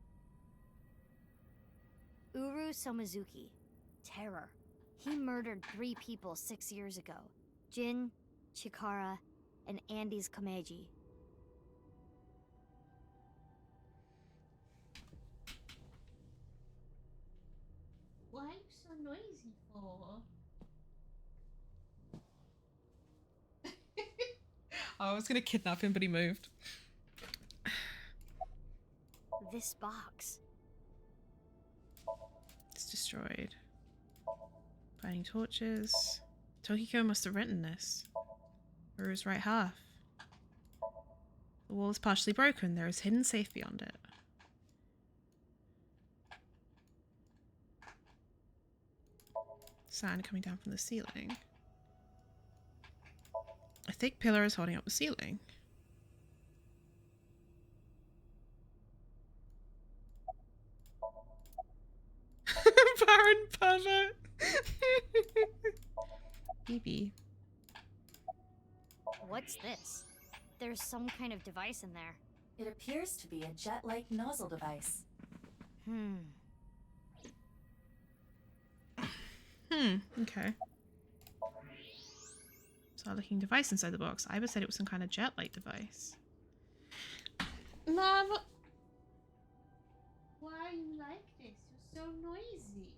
Uru Somizuki. Terror. He murdered 3 people 6 years ago. Jin, Chikara, and Andy's Komeiji. Why are you so noisy for? I was gonna kidnap him, but he moved. This box. It's destroyed. Finding torches. Tokiko must have written this. Uru's right half. The wall is partially broken. There is hidden safe beyond it. Sand coming down from the ceiling. A thick pillar is holding up the ceiling. Baron pervert. BB. What's this? There's some kind of device in there. It appears to be a jet-like nozzle device. Okay. Saw a looking device inside the box. Iva said it was some kind of jet-like device. Mom! Why are you like this? You're so noisy.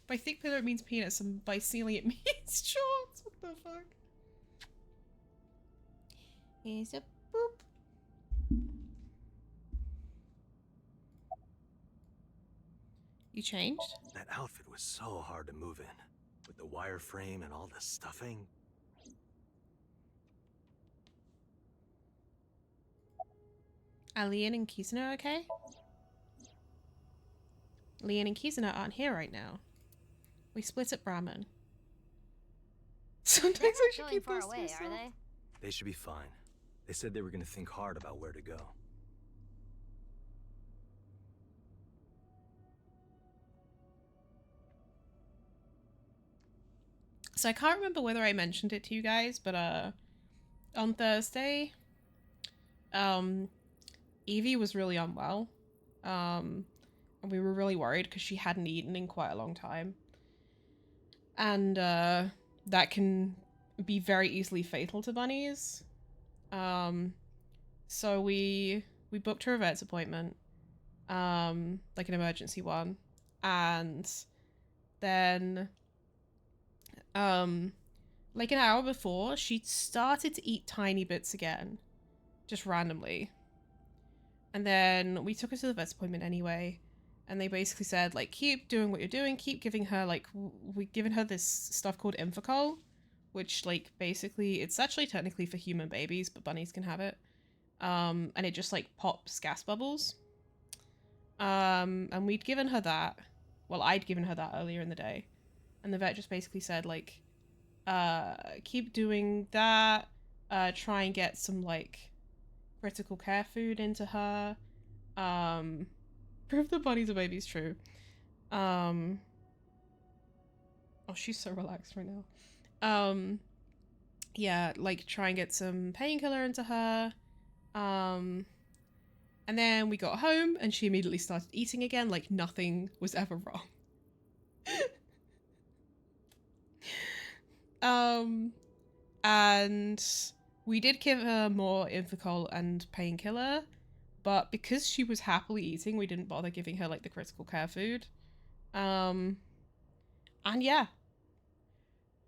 By thick pillar it means penis, and by ceiling it means shorts. What the fuck? Here's a boop. You changed? That outfit was so hard to move in. With the wireframe and all the stuffing. Are Leon and Kizuna okay? Leon and Kizuna aren't here right now. We split at Brahman. Sometimes I should keep far those to away, myself. are they? They should be fine. They said they were going to think hard about where to go. So I can't remember whether I mentioned it to you guys, but on Thursday, Evie was really unwell. And we were really worried because she hadn't eaten in quite a long time. And that can be very easily fatal to bunnies. So we booked her a vet's appointment, like an emergency one, and then like an hour before, she started to eat tiny bits again, just randomly. And then we took her to the vet's appointment anyway, and they basically said, like, keep doing what you're doing, keep giving her, like, we've given her this stuff called Infocol, which, like, basically, it's actually technically for human babies, but bunnies can have it. And it just, like, pops gas bubbles. And we'd given her that. Well, I'd given her that earlier in the day. And the vet just basically said, like, keep doing that, try and get some, like, critical care food into her, prove the bunnies a baby's true. Oh, she's so relaxed right now. Yeah, like, try and get some painkiller into her, And then we got home and she immediately started eating again like nothing was ever wrong. And we did give her more Infocol and painkiller, but because she was happily eating, we didn't bother giving her like the critical care food. And yeah.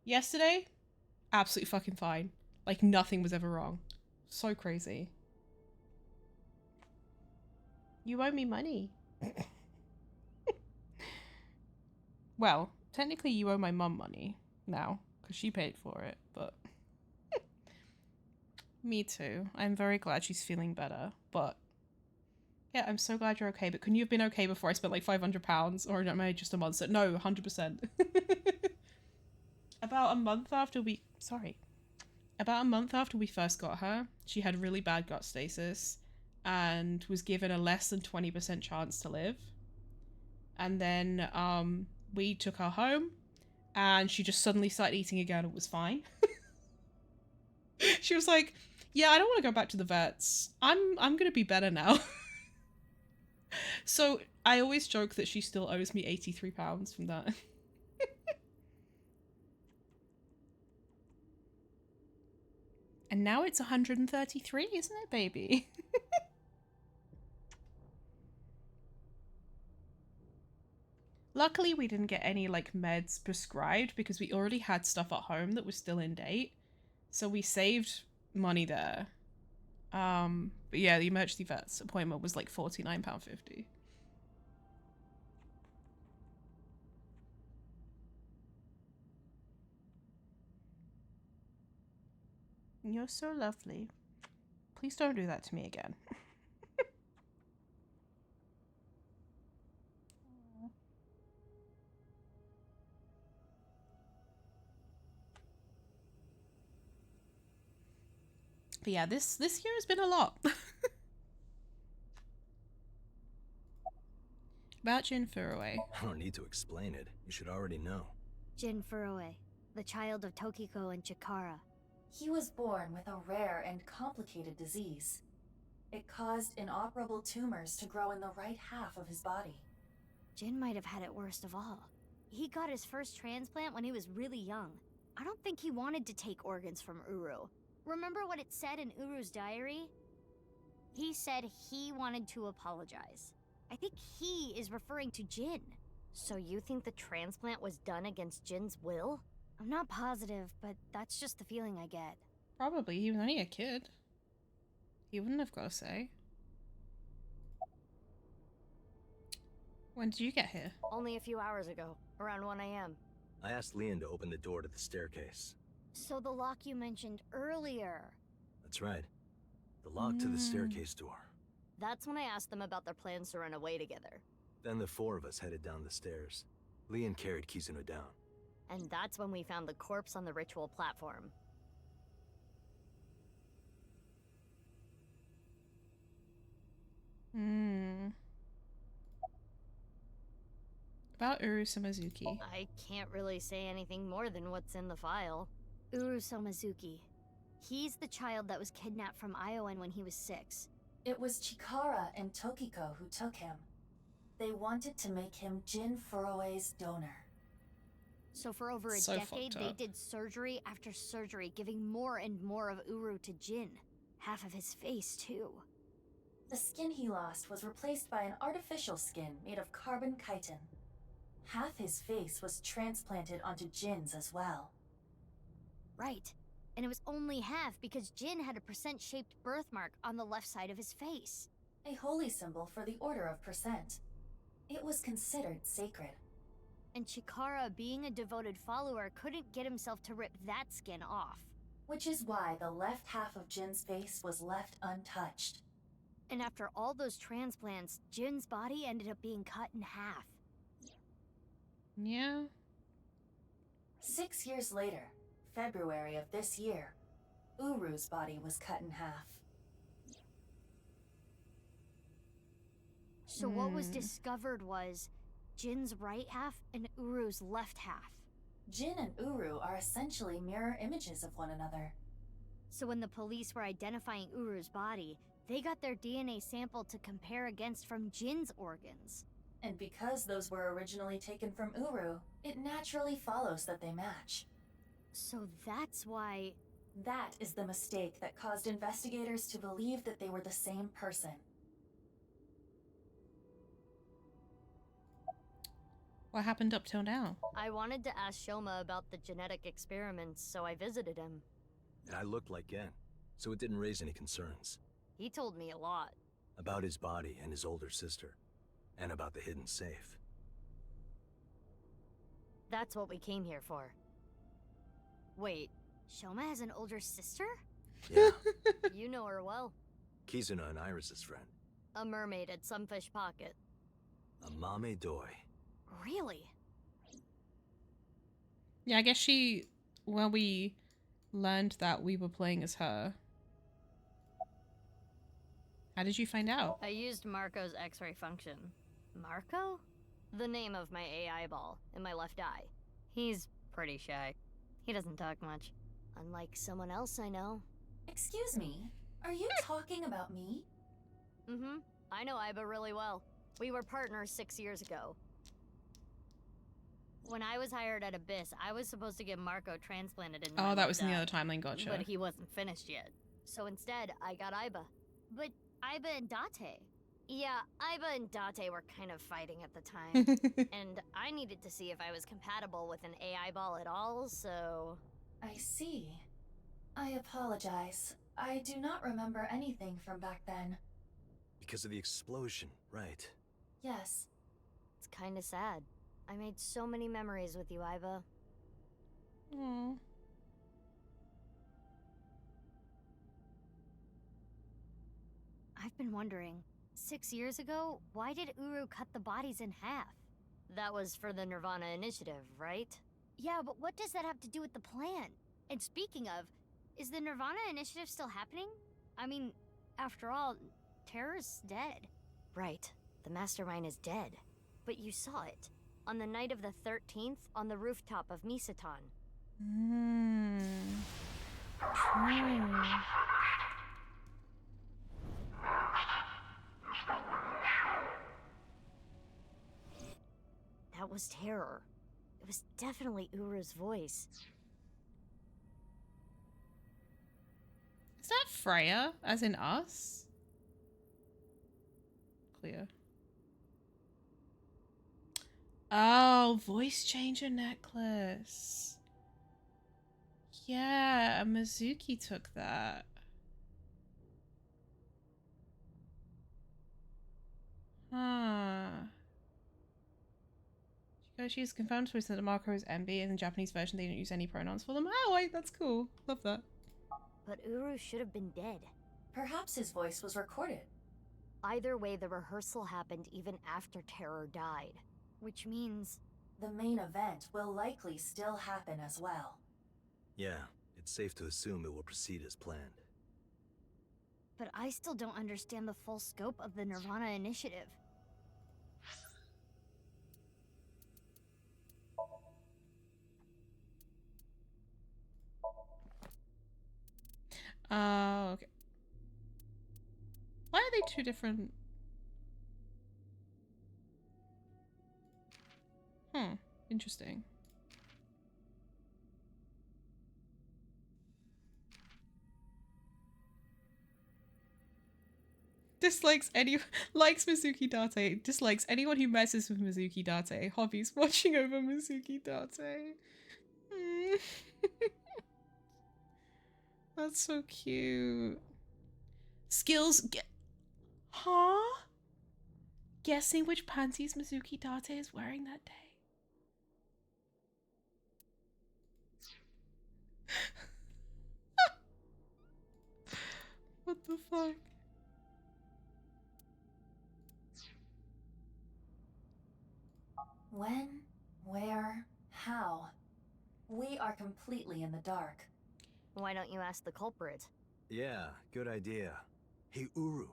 Yesterday, absolutely fucking fine. Like nothing was ever wrong. So crazy. You owe me money. Well, technically you owe my mum money now, because she paid for it, but... Me too. I'm very glad she's feeling better, but... Yeah, I'm so glad you're okay, but couldn't you have been okay before I spent like £500? Or am I just a monster? No, 100%. About a month after we... Sorry. About a month after we first got her, she had really bad gut stasis and was given a less than 20% chance to live. And then we took her home and she just suddenly started eating again and was fine. She was like, yeah, I don't want to go back to the vets. I'm going to be better now. So I always joke that she still owes me £83 from that. And now it's 133, isn't it, baby? Luckily, we didn't get any, like, meds prescribed because we already had stuff at home that was still in date. So we saved money there. But yeah, the emergency vet's appointment was like £49.50. You're so lovely. Please don't do that to me again. But yeah, this year has been a lot. About Jin Furuwe. I don't need to explain it. You should already know. Jin Furuwe, the child of Tokiko and Chikara. He was born with a rare and complicated disease. It caused inoperable tumors to grow in the right half of his body. Jin might have had it worst of all. He got his first transplant when he was really young. I don't think he wanted to take organs from Uru. Remember what it said in Uru's diary? He said he wanted to apologize. I think he is referring to Jin. So you think the transplant was done against Jin's will? I'm not positive, but that's just the feeling I get. Probably. He was only a kid. He wouldn't have got a say. When did you get here? Only a few hours ago, around 1 a.m. I asked Leon to open the door to the staircase. So the lock you mentioned earlier. That's right. The lock to the staircase door. That's when I asked them about their plans to run away together. Then the four of us headed down the stairs. Leon carried Kizuno down. And that's when we found the corpse on the ritual platform. About Uru Samazuki. I can't really say anything more than what's in the file. Uru Somazuki. He's the child that was kidnapped from Iowan when he was 6. It was Chikara and Tokiko who took him. They wanted to make him Jin Furuwe's donor. So for over a decade, they did surgery after surgery, giving more and more of Uru to Jin. Half of his face, too. The skin he lost was replaced by an artificial skin made of carbon chitin. Half his face was transplanted onto Jin's as well. Right. And it was only half because Jin had a percent-shaped birthmark on the left side of his face. A holy symbol for the Order of Percent. It was considered sacred. And Chikara, being a devoted follower, couldn't get himself to rip that skin off. Which is why the left half of Jin's face was left untouched. And after all those transplants, Jin's body ended up being cut in half. Yeah. 6 years later, February of this year, Uru's body was cut in half. So what was discovered was Jin's right half and Uru's left half. Jin and Uru are essentially mirror images of one another. So when the police were identifying Uru's body, They got their DNA sample to compare against from Jin's organs. And because those were originally taken from Uru, it naturally follows that they match. So that's why... That is the mistake that caused investigators to believe that they were the same person. What happened up till now? I wanted to ask Shoma about the genetic experiments, so I visited him. And I looked like Gen, so it didn't raise any concerns. He told me a lot. About his body and his older sister. And about the hidden safe. That's what we came here for. Wait, Shoma has an older sister? Yeah. You know her well. Kizuna and Iris's friend. A mermaid at Sunfish Pocket. A mame doi. Really? Yeah, I guess she... Well, we learned that we were playing as her. How did you find out? I used Marco's X-ray function. Marco? The name of my AI ball in my left eye. He's pretty shy. He doesn't talk much. Unlike someone else I know. Excuse me, are you talking about me? Mm-hmm. I know Iba really well. We were partners 6 years ago. When I was hired at Abyss, I was supposed to get Marco transplanted in my Oh, that was in the left other eye, timeline, gotcha. But he wasn't finished yet. So instead, I got Iba. But Iba and Date. Yeah, Iba and Date were kind of fighting at the time. And I needed to see if I was compatible with an AI ball at all, so... I see. I apologize. I do not remember anything from back then. Because of the explosion, right? Yes. It's kinda sad. I made so many memories with you, Iba. Aww. I've been wondering, 6 years ago, why did Uru cut the bodies in half? That was for the Nirvana initiative, right? Yeah, but what does that have to do with the plan? And speaking of, is the Nirvana initiative still happening? I mean, after all, Terror's dead. Right. The mastermind is dead. But you saw it. On the night of the 13th, on the rooftop of Misatan. That was Terror. It was definitely Uru's voice. Is that Freya, as in us? Clear. Oh, voice changer necklace. Yeah, Mizuki took that. Huh. She's confirmed to us that Marco is MB. In the Japanese version, they don't use any pronouns for them. Oh, wait, that's cool. Love that. But Uru should have been dead. Perhaps his voice was recorded. Either way, the rehearsal happened even after Terror died. Which means... the main event will likely still happen as well. Yeah, it's safe to assume it will proceed as planned. But I still don't understand the full scope of the Nirvana initiative. Okay. Why are they two different? Interesting. Dislikes likes Mizuki Date. Dislikes anyone who messes with Mizuki Date. Hobbies watching over Mizuki Date. That's so cute. Skills huh? Guessing which panties Mizuki Date is wearing that day. What the fuck? When? Where? How? We are completely in the dark. Why don't you ask the culprit? Yeah, good idea. Hey, Uru,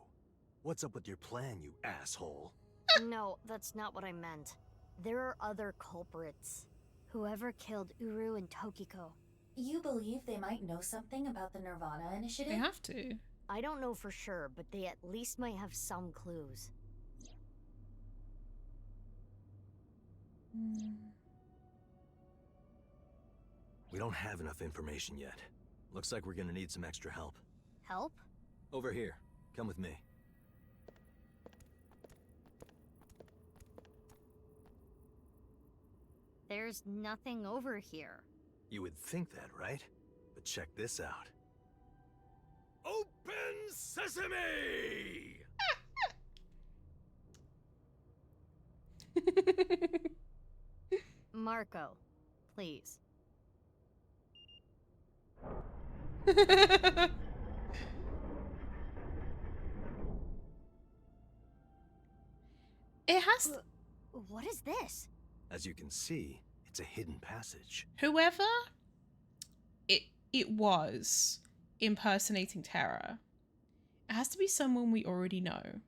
what's up with your plan, you asshole? No, that's not what I meant. There are other culprits. Whoever killed Uru and Tokiko. You believe they might know something about the Nirvana initiative? They have to. I don't know for sure, but they at least might have some clues. We don't have enough information yet. Looks like we're gonna need some extra help. Help? Over here. Come with me. There's nothing over here. You would think that, right? But check this out. Open sesame! Marco, please. It has. What is this? As you can see, it's a hidden passage. Whoever it was impersonating Terra, it has to be someone we already know,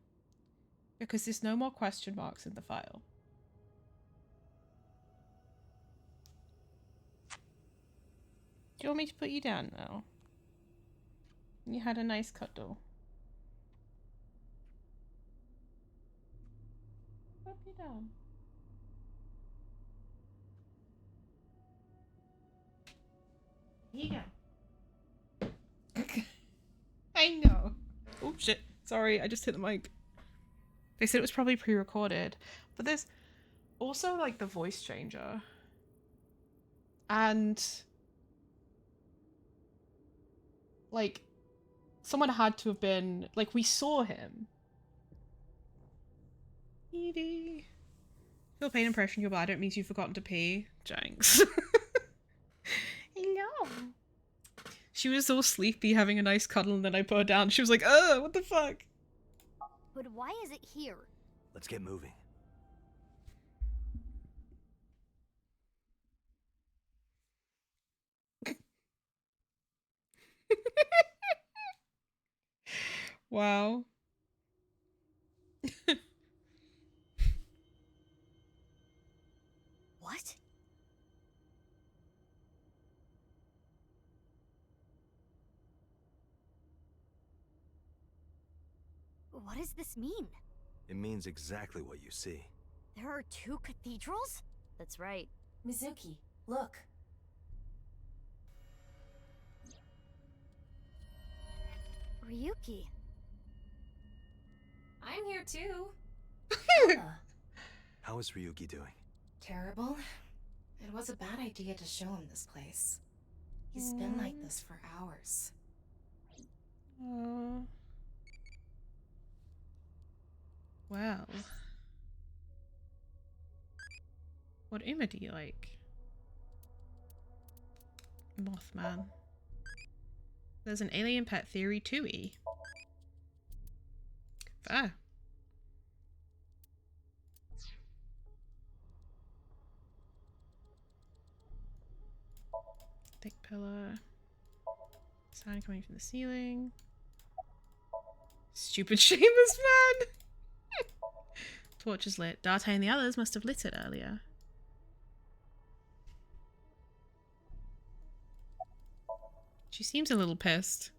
because there's no more question marks in the file. Do you want me to put you down now? You had a nice cuddle. Put you down. Here you go. I know. Oh shit. Sorry, I just hit the mic. They said it was probably pre-recorded. But there's also like the voice changer. And like someone had to have been like, we saw him. Edie. Feel pain and pressure in your bladder. It means you've forgotten to pee. Janks. Hello. She was all sleepy having a nice cuddle and then I put her down. She was like, oh, what the fuck? But why is it here? Let's get moving. Wow. What? What does this mean? It means exactly what you see. There are 2 cathedrals? That's right. Mizuki, look. Ryuki. I'm here too. How is Ryuki doing? Terrible. It was a bad idea to show him this place. He's been like this for hours. Well. What Uma do you like? Mothman. There's an alien pet theory 2E. Fair. Thick pillar. Sound coming from the ceiling. Stupid Seamus man! Torch is lit. Darte and the others must have lit it earlier. She seems a little pissed.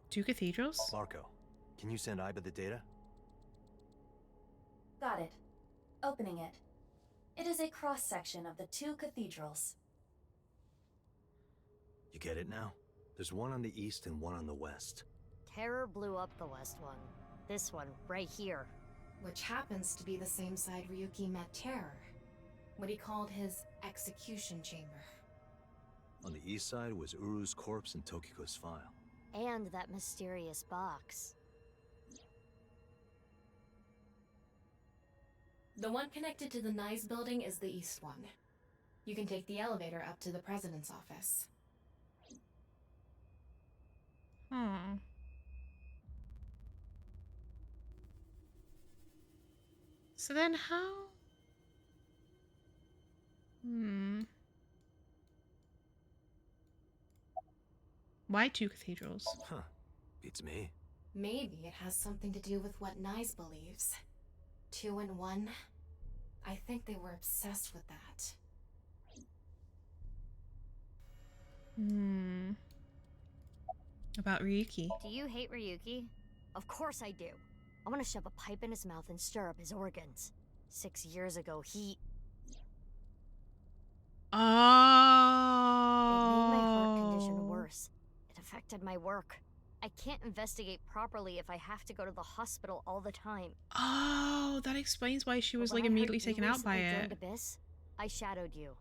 Two cathedrals? Marco, can you send Iba the data? Got it. Opening it. It is a cross-section of the 2 cathedrals. You get it now? There's one on the east and one on the west. Terror blew up the west one. This one, right here. Which happens to be the same side Ryuki met Terror. What he called his execution chamber. On the east side was Uru's corpse and Tokiko's file. And that mysterious box. The one connected to the Nyes building is the east one. You can take the elevator up to the president's office. So then how? Why 2 cathedrals? Huh. Beats me. Maybe it has something to do with what Nyes believes. 2 in 1. I think they were obsessed with that. About Ryuki. Do you hate Ryuki? Of course I do. I want to shove a pipe in his mouth and stir up his organs. 6 years ago, he... Oh. It made my heart condition worse. It affected my work. I can't investigate properly if I have to go to the hospital all the time. Oh, that explains why she was But when like I heard immediately you taken out by recently it. joined Abyss, I shadowed you.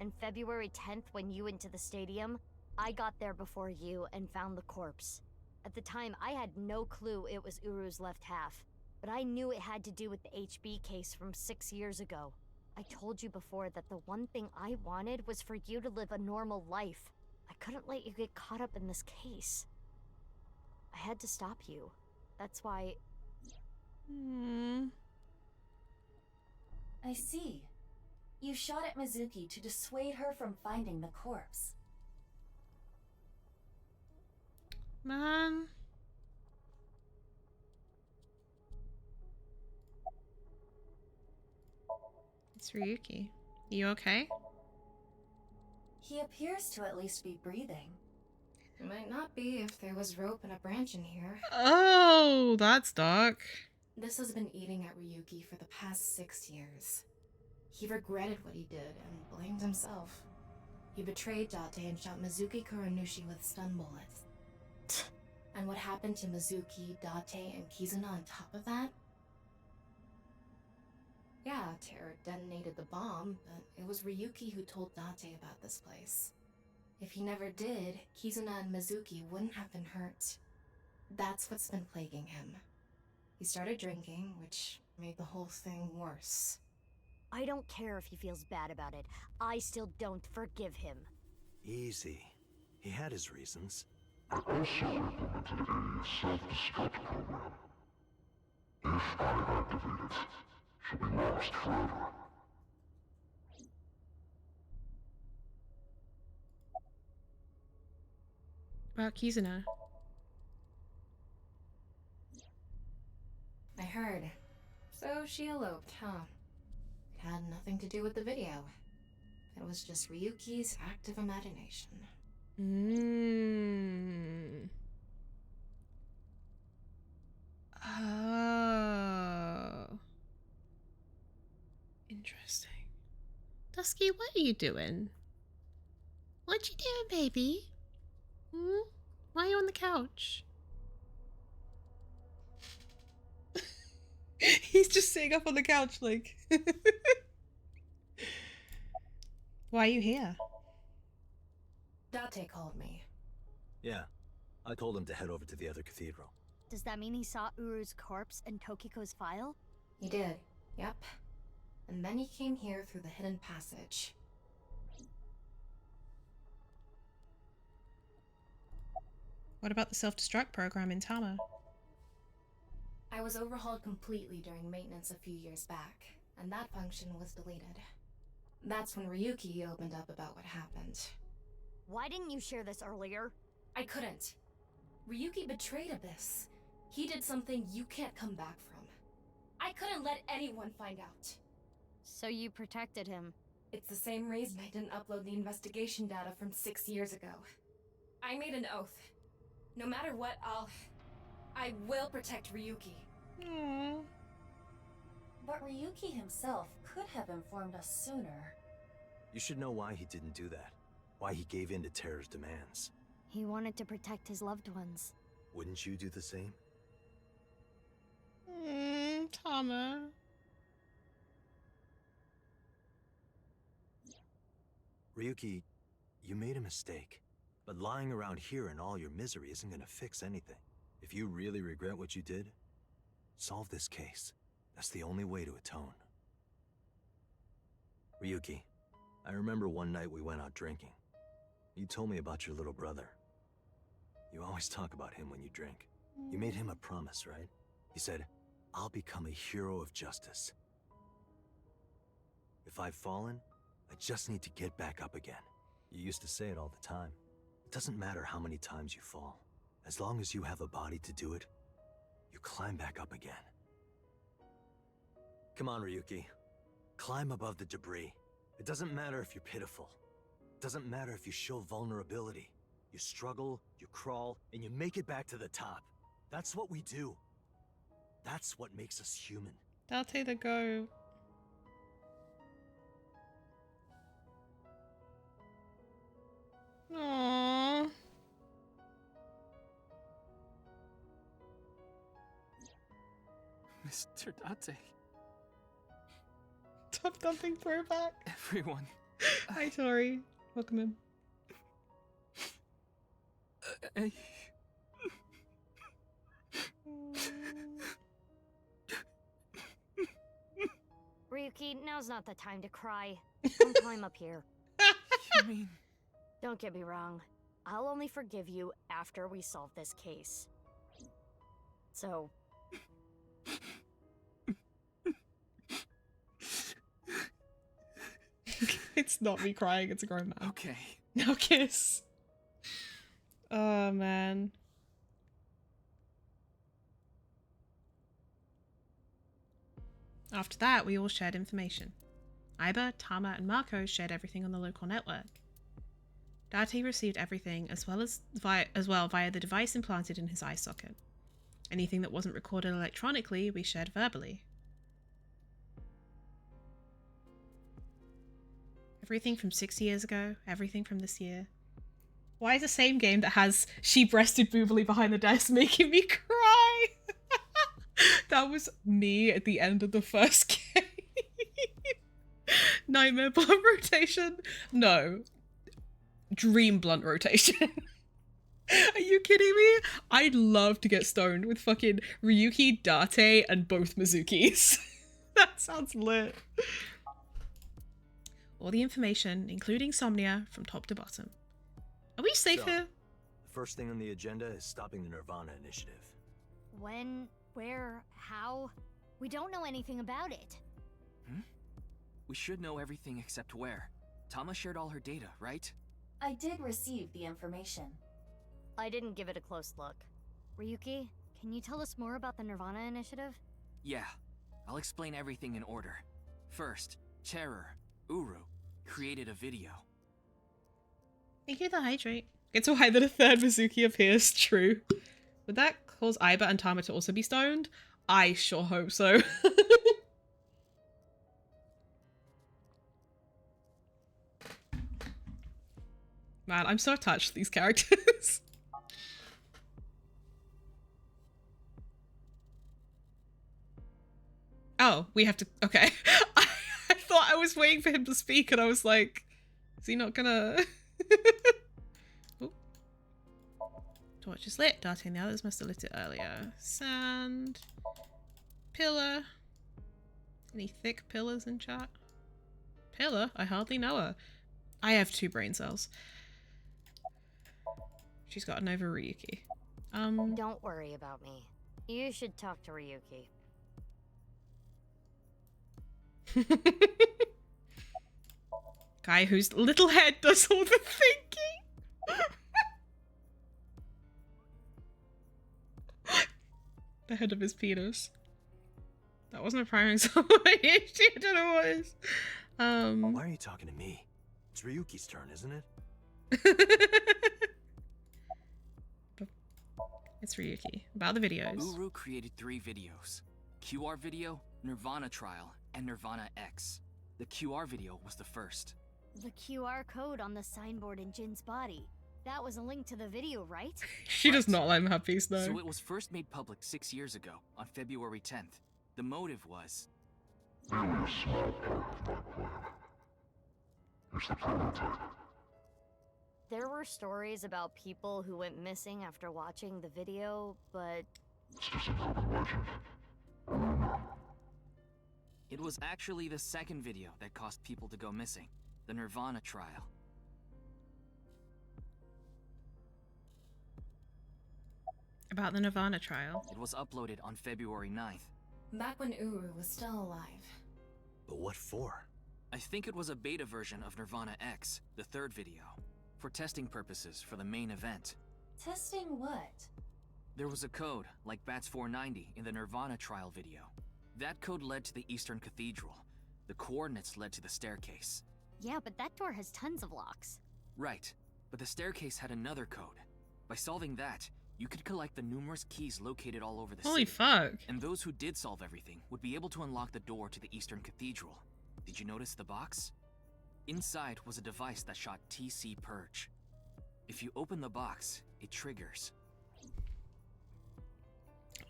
And February 10th, when you went to the stadium, I got there before you and found the corpse. At the time, I had no clue it was Uru's left half, but I knew it had to do with the HB case from 6 years ago. I told you before that the one thing I wanted was for you to live a normal life. I couldn't let you get caught up in this case. I had to stop you. That's why... I see. You shot at Mizuki to dissuade her from finding the corpse. Man. It's Ryuki. You okay? He appears to at least be breathing. It might not be if there was rope and a branch in here. Oh, that's dark. This has been eating at Ryuki for the past 6 years. He regretted what he did and blamed himself. He betrayed Date and shot Mizuki Kuranushi with stun bullets. And what happened to Mizuki, Date, and Kizuna on top of that? Yeah, Terror detonated the bomb, but it was Ryuki who told Date about this place. If he never did, Kizuna and Mizuki wouldn't have been hurt. That's what's been plaguing him. He started drinking, which made the whole thing worse. I don't care if he feels bad about it. I still don't forgive him. Easy. He had his reasons. I also implemented a self-destruct program. If I activate it, she'll be lost forever. About Kizuna. I heard. So she eloped, huh? It had nothing to do with the video. It was just Ryuki's active imagination. Oh. Interesting. Dusky, what are you doing? What you doing, baby? Why are you on the couch? He's just sitting up on the couch like... Why are you here? Date called me. Yeah, I told him to head over to the other cathedral. Does that mean he saw Uru's corpse in Tokiko's file? He did, yep. And then he came here through the hidden passage. What about the self-destruct program in Tama? I was overhauled completely during maintenance a few years back, and that function was deleted. That's when Ryuki opened up about what happened. Why didn't you share this earlier? I couldn't. Ryuki betrayed Abyss. He did something you can't come back from. I couldn't let anyone find out. So you protected him? It's the same reason I didn't upload the investigation data from 6 years ago. I made an oath. No matter what, I will protect Ryuki. But Ryuki himself could have informed us sooner. You should know why he didn't do that. Why he gave in to Terror's demands. He wanted to protect his loved ones. Wouldn't you do the same? Tama. Ryuki, you made a mistake. But lying around here in all your misery isn't gonna fix anything. If you really regret what you did, solve this case. That's the only way to atone. Ryuki, I remember one night we went out drinking. You told me about your little brother. You always talk about him when you drink. You made him a promise, right? You said, I'll become a hero of justice. If I've fallen, I just need to get back up again. You used to say it all the time. It doesn't matter how many times you fall. As long as you have a body to do it, you climb back up again. Come on, Ryuki. Climb above the debris. It doesn't matter if you're pitiful. It doesn't matter if you show vulnerability. You struggle, you crawl, and you make it back to the top. That's what we do. That's what makes us human. Date the go. Aww. Mr. Date. Top dumping throwback. Everyone. Hi, Tori. Welcome in. Ryuki, now's not the time to cry. Don't climb up here. You mean? Don't get me wrong. I'll only forgive you after we solve this case. So... It's not me crying, it's a grown man. Okay. Now kiss. Oh, man. After that, we all shared information. Aiba, Tama, and Marco shared everything on the local network. Date received everything as well via the device implanted in his eye socket. Anything that wasn't recorded electronically, we shared verbally. Everything from 6 years ago, everything from this year. Why is the same game that has she breasted boobily behind the desk making me cry? That was me at the end of the first game. Nightmare blunt rotation? No. Dream blunt rotation. Are you kidding me? I'd love to get stoned with fucking Ryuki, Date, and both Mizukis. That sounds lit. All the information, including Somnia, from top to bottom. Are we safe here? The first thing on the agenda is stopping the Nirvana initiative. When? Where? How? We don't know anything about it. We should know everything except where. Tama shared all her data, right? I did receive the information. I didn't give it a close look. Ryuki, can you tell us more about the Nirvana initiative? Yeah. I'll explain everything in order. First, Terror, Uru, created a video. Thank you, the hydrate. It's why that a third Mizuki appears true. Would that cause Aiba and Tama to also be stoned? I sure hope so. Man, I'm so attached to these characters. Oh, we have to... Okay. I thought I was waiting for him to speak and I was like, is he not gonna... Oh. Torch is lit. Date and the others must have lit it earlier. Sand. Pillar. Any thick pillars in chat? Pillar? I hardly know her. I have 2 brain cells. She's got an over Ryuki. Don't worry about me. You should talk to Ryuki. Guy whose little head does all the thinking. The head of his penis. That wasn't a priming song. I don't know what it is. Why are you talking to me? It's Ryuki's turn, isn't it? It's Ryuki. About the videos. Uru created 3 videos. QR video, Nirvana trial, and Nirvana X. The QR video was the first. The QR code on the signboard in Jin's body. That was a link to the video, right? She does not let him have peace, though. So it was first made public 6 years ago, on February 10th. The motive was... Merely a small part of my plan. Here's the prototype. There were stories about people who went missing after watching the video, but... It's just an urban legend. A rumor. It was actually the second video that caused people to go missing. The Nirvana trial. About the Nirvana trial. It was uploaded on February 9th. Back when Uru was still alive. But what for? I think it was a beta version of Nirvana X, the third video. For testing purposes for the main event. Testing what? There was a code, like BATS 490, in the Nirvana trial video. That code led to the Eastern Cathedral. The coordinates led to the staircase. Yeah, but that door has tons of locks. Right, but the staircase had another code. By solving that, you could collect the numerous keys located all over the city. Holy fuck. And those who did solve everything would be able to unlock the door to the Eastern Cathedral. Did you notice the box? Inside was a device that shot TC Purge. If you open the box, it triggers.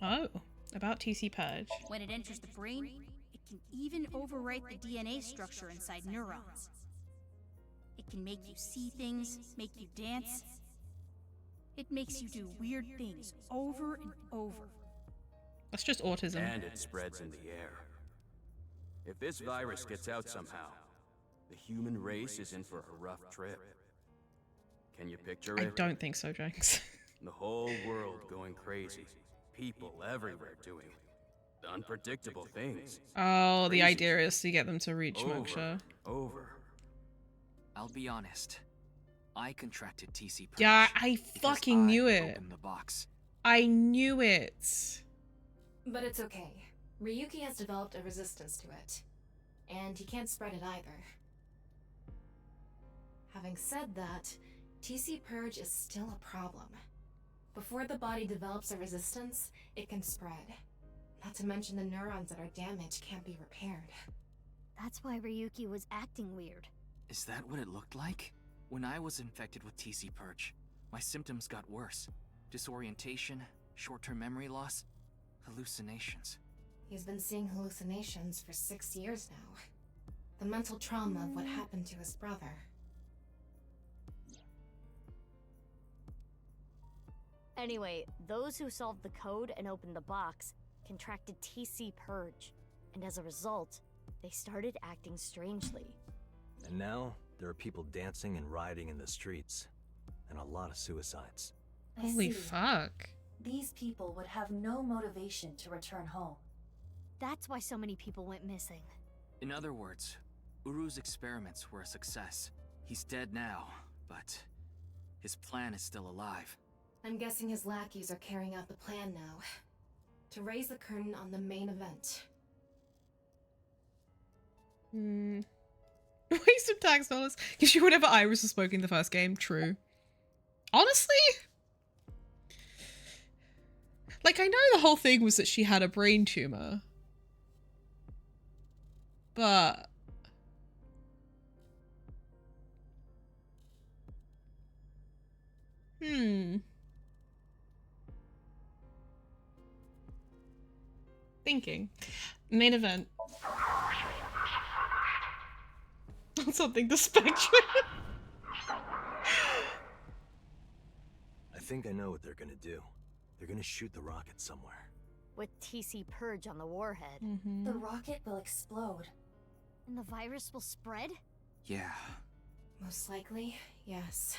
Oh, about TC Purge. When it enters the brain, it can even overwrite the DNA structure inside neurons. It can make you see things, make you dance. It makes you do weird things over and over. That's just autism. And it spreads in the air. If this virus gets out somehow, the human race is in for a rough trip. Can you picture it? I don't think so, Jenks. The whole world going crazy. People everywhere doing unpredictable things. Oh, the idea is to get them to reach Moksha. Over. I'll be honest. I contracted TC Purge. Yeah, I fucking knew it. Opened the box. I knew it. But it's okay. Ryuki has developed a resistance to it. And he can't spread it either. Having said that, TC Purge is still a problem. Before the body develops a resistance, it can spread. Not to mention the neurons that are damaged can't be repaired. That's why Ryuki was acting weird. Is that what it looked like? When I was infected with TC Purge, my symptoms got worse. Disorientation, short-term memory loss, hallucinations. He's been seeing hallucinations for 6 years now. The mental trauma of what happened to his brother. Anyway, those who solved the code and opened the box contracted TC Purge, and as a result, they started acting strangely. And now, there are people dancing and rioting in the streets, and a lot of suicides. Holy fuck. These people would have no motivation to return home. That's why so many people went missing. In other words, Uru's experiments were a success. He's dead now, but his plan is still alive. I'm guessing his lackeys are carrying out the plan now. To raise the curtain on the main event. Waste of tax dollars. Gives you whatever Iris was spoken in the first game. True. Honestly? Like, I know the whole thing was that she had a brain tumor. But... Thinking. Main event. Something to spectrum. I think I know what they're gonna do. They're gonna shoot the rocket somewhere. With TC Purge on the warhead. The rocket will explode. And the virus will spread? Yeah. Most likely, yes.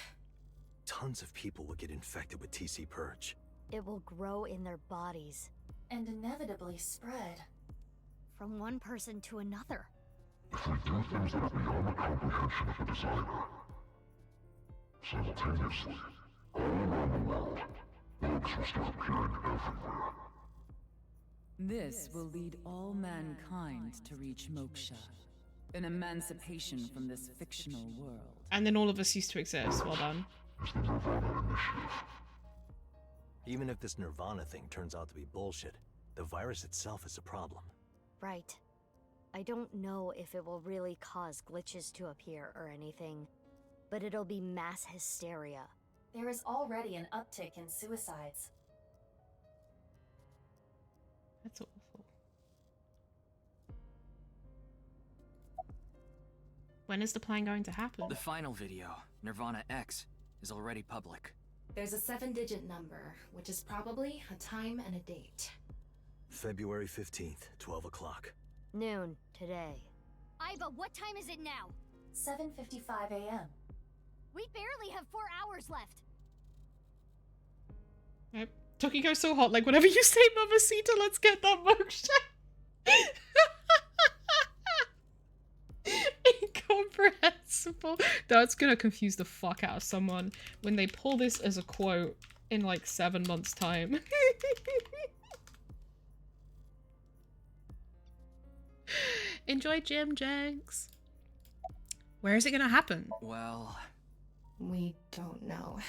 Tons of people will get infected with TC Purge. It will grow in their bodies. And inevitably spread. From one person to another. If we do things that are beyond the comprehension of a designer, simultaneously, all around the world, bugs will start appearing everywhere. This will lead all mankind to reach moksha, an emancipation from this fictional world. And then all of us cease to exist. Well done. Even if this Nirvana thing turns out to be bullshit, the virus itself is a problem. Right. I don't know if it will really cause glitches to appear or anything, but it'll be mass hysteria. There is already an uptick in suicides. That's awful. When is the plan going to happen? The final video, Nirvana X, is already public. There's a 7-digit number, which is probably a time and a date. February 15th, 12 o'clock. Noon, today. Aiba, what time is it now? 7:55 a.m. We barely have 4 hours left. Yep. Tokiko's so hot, like whenever you say Mamacita, let's get that moksha. Incomprehensible. That's gonna confuse the fuck out of someone when they pull this as a quote in like 7 months' time. Enjoy Jim Jenks. Where is it gonna happen? Well, We don't know.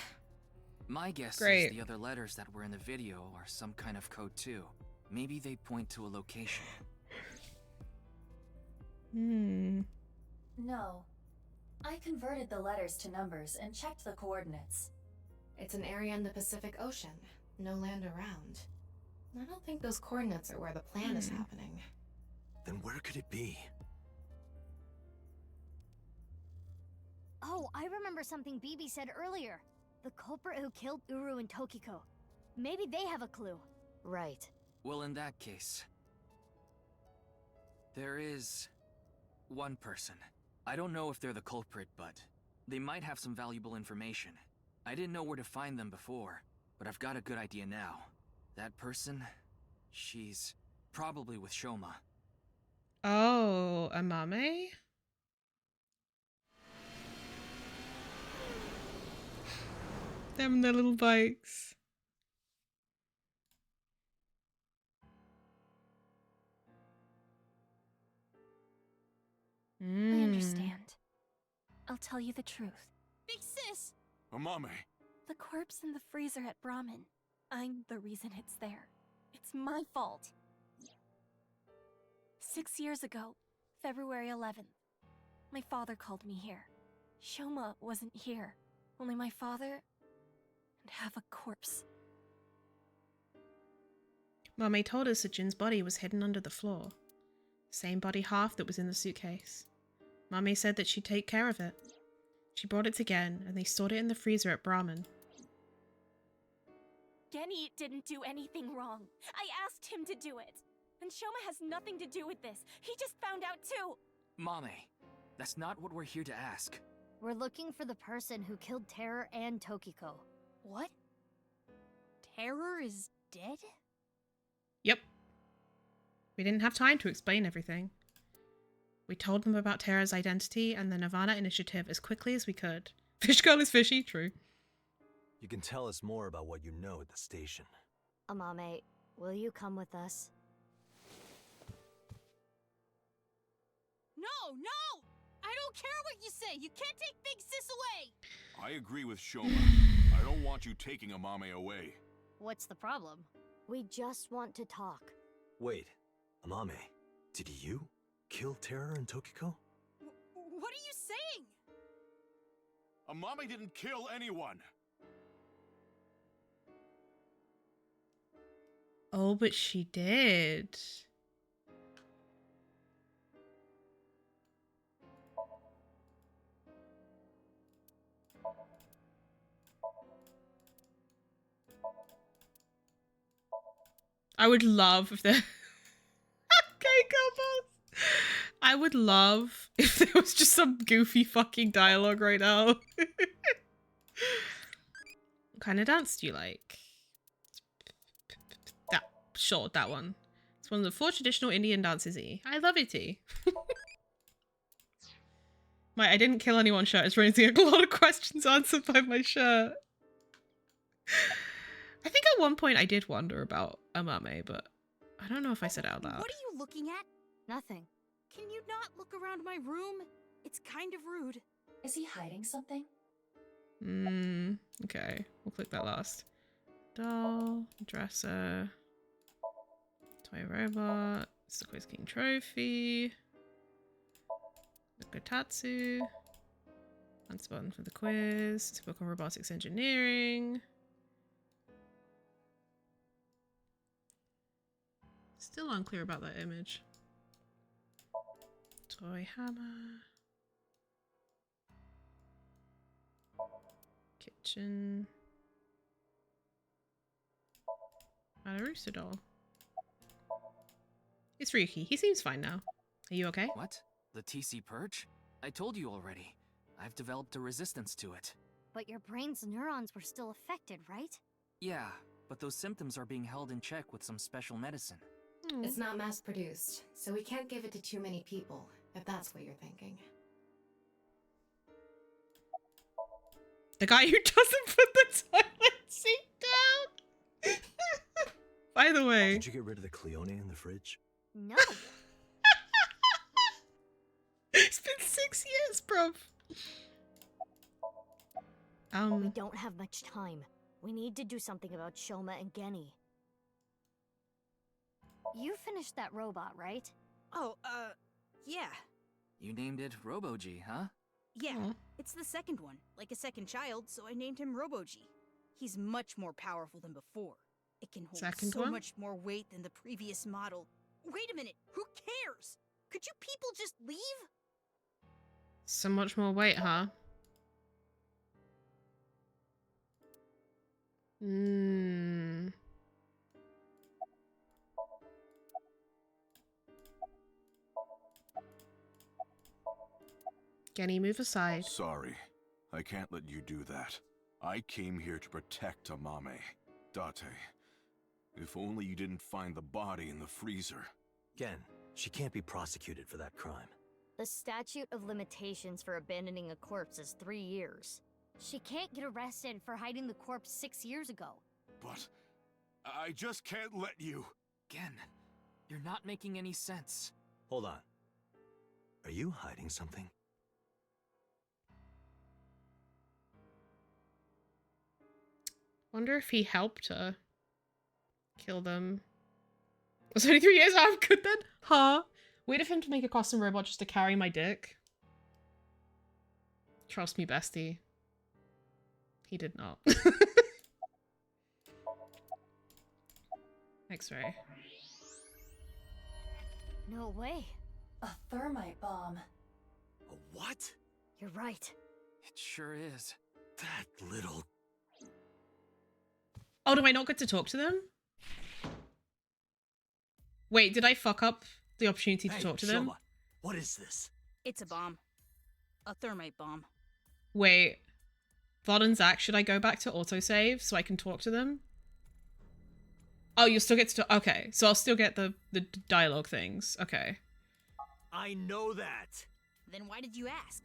my guess Great. is the other letters that were in the video are some kind of code too. Maybe they point to a location. No. I converted the letters to numbers and checked the coordinates. It's an area in the Pacific Ocean. No land around. I don't think those coordinates are where the plan is happening. Then where could it be? Oh, I remember something BB said earlier. The culprit who killed Uru and Tokiko. Maybe they have a clue. Right. Well, in that case, there is one person. I don't know if they're the culprit, but they might have some valuable information. I didn't know where to find them before, but I've got a good idea now. That person, she's probably with Shoma. Oh, Amame? Them and their little bikes. I understand. I'll tell you the truth. Big sis! Amame. The corpse in the freezer at Brahmin. I'm the reason it's there. It's my fault. 6 years ago, February 11th, my father called me here. Shoma wasn't here. Only my father and half a corpse. Mame told us that Jin's body was hidden under the floor. Same body half that was in the suitcase. Mame said that she'd take care of it. She brought it again, and they stored it in the freezer at Brahmin. Genny didn't do anything wrong. I asked him to do it. And Shoma has nothing to do with this. He just found out too. Mame, that's not what we're here to ask. We're looking for the person who killed Terror and Tokiko. What? Terror is dead? Yep. We didn't have time to explain everything. We told them about Terra's identity and the Nirvana initiative as quickly as we could. Fish girl is fishy, true. You can tell us more about what you know at the station. Amame, will you come with us? No, no! I don't care what you say! You can't take Big Sis away! I agree with Shoma. I don't want you taking Amame away. What's the problem? We just want to talk. Wait, Amame, did you kill Terror and Tokiko? What are you saying? Amame didn't kill anyone. Oh, but she did. I would love if there... Okay, couples. I would love if there was just some goofy fucking dialogue right now. What kind of dance do you like? That, sure, that one. It's one of the 4 traditional Indian dances, E. I love it, E. My I didn't kill anyone shirt is raising a lot of questions answered by my shirt. I think at one point I did wonder about Amame, but I don't know if I said it out loud. What are you looking at? Nothing. Can you not look around my room? It's kind of rude. Is he hiding something? Okay. We'll click that last. Doll, dresser, toy robot, it's the Quiz King trophy, the Kotatsu, answer button for the quiz, it's a book on robotics engineering. Still unclear about that image. Toy hammer. Kitchen. And a rooster doll. It's Ryuki. He seems fine now. Are you okay? What? The TC Purge? I told you already. I've developed a resistance to it. But your brain's neurons were still affected, right? Yeah, but those symptoms are being held in check with some special medicine. It's not mass-produced, so we can't give it to too many people, if that's what you're thinking. The guy who doesn't put the toilet seat down? By the way. Did you get rid of the Cleone in the fridge? No. It's been 6 years, bruv. We don't have much time. We need to do something about Shoma and Genny. You finished that robot, right? Oh, yeah. You named it Robo-G, huh? Yeah, it's the second one, like a second child, so I named him Robo-G. He's much more powerful than before. It can hold Second so one? much more weight than the previous model. Wait a minute, who cares? Could you people just leave? So much more weight, huh? Hmm. Genny, move aside. Sorry. I can't let you do that. I came here to protect Amame. Date. If only you didn't find the body in the freezer. Again, she can't be prosecuted for that crime. The statute of limitations for abandoning a corpse is 3 years. She can't get arrested for hiding the corpse 6 years ago. But I just can't let you. Again, you're not making any sense. Hold on. Are you hiding something? Wonder if he helped her kill them. Was only 3 years out of good then? Huh? Wait for him to make a custom robot just to carry my dick. Trust me, bestie. He did not. X-ray. No way. A thermite bomb. A what? You're right. It sure is. That little... Oh, do I not get to talk to them? Wait, did I fuck up the opportunity to talk to them? Shoma, what is this? It's a bomb. A thermite bomb. Wait. Vod and Zach, should I go back to autosave so I can talk to them? Oh, you'll still get to... Okay, so I'll still get the dialogue things. Okay. I know that. Then why did you ask?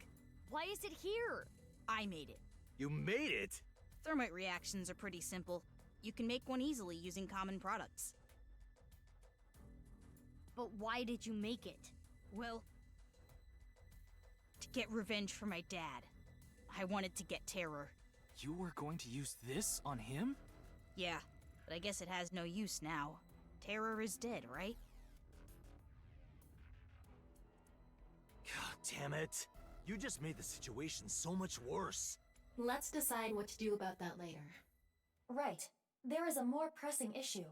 Why is it here? I made it. You made it? Thermite reactions are pretty simple. You can make one easily using common products. But why did you make it? Well, to get revenge for my dad. I wanted to get Terror. You were going to use this on him? Yeah, but I guess it has no use now. Terror is dead, right? God damn it. You just made the situation so much worse. Let's decide what to do about that later. Right. There is a more pressing issue.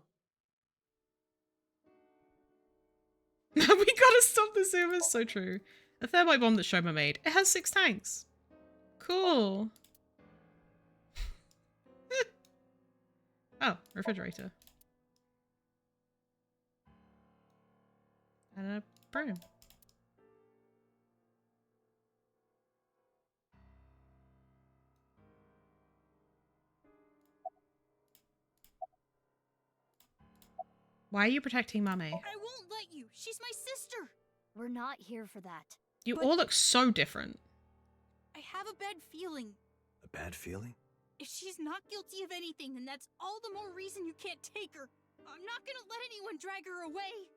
We gotta stop the Zoom, it's so true. A thermite bomb that Shoma made. It has 6 tanks. Cool. Oh, refrigerator. And a broom. Why are you protecting Mame? I won't let you. She's my sister. We're not here for that. You all look so different. I have a bad feeling. A bad feeling? If she's not guilty of anything, then that's all the more reason you can't take her. I'm not gonna let anyone drag her away.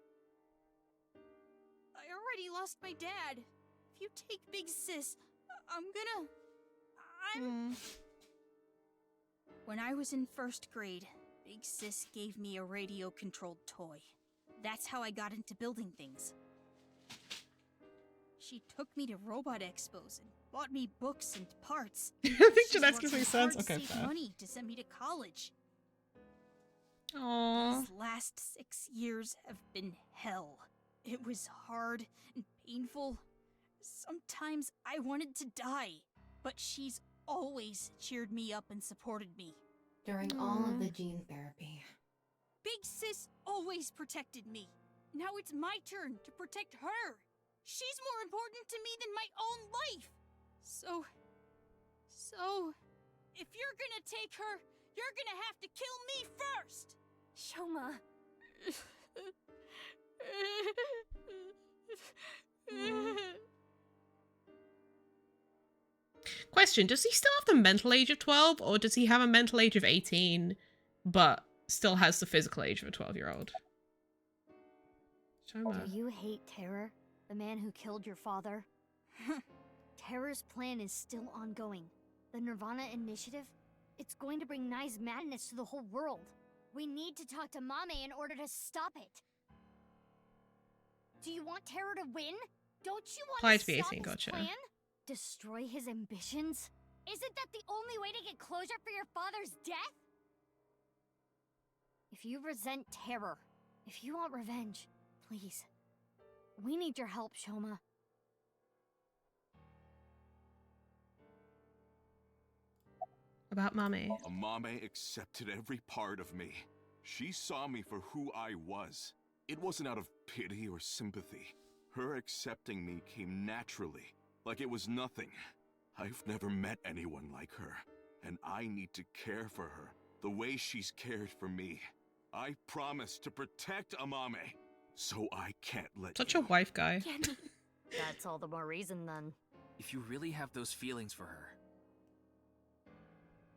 I already lost my dad. If you take Big Sis, When I was in 1st grade, Big Sis gave me a radio-controlled toy. That's how I got into building things. She took me to robot expos and bought me books and parts. I think She's Jeanette's worked makes hard sense. to Okay, save fair. money to send me to college. Aww. These last 6 years have been hell. It was hard and painful. Sometimes I wanted to die, but she's always cheered me up and supported me. During all of the gene therapy. Big Sis always protected me. Now it's my turn to protect her. She's more important to me than my own life. So, if you're gonna take her, you're gonna have to kill me first. Shoma. Question, does he still have the mental age of 12, or does he have a mental age of 18, but still has the physical age of a 12-year-old? Do you hate Terror? The man who killed your father? Terror's plan is still ongoing. The Nirvana initiative? It's going to bring Nye's madness to the whole world. We need to talk to Mame in order to stop it. Do you want Terror to win? Don't you want Apply to to be stop 18, his gotcha. plan? Destroy his ambitions? Isn't that the only way to get closure for your father's death? If you resent Terror, if you want revenge, please. We need your help, Shoma. About Mame. Amame accepted every part of me. She saw me for who I was. It wasn't out of pity or sympathy. Her accepting me came naturally, like it was nothing. I've never met anyone like her, and I need to care for her the way she's cared for me. I promise to protect Amame, so I can't let Such a wife guy. That's all the more reason then. If you really have those feelings for her,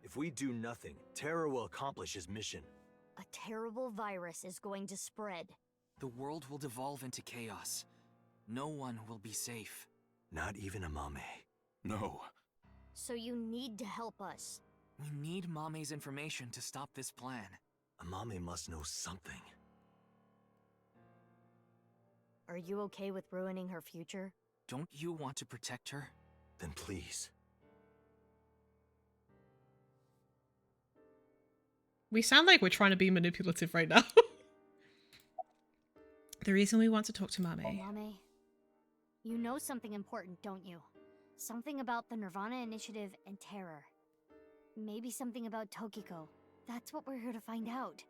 If we do nothing, Terror will accomplish his mission. A terrible virus is going to spread. the world will devolve into chaos. No one will be safe. Not even Amame. No. So you need to help us. We need Mame's information to stop this plan. Amame must know something. Are you okay with ruining her future? Don't you want to protect her? Then please. We sound like we're trying to be manipulative right now. The reason we want to talk to Mame. Mame, you know something important, don't you? Something about the Nirvana initiative and Terror. Maybe something about Tokiko. That's what we're here to find out.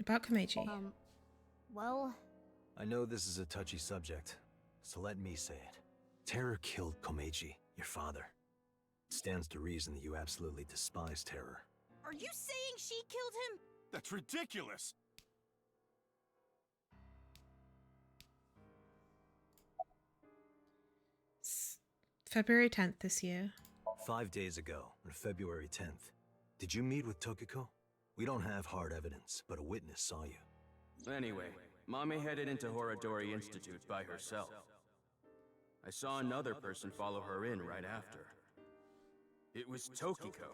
About Komeiji. Well... I know this is a touchy subject, so let me say it. Terror killed Komeiji, your father. It stands to reason that you absolutely despise Terror. Are you saying she killed him? That's ridiculous! February 10th this year. 5 days ago, on February 10th, did you meet with Tokiko? We don't have hard evidence, but a witness saw you. Anyway, Mame headed into Horadori Institute by herself. I saw another person follow her in right after. It was Tokiko.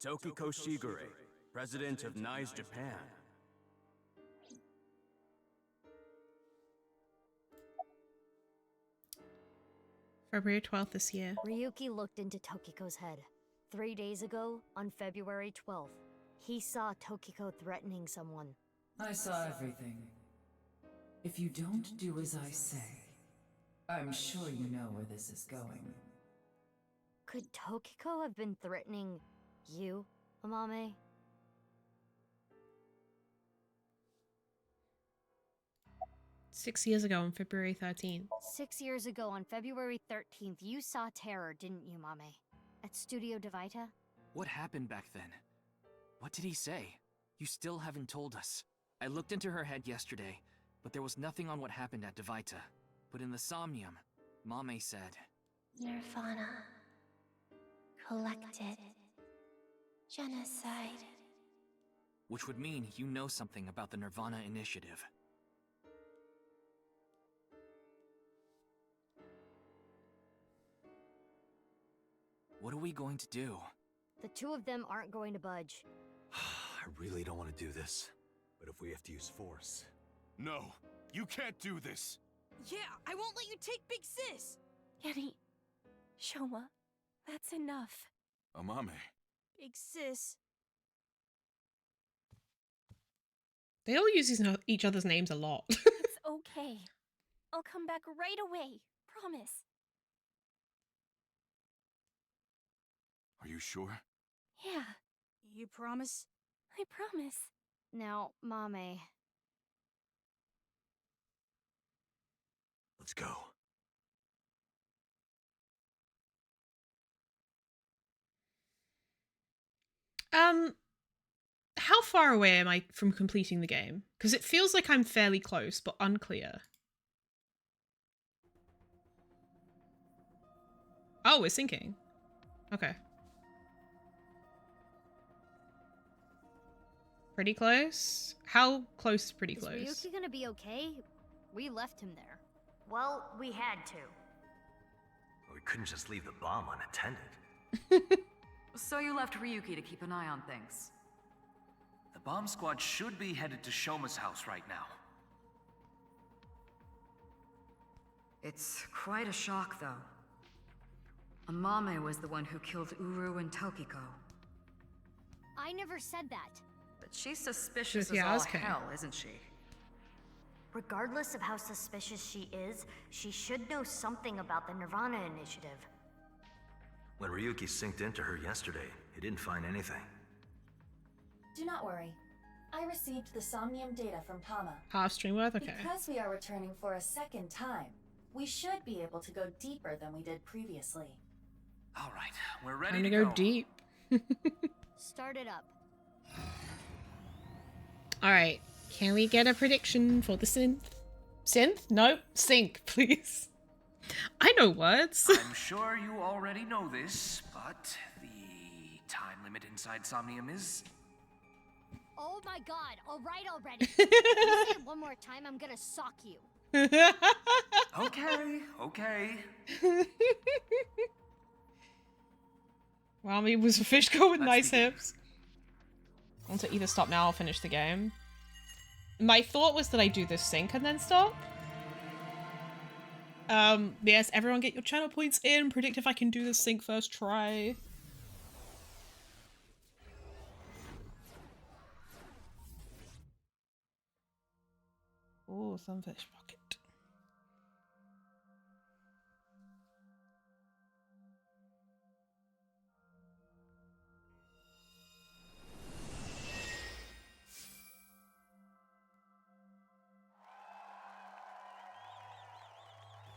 Tokiko Shigure, president of Nye's Japan. February 12th this year. Ryuki looked into Tokiko's head. 3 days ago, on February 12th, he saw Tokiko threatening someone. I saw everything. If you don't do as I say, I'm sure you know where this is going. Could Tokiko have been threatening you, Amame? Six years ago on February 13th. 6 years ago on February 13th, you saw Terror, didn't you, Mame? At Studio Devita? What happened back then? What did he say? You still haven't told us. I looked into her head yesterday, but there was nothing on what happened at Devita. But in the Somnium, Mame said... Nirvana. Collected. Genocide. Which would mean you know something about the Nirvana initiative. What are we going to do? The two of them aren't going to budge. I really don't want to do this, but if we have to use force... No, you can't do this! Yeah, I won't let you take Big Sis! Yanni, Shoma, that's enough. Amame. Big Sis. They all use each other's names a lot. It's okay. I'll come back right away. Promise. Are you sure? Yeah, You promise? I promise. Now, Mame... Let's go. How far away am I from completing the game? Because it feels like I'm fairly close, but unclear. Oh, it's syncing. Okay. Pretty close? How close is pretty Is close? Ryuki gonna be okay? We left him there. Well, we had to. We couldn't just leave the bomb unattended. So you left Ryuki to keep an eye on things. The bomb squad should be headed to Shoma's house right now. It's quite a shock, though. Amame was the one who killed Uru and Tokiko. I never said that. But she's suspicious as Yeah, all okay. hell, isn't she? Regardless of how suspicious she is, she should know something about the Nirvana initiative. When Ryuki synced into her yesterday, he didn't find anything. Do not worry. I received the Somnium data from Tama. Half stream worth? Okay. Because we are returning for a second time, we should be able to go deeper than we did previously. All right, we're ready Time to to go deep. Start it up. Alright. Can we get a prediction for the synth? Synth? Nope. Sync, please. I know words. I'm sure you already know this, but the time limit inside Somnium is... Oh my god, alright already. If you say it one more time, I'm gonna sock you. Okay. Rami was a fish girl with Let's nice begin. hips. I want to either stop now or finish the game. My thought was that I do this sync and then stop. Yes, everyone get your channel points in. Predict if I can do this sync first try. Oh, sunfish pocket.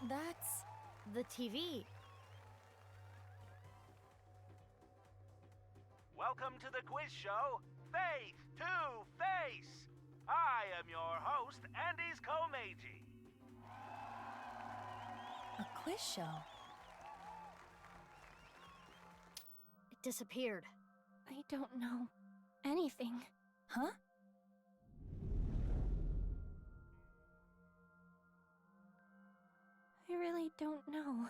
That's the TV. Welcome to the quiz show, Faith to Face. I am your host, Andy's Komeiji. A quiz show? It disappeared. I don't know anything. Huh? I really don't know.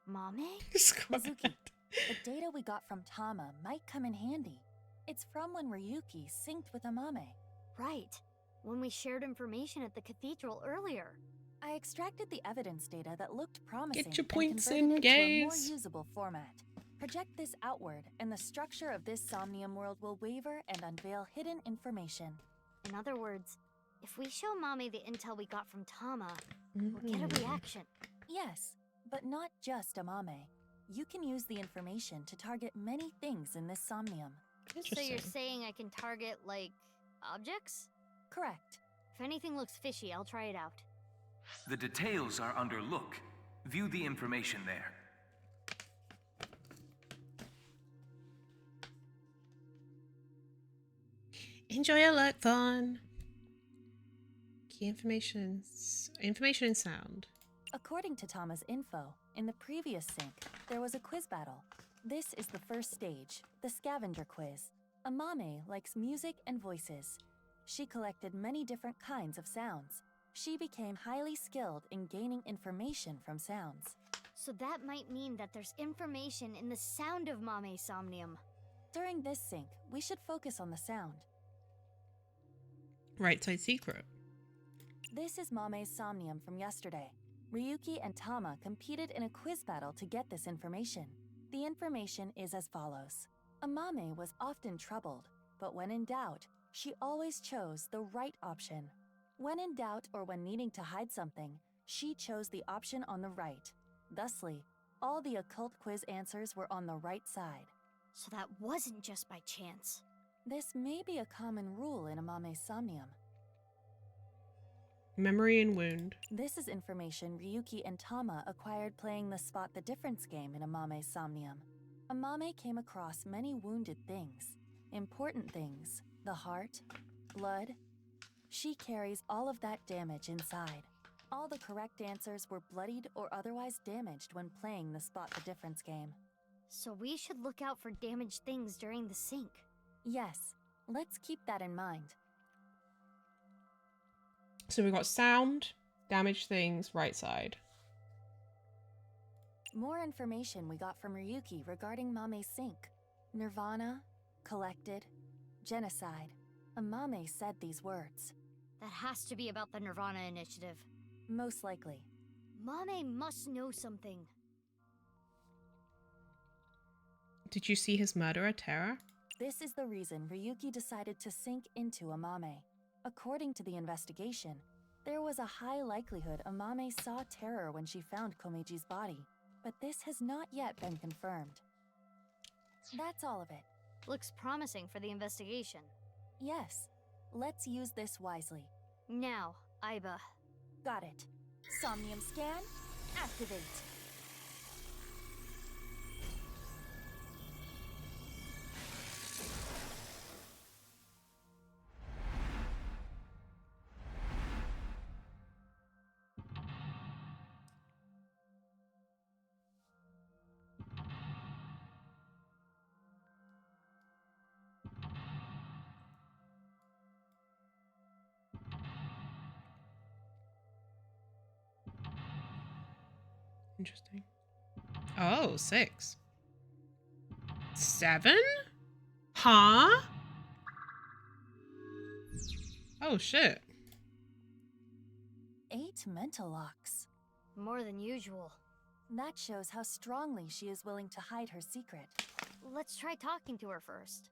Mommy? Mizuki, the data we got from Tama might come in handy. It's from when Ryuki synced with Amame. Right. When we shared information at the cathedral earlier. I extracted the evidence data that looked promising Get your and points converted in, it to a more guys. usable format. Project this outward, and the structure of this Somnium world will waver and unveil hidden information. In other words, if we show Mommy the intel we got from Tama, we'll get a reaction. Yes, but not just Amame. You can use the information to target many things in this Somnium. So you're saying I can target, like, objects? Correct. If anything looks fishy, I'll try it out. The details are under look. View the information there. Enjoy your luck, Vaughn. Key information and sound. According to Tama's info, in the previous sync, there was a quiz battle. This is the first stage, the scavenger quiz. Amame likes music and voices. She collected many different kinds of sounds. She became highly skilled in gaining information from sounds. So that might mean that there's information in the sound of Mame Somnium. During this sync, we should focus on the sound. Right side secret. This is Mame's Somnium from yesterday. Ryuki and Tama competed in a quiz battle to get this information. The information is as follows. Amame was often troubled, but when in doubt, she always chose the right option. When in doubt or when needing to hide something, she chose the option on the right. Thusly, all the occult quiz answers were on the right side. So that wasn't just by chance. This may be a common rule in Amame's Somnium. Memory and wound. This is information Ryuki and Tama acquired playing the Spot the Difference game in Amame's Somnium. Amame came across many wounded things. Important things, the heart, blood. She carries all of that damage inside. All the correct answers were bloodied or otherwise damaged when playing the Spot the Difference game. So we should look out for damaged things during the sync. Yes. Let's keep that in mind. So we've got sound, damaged things, right side. More information we got from Ryuki regarding Mame's sink. Nirvana, collected, genocide. Mame said these words. That has to be about the Nirvana initiative. Most likely. Mame must know something. Did you see his murderer, Terra? This is the reason Ryuki decided to sink into Amame. According to the investigation, there was a high likelihood Amame saw Terror when she found Komeji's body, but this has not yet been confirmed. That's all of it. Looks promising for the investigation. Yes. Let's use this wisely. Now, Aiba. Got it. Somnium scan, activate. Interesting. Oh, 6. 7? Huh? Oh, shit. 8 mental locks. More than usual. That shows how strongly she is willing to hide her secret. Let's try talking to her first.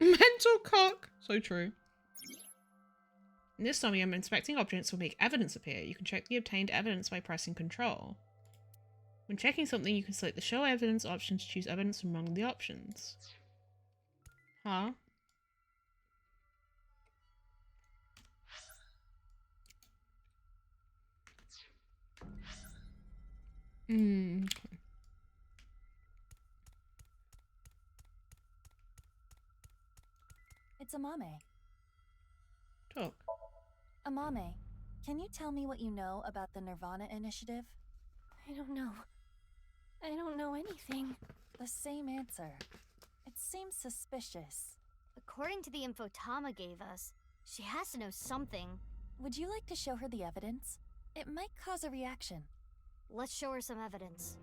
Mental cock. So true. In this Somnium, inspecting objects will make evidence appear. You can check the obtained evidence by pressing Control. When checking something, you can select the Show Evidence option to choose evidence from among the options. Huh? Hmm. It's Amame. Talk. Amame, can you tell me what you know about the Nirvana initiative? I don't know. I don't know anything. The same answer. It seems suspicious. According to the info Tama gave us, she has to know something. Would you like to show her the evidence? It might cause a reaction. Let's show her some evidence.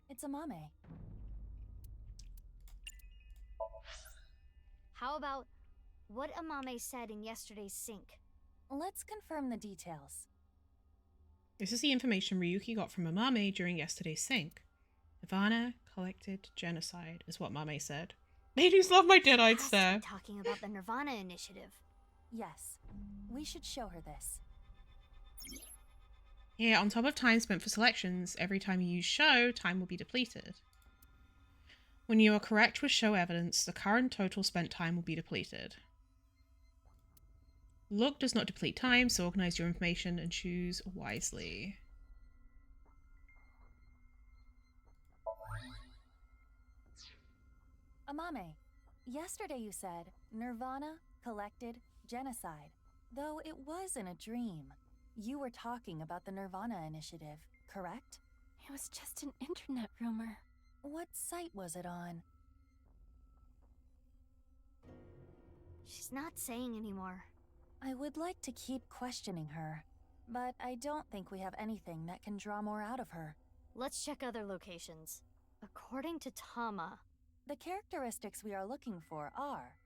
It's Amame. How about what Amame said in yesterday's sink? Let's confirm the details. This is the information Ryuki got from Amame during yesterday's sync. Nirvana, collected, genocide, is what Mame said. Ladies love my dead-eyed stare. Talking about the Nirvana initiative. Yes. We should show her this. Here, on top of time spent for selections, every time you use show, time will be depleted. When you are correct with show evidence, the current total spent time will be depleted. Look does not deplete time, so organize your information and choose wisely. Amame, yesterday you said Nirvana, collected, genocide. Though it was in a dream. You were talking about the Nirvana initiative, correct? It was just an internet rumor. What site was it on? She's not saying anymore. I would like to keep questioning her, but I don't think we have anything that can draw more out of her. Let's check other locations. According to Tama, the characteristics we are looking for are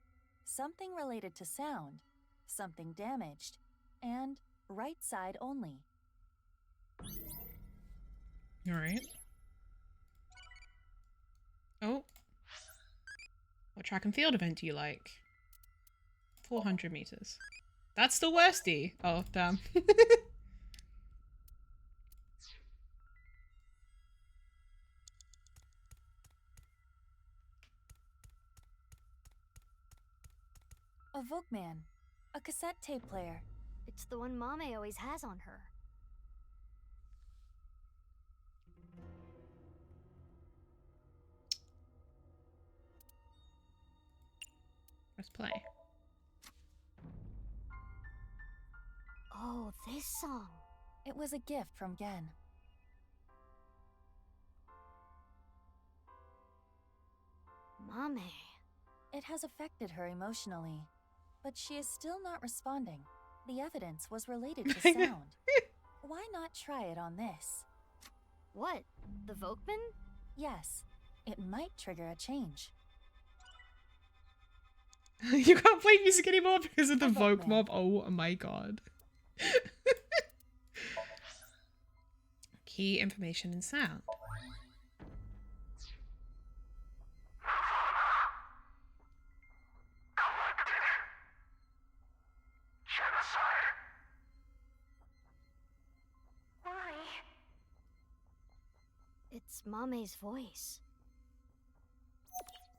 something related to sound, something damaged, and right side only. Alright. Oh. What track and field event do you like? 400 meters. That's the worsty. Oh, damn. A Volkman. A cassette tape player. It's the one Mame always has on her. Let's play. Oh, this song. It was a gift from Gen. Mame. It has affected her emotionally, but she is still not responding. The evidence was related to sound. Why not try it on this? What? The Vokman? Yes, it might trigger a change. You can't play music anymore because of the Vogue mob. Oh my god. Key information and sound. Genocide. Why? It's Mame's voice.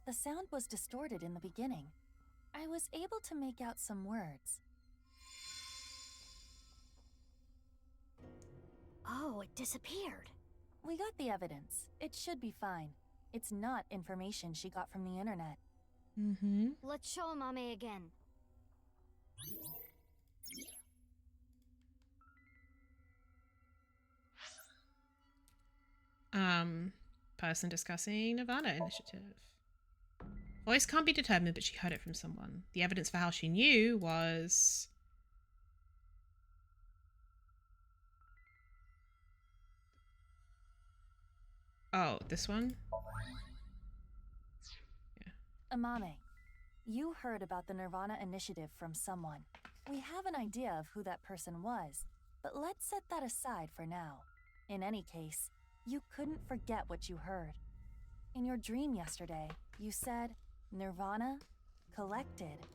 The sound was distorted in the beginning. I was able to make out some words. Oh, it disappeared. We got the evidence. It should be fine. It's not information she got from the internet. Mm-hmm. Let's show Mame again. Person discussing Nirvana initiative. Voice can't be determined, but she heard it from someone. The evidence for how she knew was... Oh, this one? Yeah. Amame, you heard about the Nirvana initiative from someone. We have an idea of who that person was, but let's set that aside for now. In any case, you couldn't forget what you heard. In your dream yesterday, you said, Nirvana, collected,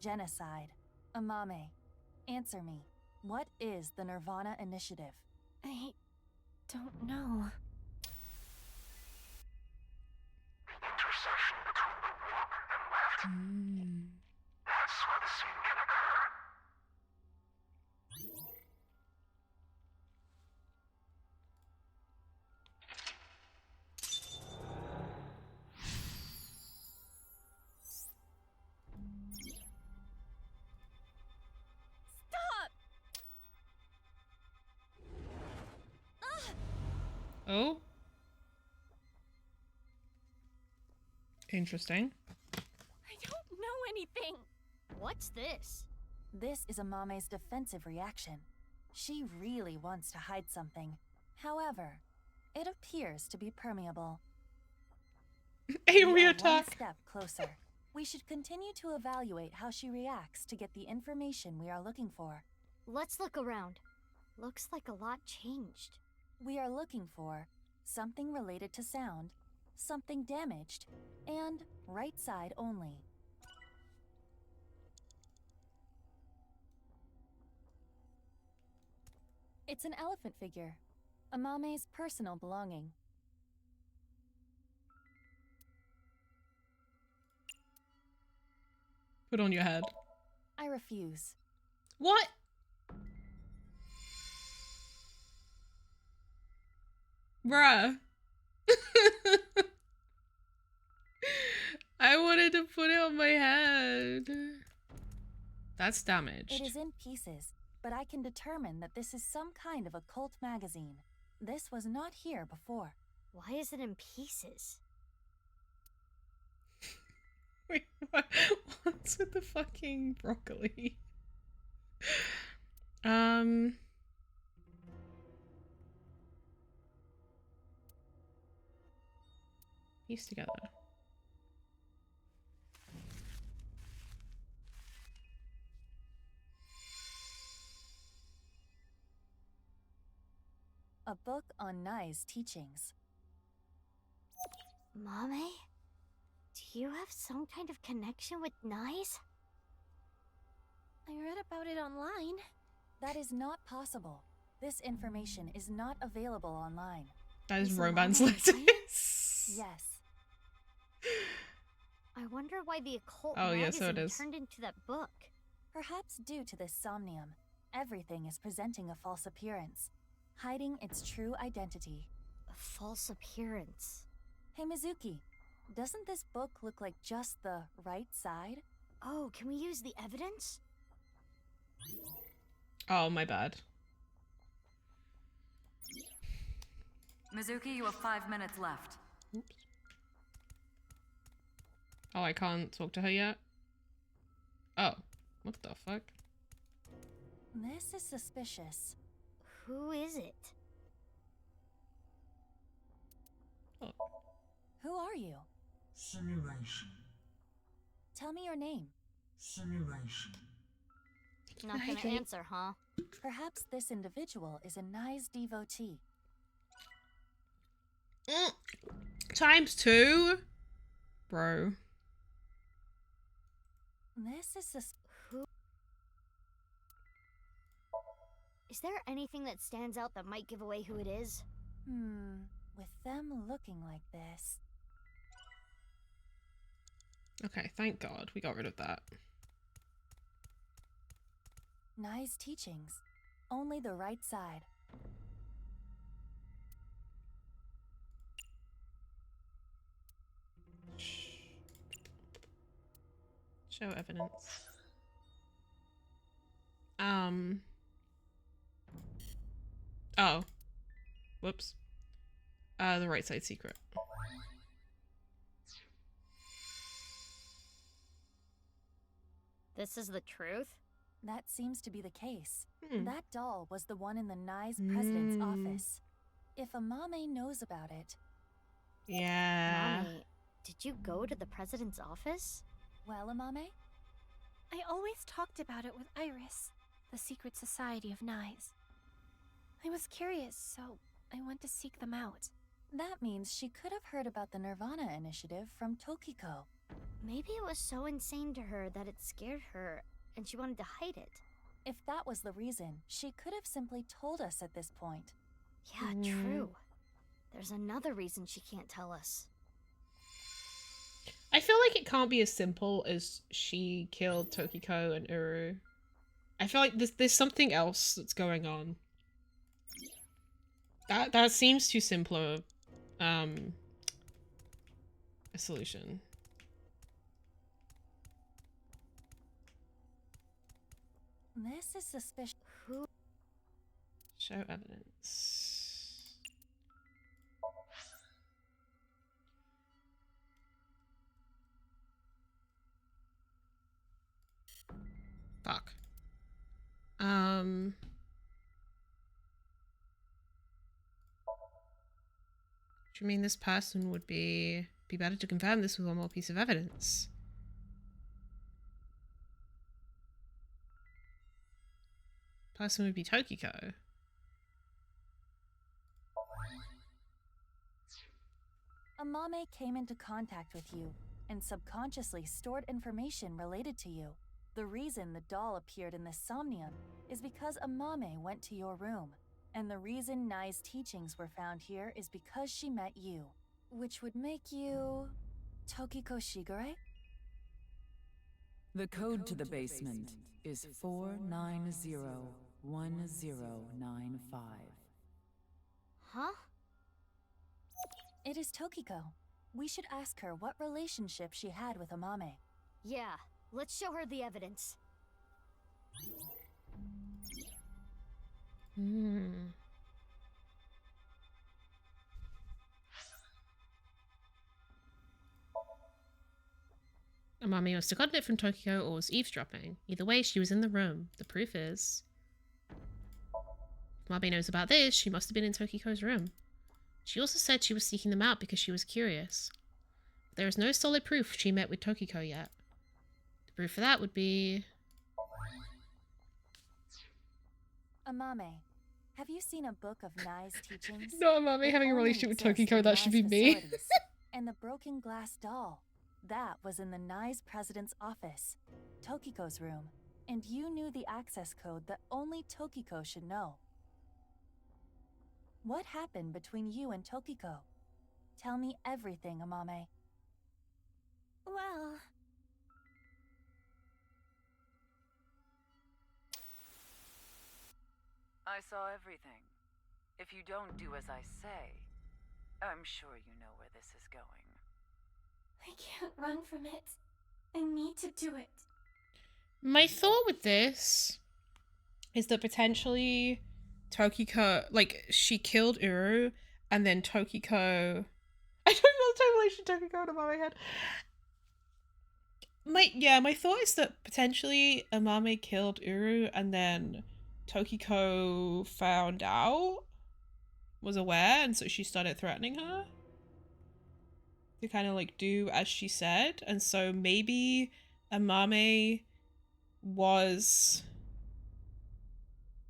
genocide. Amame, answer me. What is the Nirvana initiative? I don't know. Intersection between the warp and left. That's where the scene can occur. Stop! Oh? Interesting. I don't know anything. What's this? This is Amame's defensive reaction. She really wants to hide something. However, it appears to be permeable. AoE We are attack. one step closer. We should continue to evaluate how she reacts to get the information we are looking for. Let's look around. Looks like a lot changed. We are looking for something related to sound, something damaged, and right side only. It's an elephant figure, Amame's personal belonging. Put on your head. I refuse. What? Bruh. I wanted to put it on my head. That's damaged. It is in pieces, but I can determine that this is some kind of occult magazine. This was not here before. Why is it in pieces? Wait, what's with the fucking broccoli? Piece together. A book on Nai's teachings. Mame? Do you have some kind of connection with Nai's? I read about it online. That is not possible. This information is not available online. That is Is romance Amame letters. Yes. I wonder why the occult Oh, yeah, magazine so it is. turned into that book. Perhaps due to this Somnium, everything is presenting a false appearance, hiding its true identity. A false appearance. Hey Mizuki, doesn't this book look like just the right side? Oh, can we use the evidence? Oh, my bad. Mizuki, you have 5 minutes left. Oops. Oh, I can't talk to her yet? Oh, what the fuck? This is suspicious. Who is it? Oh. Who are you? Simulation. Tell me your name. Simulation. Not gonna answer, huh? Perhaps this individual is a Nye's devotee. ×2? Bro. This is Who? Is there anything that stands out that might give away who it is? With them looking like this. Okay, thank God we got rid of that. Nye's teachings. Only the right side. Show evidence. Oh. Whoops. The right side secret. This is the truth? That seems to be the case. Hmm. That doll was the one in the Nye's president's office. If Amame knows about it... Yeah. Mommy, did you go to the president's office? Well, Amame? I always talked about it with Iris, the secret society of Nye's. I was curious, so I went to seek them out. That means she could have heard about the Nirvana initiative from Tokiko. Maybe it was so insane to her that it scared her, and she wanted to hide it. If that was the reason, she could have simply told us at this point. Yeah, true. There's another reason she can't tell us. I feel like it can't be as simple as she killed Tokiko and Uru. I feel like there's something else that's going on. That seems too simpler a solution. This is suspicious. Who? Show evidence. Fuck. Do you mean this person would be better to confirm this with one more piece of evidence? Person would be Tokiko. Amame came into contact with you and subconsciously stored information related to you. The reason the doll appeared in the Somnium is because Amame went to your room. And the reason Nye's teachings were found here is because she met you. Which would make you... Tokiko Shigure? The code to the basement is 4901095. Huh? It is Tokiko. We should ask her what relationship she had with Amame. Yeah, let's show her the evidence. Amami must have gotten it from Tokiko or was eavesdropping. Either way, she was in the room. The proof is... If Amami knows about this, she must have been in Tokiko's room. She also said she was seeking them out because she was curious. But there is no solid proof she met with Tokiko yet. The proof for that would be... Amame, have you seen a book of Nye's teachings? No, Amami having a relationship with Tokiko, that should be me. And the broken glass doll. That was in the Nye's president's office, Tokiko's room, and you knew the access code that only Tokiko should know. What happened between you and Tokiko? Tell me everything, Amame. Well... I saw everything. If you don't do as I say, I'm sure you know where this is going. I can't run from it. I need to do it. My thought with this is that potentially Tokiko, like, she killed Uru And then Tokiko... I don't know the relation Tokiko and Amame had. My thought is that potentially Amame killed Uru and then Tokiko found out, was aware, and so she started threatening her to kind of like do as she said. And so maybe Amame was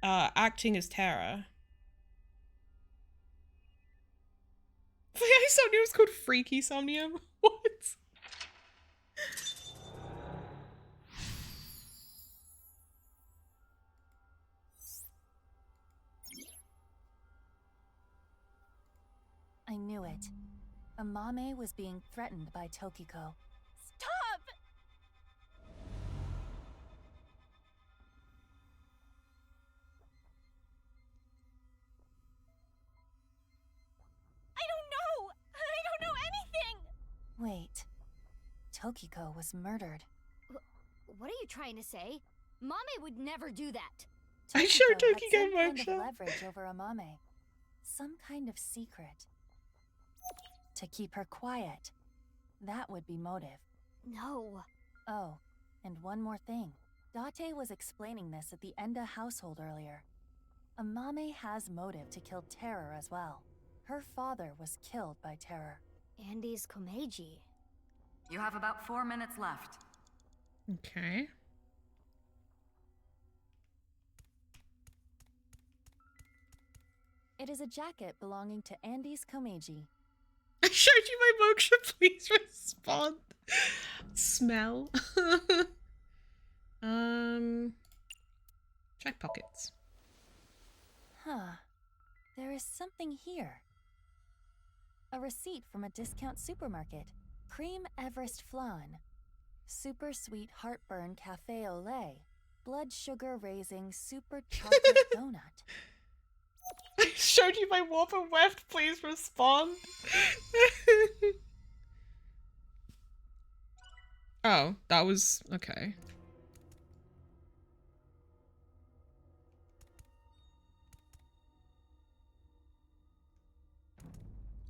acting as Terra. Somnium was called Freaky Somnium. What? I knew it. Amame was being threatened by Tokiko. Stop! I don't know! I don't know anything! Wait. Tokiko was murdered. What are you trying to say? Mame would never do that. I sure Tokiko had Tokiko some kind of moksha. leverage over Amame. Some kind of secret. To keep her quiet. That would be motive. No. Oh, and one more thing. Date was explaining this at the Enda household earlier. Amame has motive to kill Terror as well. Her father was killed by Terror. Andy's Komeiji. You have about 4 minutes left. Okay. It is a jacket belonging to Andy's Komeiji. I showed you my moksha, please respond. Smell. Check pockets. Huh. There is something here. A receipt from a discount supermarket. Cream Everest Flan. Super sweet heartburn cafe au lait. Blood sugar raising super chocolate donut. I showed you my warp and weft, please respond. Oh, that was okay.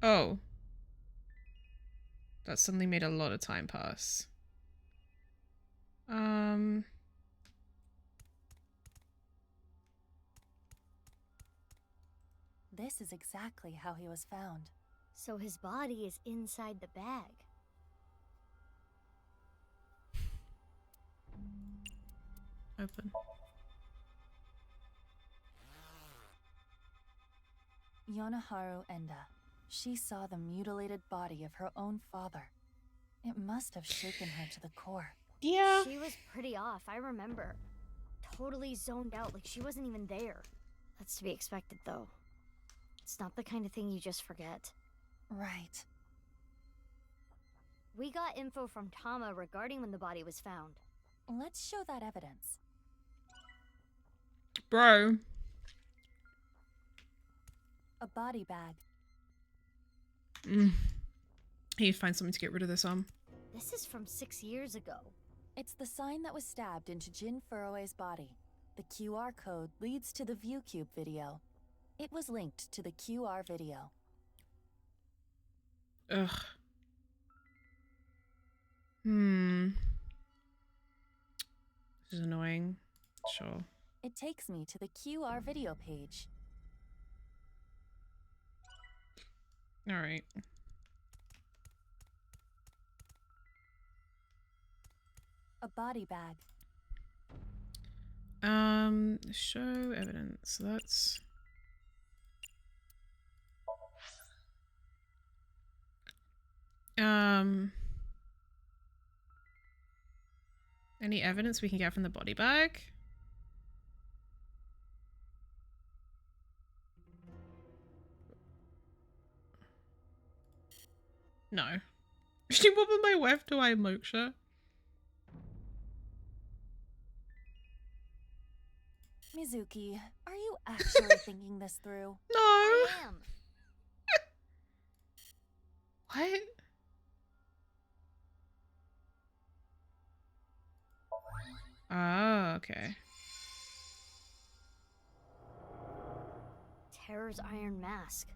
Oh. That suddenly made a lot of time pass. This is exactly how he was found. So his body is inside the bag. Open. Yonaharu Enda. She saw the mutilated body of her own father. It must have shaken her to the core. Yeah. She was pretty off, I remember. Totally zoned out, like she wasn't even there. That's to be expected, though. It's not the kind of thing you just forget. Right. We got info from Tama regarding when the body was found. Let's show that evidence. Bro. A body bag. I need to find something to get rid of this This is from 6 years ago. It's the sign that was stabbed into Jin Furue's body. The QR code leads to the ViewCube video. It was linked to the QR video. Ugh. This is annoying. Sure. It takes me to the QR video page. Alright. A body bag. Show evidence. That's... Any evidence we can get from the body bag? No. She wobbled my web to I moksha. Mizuki, are you actually thinking this through? No. I am. What? Oh, okay. Terror's iron mask.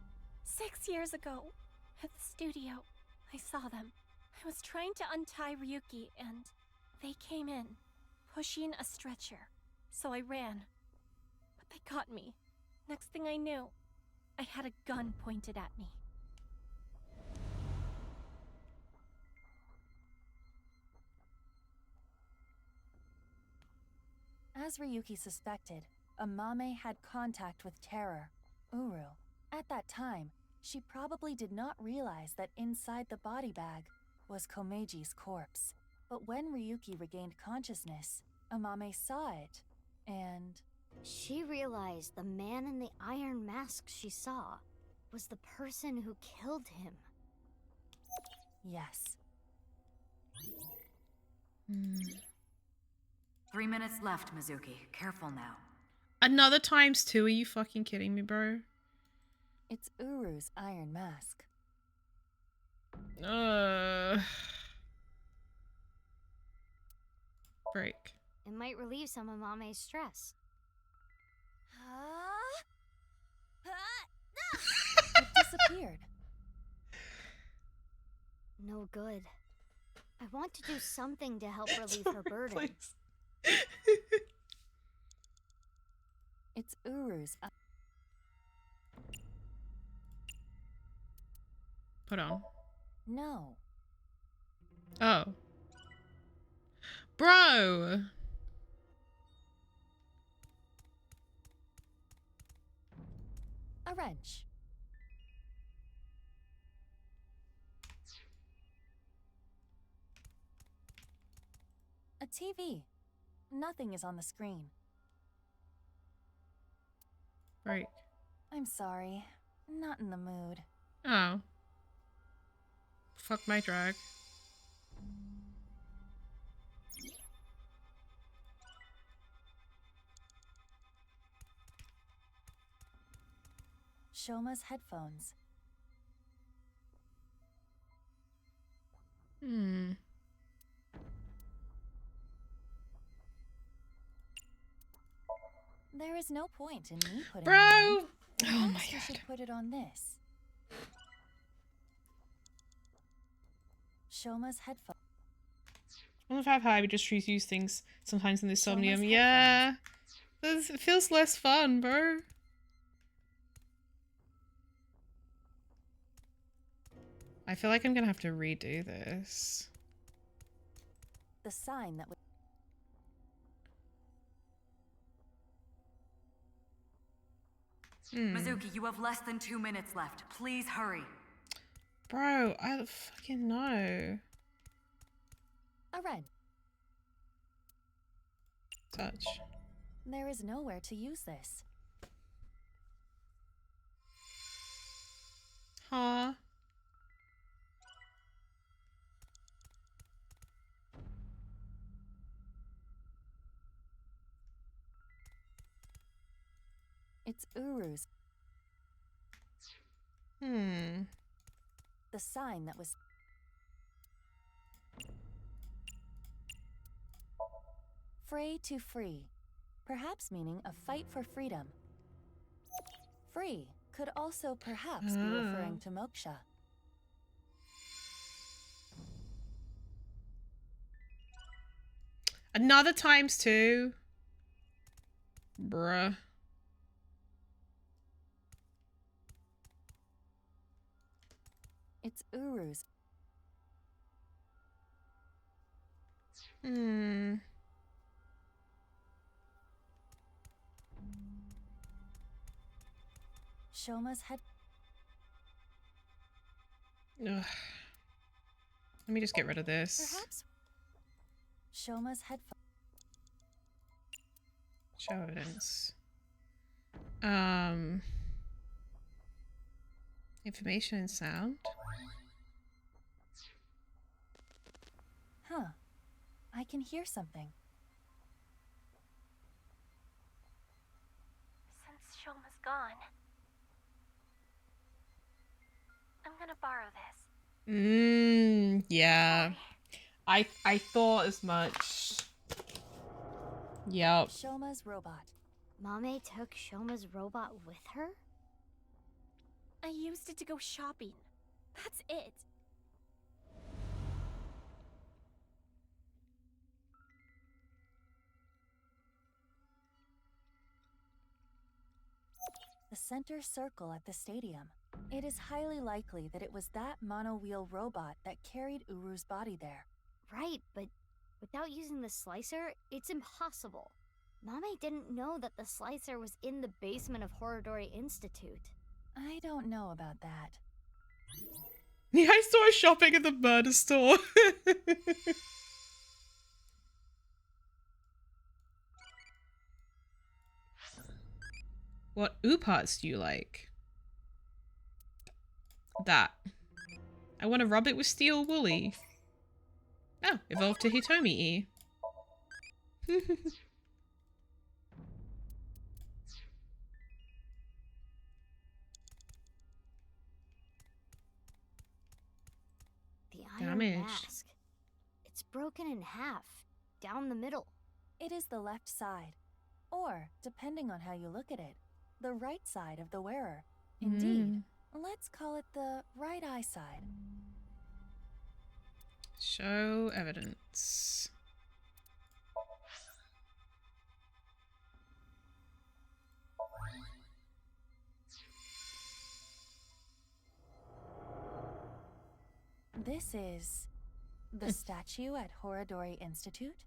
6 years ago, at the studio, I saw them. I was trying to untie Ryuki, and they came in, pushing a stretcher. So I ran. But they caught me. Next thing I knew, I had a gun pointed at me. As Ryuki suspected, Amame had contact with Terror, Uru. At that time, she probably did not realize that inside the body bag was Komeji's corpse. But when Ryuki regained consciousness, Amame saw it, and... She realized the man in the iron mask she saw was the person who killed him. Yes. 3 minutes left, Mizuki. Careful now. Another times 2? Are you fucking kidding me, bro? It's Uru's iron mask. Break. It might relieve some of Mame's stress. It disappeared. No good. I want to do something to help relieve her burden. It's Uru's. Put on. No. Oh. Bro! A wrench. A TV. Nothing is on the screen. Break. I'm sorry. Not in the mood. Oh. Fuck my drag. Shoma's headphones. There is no point in me putting Bro! it on. Oh my You should put it on this. Shoma's headphones. 1.5 high, we just use things sometimes in the Somnium. Shoma's Yeah. It feels less fun, bro. I feel like I'm gonna have to redo this. The sign that would. Mizuki, you have less than 2 minutes left. Please hurry. Bro, I don't fucking know. A wrench. Touch. There is nowhere to use this. Huh? It's Uru's. The sign that was. Fray to free. Perhaps meaning a fight for freedom. Free could also perhaps be referring to moksha. Another ×2. Bruh. It's Uru's. Shoma's head. Ugh. Let me just get rid of this. Perhaps. Shoma's headphone. Show evidence. Information and sound. Huh. I can hear something. Since Shoma's gone, I'm gonna borrow this. Yeah. I thought as much. Yep. Shoma's robot. Mame took Shoma's robot with her? I used it to go shopping. That's it. The center circle at the stadium. It is highly likely that it was that mono-wheel robot that carried Uru's body there. Right, but without using the slicer, it's impossible. Mame didn't know that the slicer was in the basement of Horodori Institute. I don't know about that. Yeah, I saw her shopping at the murder store. What parts do you like? That. I want to rub it with steel woolly. Oh, evolved to Hitomi-e. The iron mask. It's broken in half, down the middle. It is the left side. Or, depending on how you look at it, the right side of the wearer. Indeed, let's call it the right eye side. Show evidence. This is the statue at Horodori Institute?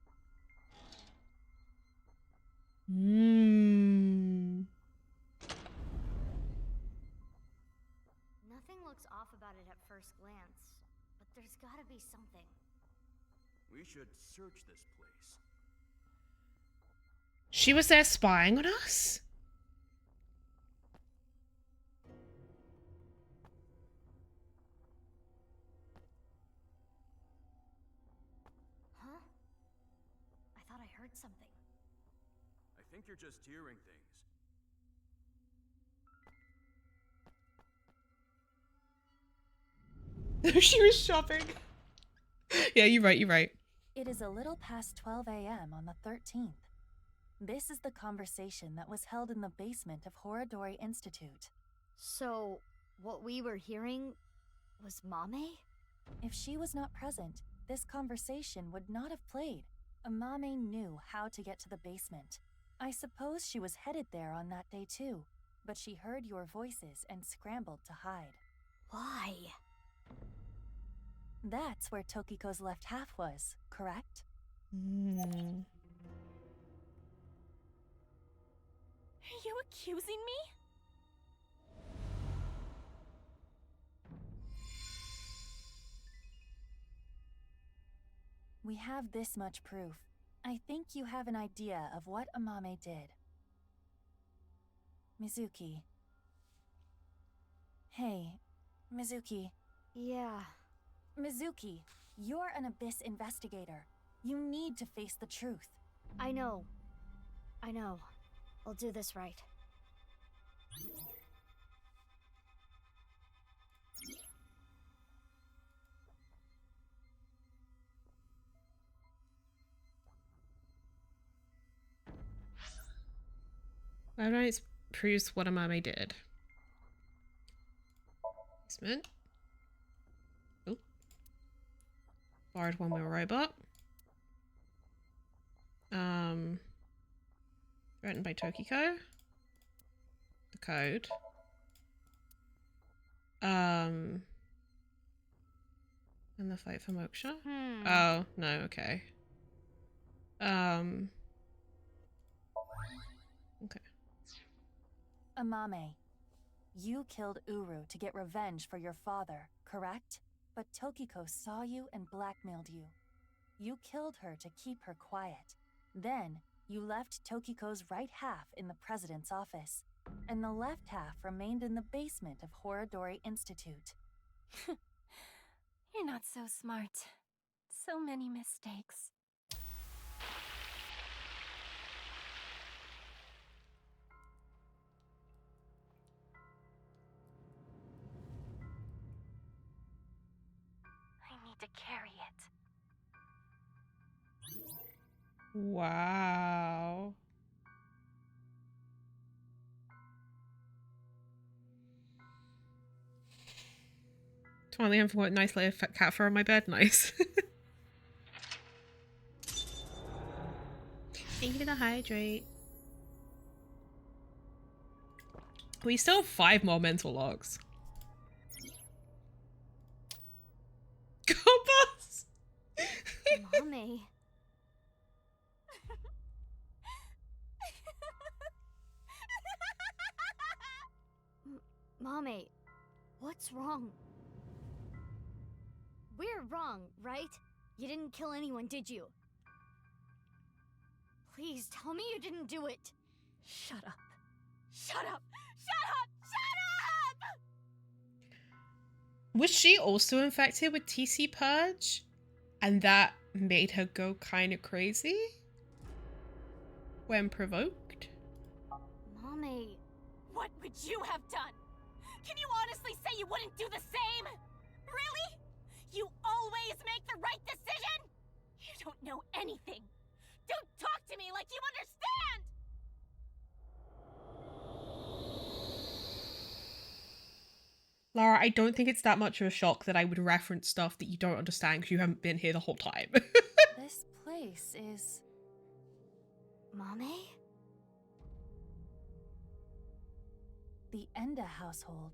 Nothing looks off about it at first glance, but there's gotta be something. We should search this place. She was there spying on us? Huh? I thought I heard something. I think you're just hearing things. She was shopping. Yeah, you're right. It is a little past 12 a.m. on the 13th. This is the conversation that was held in the basement of Horodori Institute. So, what we were hearing was Mame? If she was not present, this conversation would not have played. Mame knew how to get to the basement. I suppose she was headed there on that day too, but she heard your voices and scrambled to hide. Why? That's where Tokiko's left half was, correct? Are you accusing me? We have this much proof. I think you have an idea of what Amame did. Mizuki. Hey, Mizuki. Yeah. Mizuki, you're an Abyss investigator. You need to face the truth. I know. I'll do this right. Evidence proves what Amame did. Basement. Oh. Borrowed one-wheel robot. Written by Tokiko. The code. And the fight for Moksha. Oh, no, okay. Okay. Amame, you killed Uru to get revenge for your father, correct? But Tokiko saw you and blackmailed you. You killed her to keep her quiet. Then, you left Tokiko's right half in the president's office, and the left half remained in the basement of Horodori Institute. You're not so smart. So many mistakes. I need to carry it. Wow. Finally, I've got a nice little cat fur on my bed. Nice. Thank you for the hydrate. We still have 5 more mental logs. Go boss! Mommy. Mommy, what's wrong? We're wrong, right? You didn't kill anyone, did you? Please tell me you didn't do it. Shut up. Shut up! Shut up! Shut up! Was she also infected with TC Purge? And that made her go kind of crazy? When provoked? Mommy. What would you have done? Can you honestly say you wouldn't do the same? Really? You always make the right decision? You don't know anything. Don't talk to me like you understand! Lara, I don't think it's that much of a shock that I would reference stuff that you don't understand because you haven't been here the whole time. This place is... Mommy? The Enda household.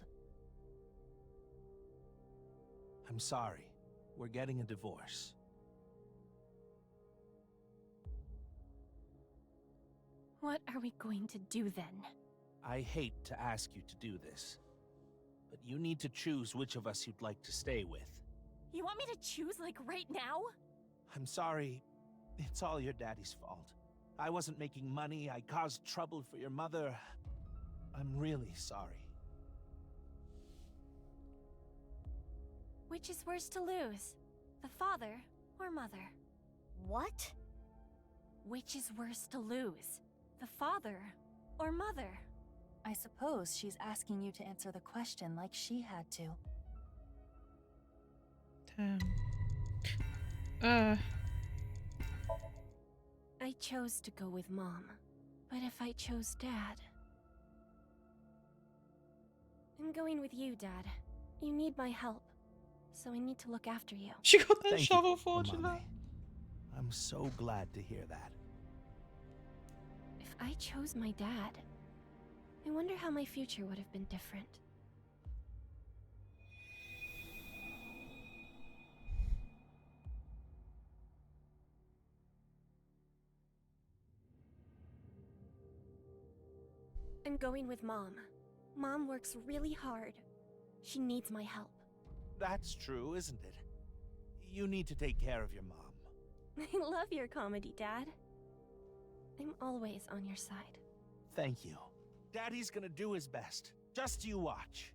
I'm sorry. We're getting a divorce. What are we going to do then? I hate to ask you to do this, but you need to choose which of us you'd like to stay with. You want me to choose like right now? I'm sorry. It's all your daddy's fault. I wasn't making money. I caused trouble for your mother. I'm really sorry. Which is worse to lose? The father or mother? What? Which is worse to lose? The father or mother? I suppose she's asking you to answer the question like she had to. I chose to go with Mom. But if I chose Dad... I'm going with you, Dad. You need my help. So I need to look after you. She got that Thank shovel you, fortune. Amame. I'm so glad to hear that. If I chose my dad, I wonder how my future would have been different. I'm going with Mom. Mom works really hard. She needs my help. That's true, isn't it? You need to take care of your mom. I love your comedy, Dad. I'm always on your side. Thank you. Daddy's gonna do his best. Just you watch.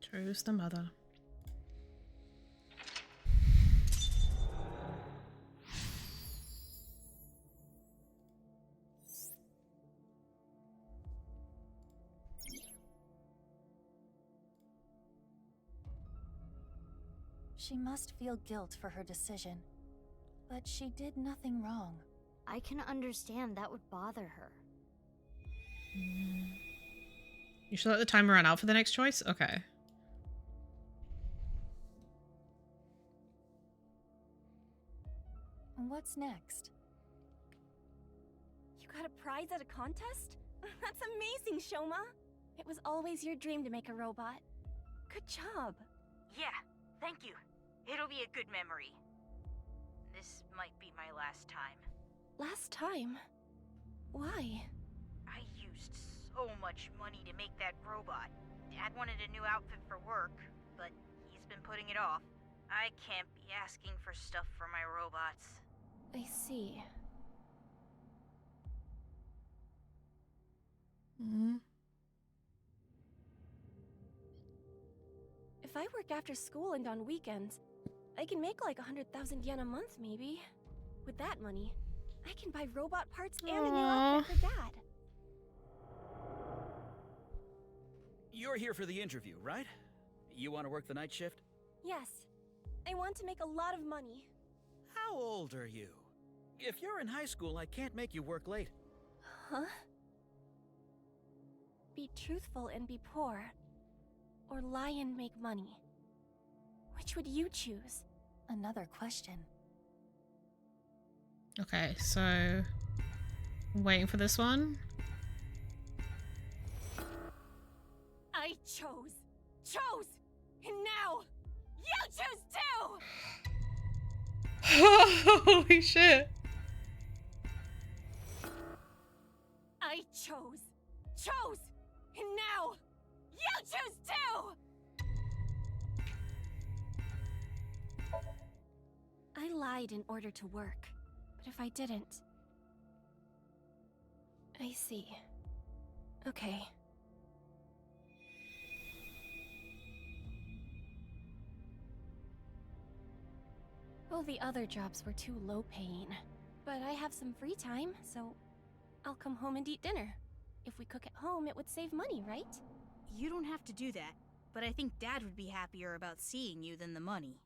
True's the mother. She must feel guilt for her decision. But she did nothing wrong. I can understand that would bother her. You should let the timer run out for the next choice? Okay. What's next? You got a prize at a contest? That's amazing, Shoma! It was always your dream to make a robot. Good job. Yeah, thank you. It'll be a good memory. This might be my last time. Last time? Why? I used so much money to make that robot. Dad wanted a new outfit for work, but he's been putting it off. I can't be asking for stuff for my robots. I see. If I work after school and on weekends, I can make like 100,000 yen a month, maybe. With that money, I can buy robot parts and a new outfit for Dad. You're here for the interview, right? You want to work the night shift? Yes. I want to make a lot of money. How old are you? If you're in high school, I can't make you work late. Huh? Be truthful and be poor. or lie and make money? Which would you choose? Another question. Okay, so I'm waiting for this one. I chose, and now you choose too! Holy shit. I chose, and now you choose too! I lied in order to work, but if I didn't... I see. Okay. Well, the other jobs were too low-paying. But I have some free time, so I'll come home and eat dinner. If we cook at home, it would save money, right? You don't have to do that, but I think Dad would be happier about seeing you than the money.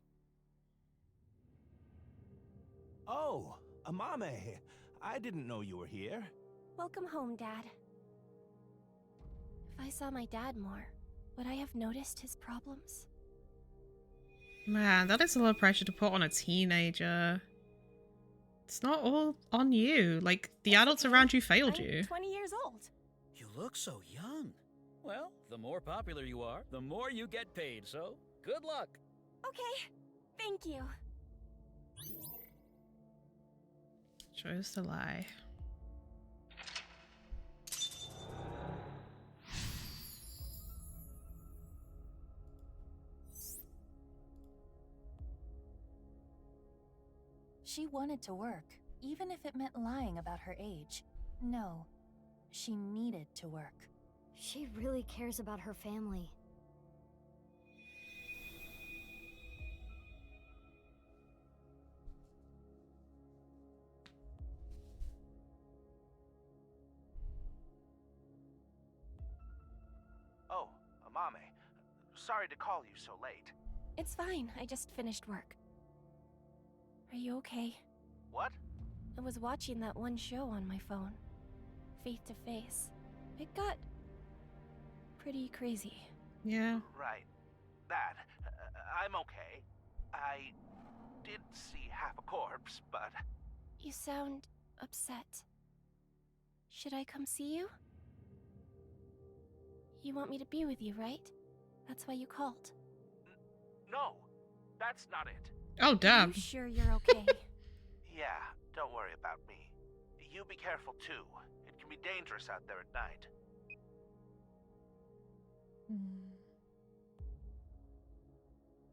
Oh, Amame. I didn't know you were here. Welcome home, Dad. If I saw my dad more, would I have noticed his problems? Man, that is a lot of pressure to put on a teenager. It's not all on you. Like, the adults around you failed you. 20 years old. You look so young. Well, the more popular you are, the more you get paid, so good luck. Okay, thank you. Chose to lie. She wanted to work, even if it meant lying about her age. No, she needed to work. She really cares about her family. Oh, Amame. Sorry to call you so late. It's fine, I just finished work. Are you okay? What? I was watching that one show on my phone. Faith to Face. It got... pretty crazy. Yeah. Right. That. I'm okay. I did see half a corpse, but... You sound upset. Should I come see you? You want me to be with you, right? That's why you called. No, that's not it. Oh, damn. Are you sure you're okay? Yeah, don't worry about me. You be careful too. It can be dangerous out there at night.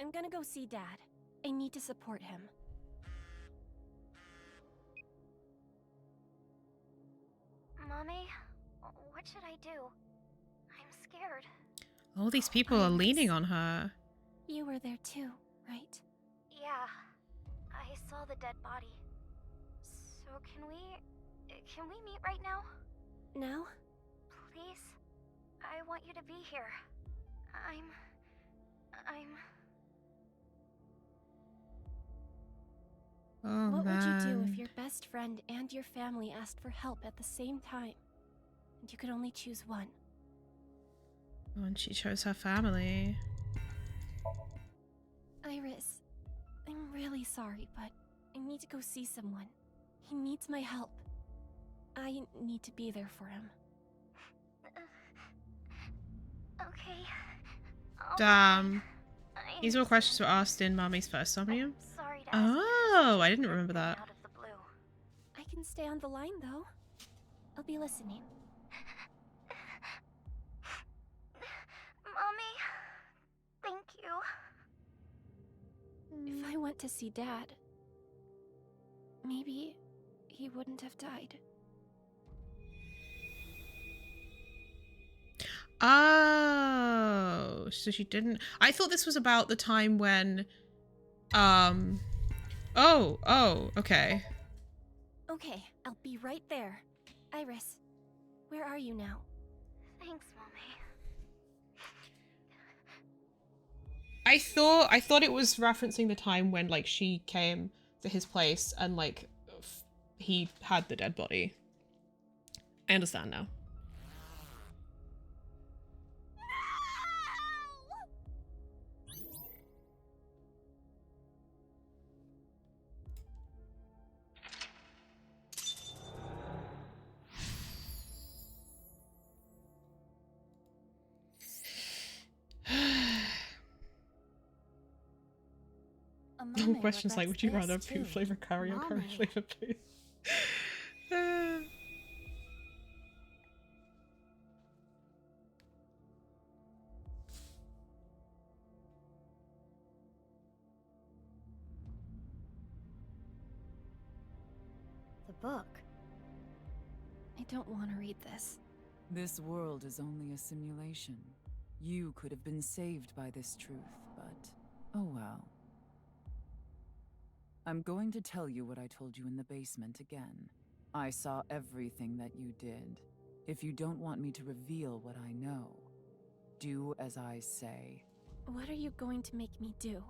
I'm gonna go see Dad. I need to support him. Mommy, what should I do? I'm scared. All these people are leaning on her. You were there too, right? Yeah, I saw the dead body. So can we meet right now? Now? Please? I want you to be here. I'm... Oh, what man. would you do if your best friend and your family asked for help at the same time? And you could only choose one? Oh, and she chose her family. Iris, I'm really sorry, but I need to go see someone. He needs my help. I need to be there for him. Okay. Damn. These were questions were asked in Mommy's first Somnium. Sorry to ask Oh, I didn't remember that. out of the blue. I can stay on the line, though. I'll be listening. Mommy, thank you. If I went to see Dad, maybe he wouldn't have died. Oh, so she didn't. I thought this was about the time when, oh, okay. Okay, I'll be right there. Iris, where are you now? Thanks, Mommy. I thought it was referencing the time when, like, she came to his place and, like, he had the dead body. I understand now. No questions like, would you rather food flavor curry or curry flavor food? The book. I don't want to read this. This world is only a simulation. You could have been saved by this truth, but oh well. I'm going to tell you what I told you in the basement again. I saw everything that you did. If you don't want me to reveal what I know, do as I say. What are you going to make me do?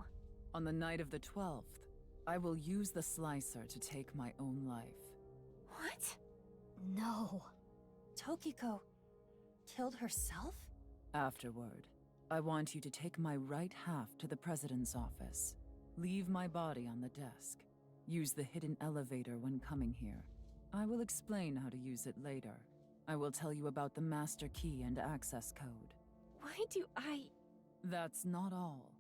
On the night of the 12th, I will use the slicer to take my own life. What? No. Tokiko killed herself? Afterward, I want you to take my right half to the president's office. Leave my body on the desk. Use the hidden elevator when coming here. I will explain how to use it later. I will tell you about the master key and access code. Why do I... That's not all.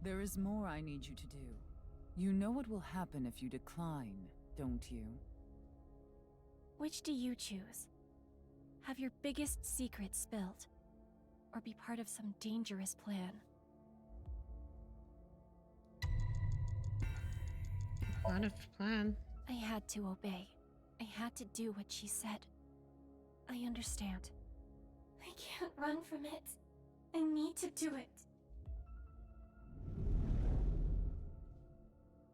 There is more I need you to do. You know what will happen if you decline, don't you? Which do you choose? Have your biggest secret spilled? Or be part of some dangerous plan? Kind of plan. I had to obey. I had to do what she said. I understand. I can't run from it. I need to do it.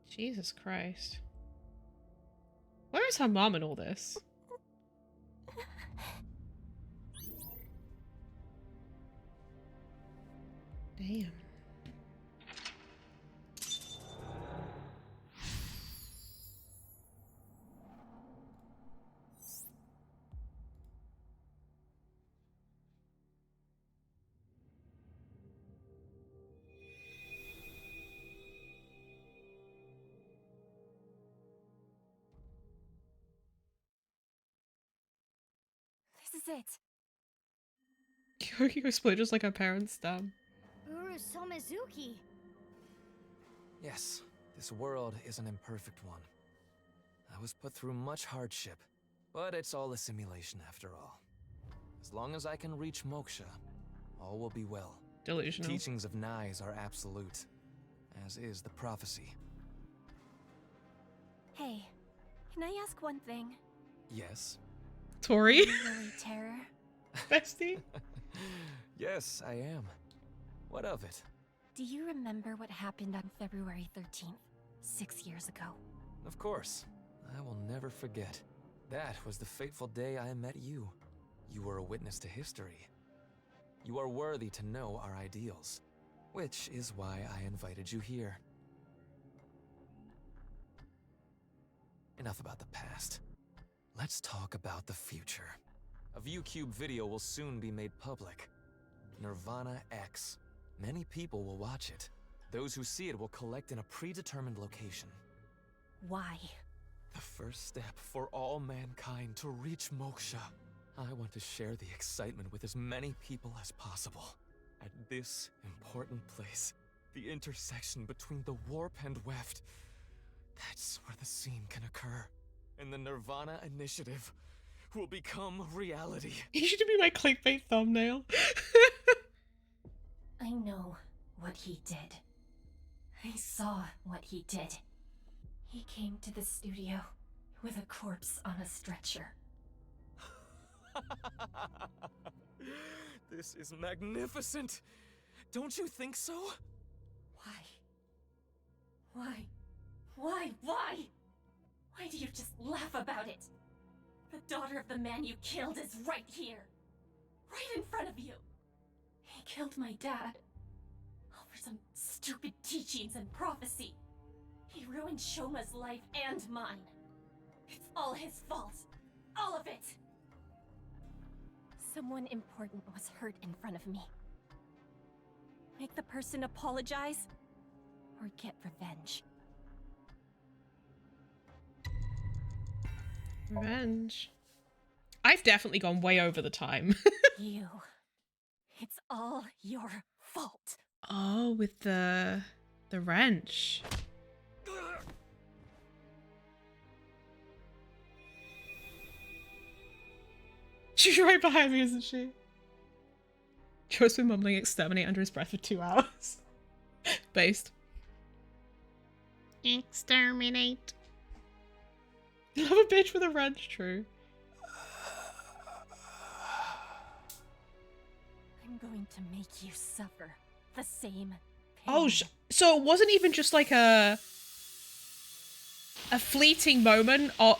Jesus Christ. Where is her mom in all this? Damn. This is it. Kyoki exploded just like her parents' stab. Uru Somizuki. Yes, this world is an imperfect one. I was put through much hardship, but it's all a simulation after all. As long as I can reach moksha, all will be well. Delusional. Teachings of Nais are absolute, as is the prophecy. Hey, can I ask one thing? Yes? Tori? Really, Terror? Bestie? Yes, I am. What of it? Do you remember what happened on February 13th, 6 years ago? Of course. I will never forget. That was the fateful day I met you. You were a witness to history. You are worthy to know our ideals, which is why I invited you here. Enough about the past. Let's talk about the future. A ViewCube video will soon be made public. Nirvana X. Many people will watch it. Those who see it will collect in a predetermined location. Why? The first step for all mankind to reach moksha. I want to share the excitement with as many people as possible. At this important place, the intersection between the warp and weft, that's where the scene can occur. And the Nirvana initiative will become reality. You should be my clickbait thumbnail. I know what he did. I saw what he did. He came to the studio with a corpse on a stretcher. This is magnificent. Don't you think so? Why? Why? Why do you just laugh about it? The daughter of the man you killed is right here. Right in front of you. He killed my dad. All for some stupid teachings and prophecy. He ruined Shoma's life and mine. It's all his fault. All of it. Someone important was hurt in front of me. Make the person apologize, or get revenge. Revenge. I've definitely gone way over the time. You. It's all your fault. Oh, with the wrench. She's right behind me, isn't she? Joe's been mumbling exterminate under his breath for 2 hours. Based. Exterminate. Love a bitch with a wrench, true. I'm going to make you suffer the same pain. Oh, so it wasn't even just like a fleeting moment, or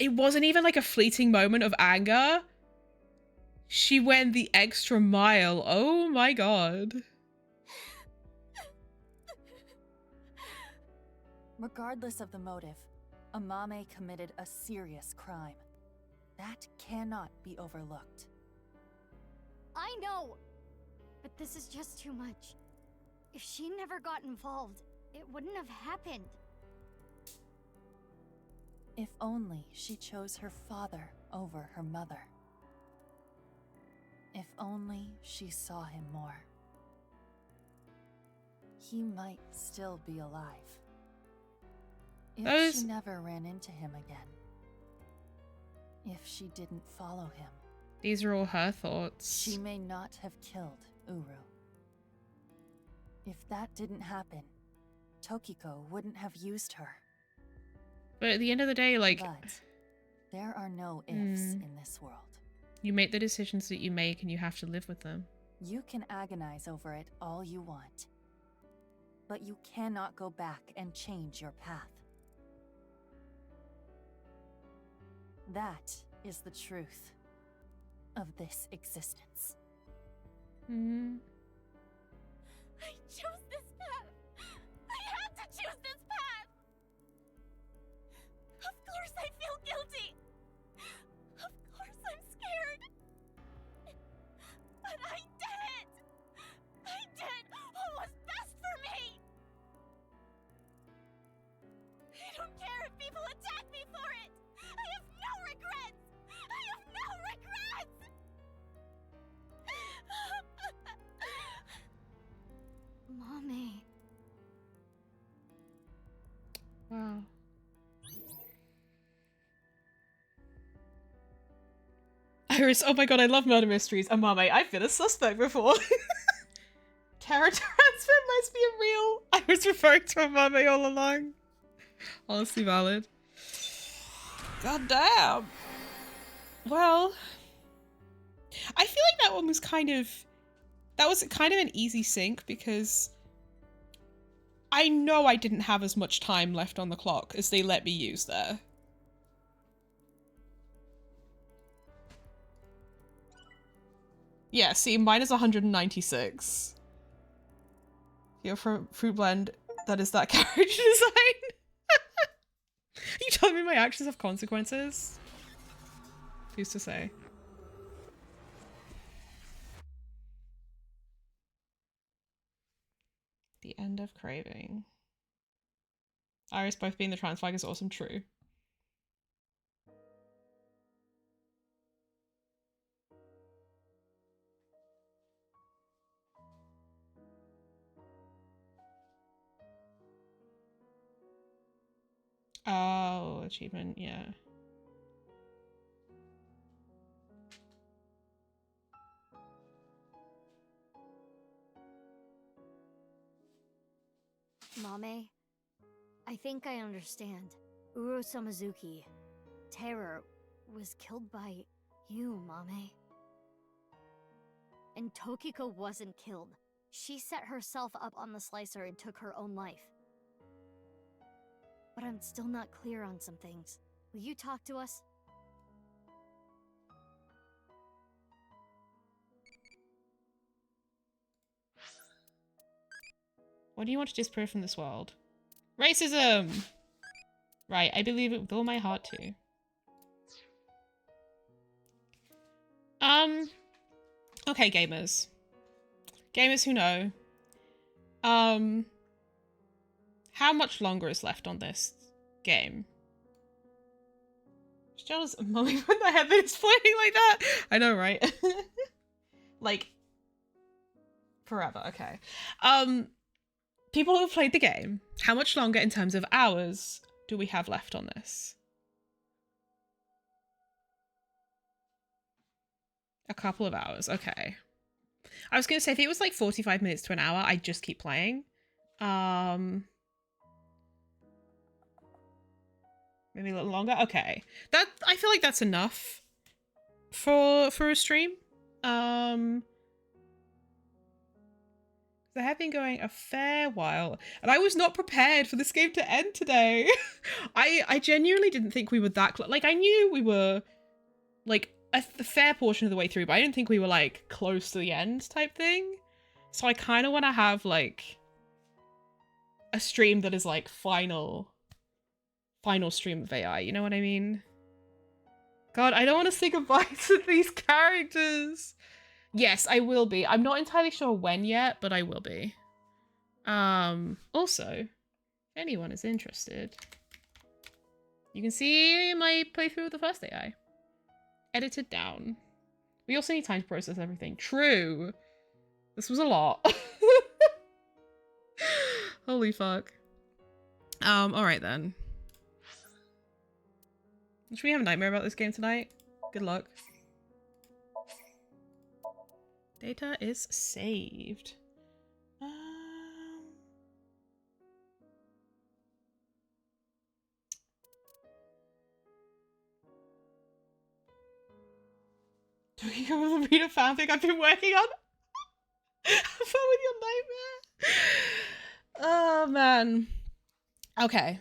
it wasn't even like a fleeting moment of anger. She went the extra mile. Oh my god. Regardless of the motive, Amame committed a serious crime. That cannot be overlooked. I know, but this is just too much. If she never got involved, it wouldn't have happened. If only she chose her father over her mother. If only she saw him more. He might still be alive. If she never ran into him again. If she didn't follow him. These are all her thoughts. She may not have killed Uru. If that didn't happen, Tokiko wouldn't have used her. But at the end of the day, like... But there are no ifs in this world. You make the decisions that you make and you have to live with them. You can agonize over it all you want. But you cannot go back and change your path. That is the truth of this existence. I chose this path. I had to choose this path. Of course I feel guilty. Of course I'm scared. But I did it. I did what was best for me. I don't care if people attack me for it. I have no regrets. I have no regrets. Mommy. Wow. Iris, oh my god, I love murder mysteries. Amame, I've been a suspect before. Terror transfer must be a real. I was referring to Amame all along. Honestly valid. God damn. Well, I feel like that one was kind of... That was kind of an easy sink because I know I didn't have as much time left on the clock as they let me use there. Yeah, see, mine is 196. You're from Fruit Blend, that is that character design. You telling me my actions have consequences? Who's to say? The end of craving. Iris both being the trans flag is awesome, true. Oh, achievement, yeah. Mame, I think I understand. Uro Samazuki, Terror, was killed by you, Mame. And Tokiko wasn't killed. She set herself up on the slicer and took her own life. But I'm still not clear on some things. Will you talk to us? What do you want to disprove from this world? Racism! Right, I believe it with all my heart too. Okay, gamers. Gamers who know. How much longer is left on this game? Jealous of Mommy when the heaven is floating like that. I know, right? Like forever. Okay. People who have played the game, how much longer in terms of hours do we have left on this? A couple of hours. Okay. I was gonna say if it was like 45 minutes to an hour, I'd just keep playing. Maybe a little longer. Okay. That I feel like that's enough for a stream. They have been going a fair while, and I was not prepared for this game to end today. I genuinely didn't think we were that close. Like, I knew we were, like, a fair portion of the way through, but I didn't think we were, like, close to the end type thing. So I kind of want to have, like, a stream that is, like, final stream of AI, you know what I mean? God, I don't want to say goodbye to these characters. Yes, I will be. I'm not entirely sure when yet, but I will be. Also, if anyone is interested, you can see my playthrough of the first AI. Edited down. We also need time to process everything. True. This was a lot. Holy fuck. Alright then. Should we have a nightmare about this game tonight? Good luck. Data is saved. Do we go with the reader fanfic I've been working on? Have fun with your nightmare. Oh man. Okay.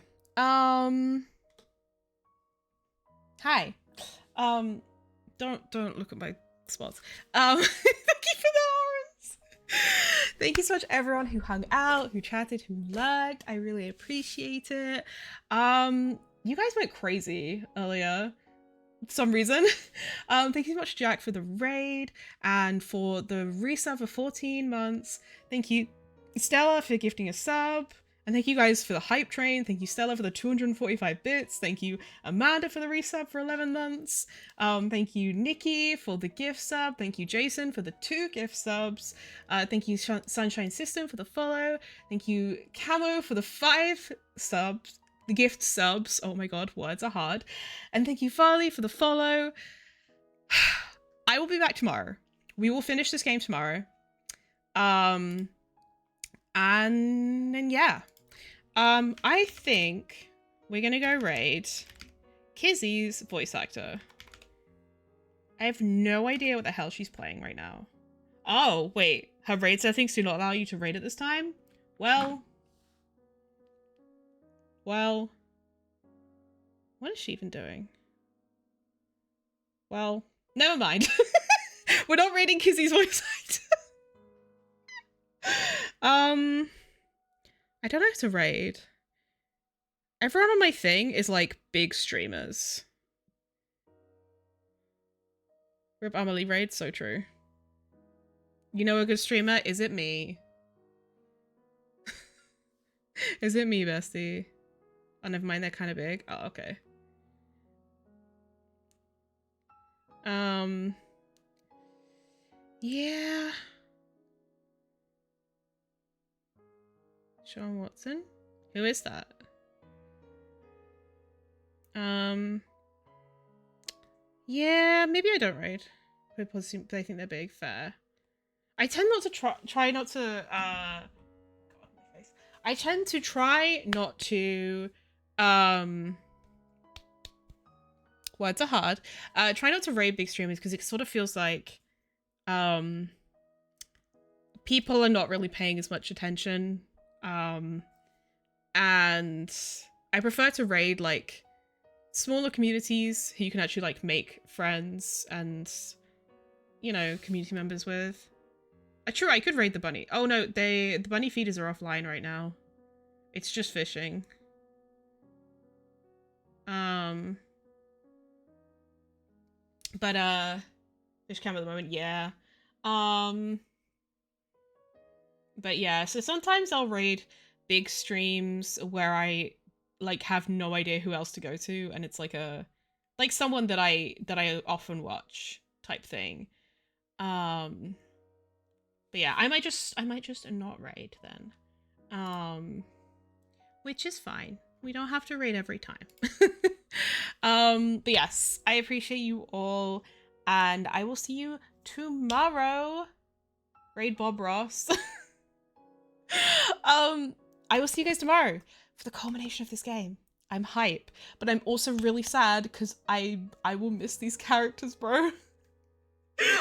Hi. Don't look at my spots. Thank you for the horns. Thank you so much everyone who hung out, who chatted, who lurked. I really appreciate it. You guys went crazy earlier for some reason. Thank you so much, Jack, for the raid and for the resub for 14 months. Thank you, Stella, for gifting a sub. And thank you guys for the hype train. Thank you, Stella, for the 245 bits. Thank you, Amanda, for the resub for 11 months. Thank you, Nikki, for the gift sub. Thank you, Jason, for the 2 gift subs. Thank you, Sunshine System, for the follow. Thank you, Camo, for the 5 subs. The gift subs. Oh my god, words are hard. And thank you, Farley, for the follow. I will be back tomorrow. We will finish this game tomorrow. And then yeah. I think we're gonna go raid Kizzy's voice actor. I have no idea what the hell she's playing right now. Oh, wait. Her raid settings do not allow you to raid at this time? Well, what is she even doing? Well, never mind. We're not raiding Kizzy's voice actor. I don't know how to raid. Everyone on my thing is like big streamers. Rip Amelie raid, so true. You know a good streamer? Is it me? Is it me, bestie? Oh, never mind, they're kind of big. Oh, okay. Yeah. Sean Watson? Who is that? Yeah, maybe I don't raid. But I think they're big. Fair. I tend not to try not to, God, my face. I tend to try not to, words are hard. Try not to raid big streamers because it sort of feels like, people are not really paying as much attention. And I prefer to raid, like, smaller communities who you can actually, like, make friends and, you know, community members with. True, I could raid the bunny. Oh no, the bunny feeders are offline right now. It's just fishing. But fish cam at the moment, yeah. But yeah, so sometimes I'll raid big streams where I like have no idea who else to go to, and it's like someone that I often watch type thing. But yeah, I might just not raid then. Which is fine. We don't have to raid every time. But yes, I appreciate you all. and I will see you tomorrow. Raid Bob Ross. I will see you guys tomorrow for the culmination of this game. I'm hype, but I'm also really sad because I will miss these characters, bro.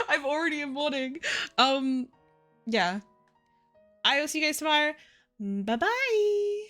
I'm already in mourning. Yeah. I will see you guys tomorrow. Bye-bye.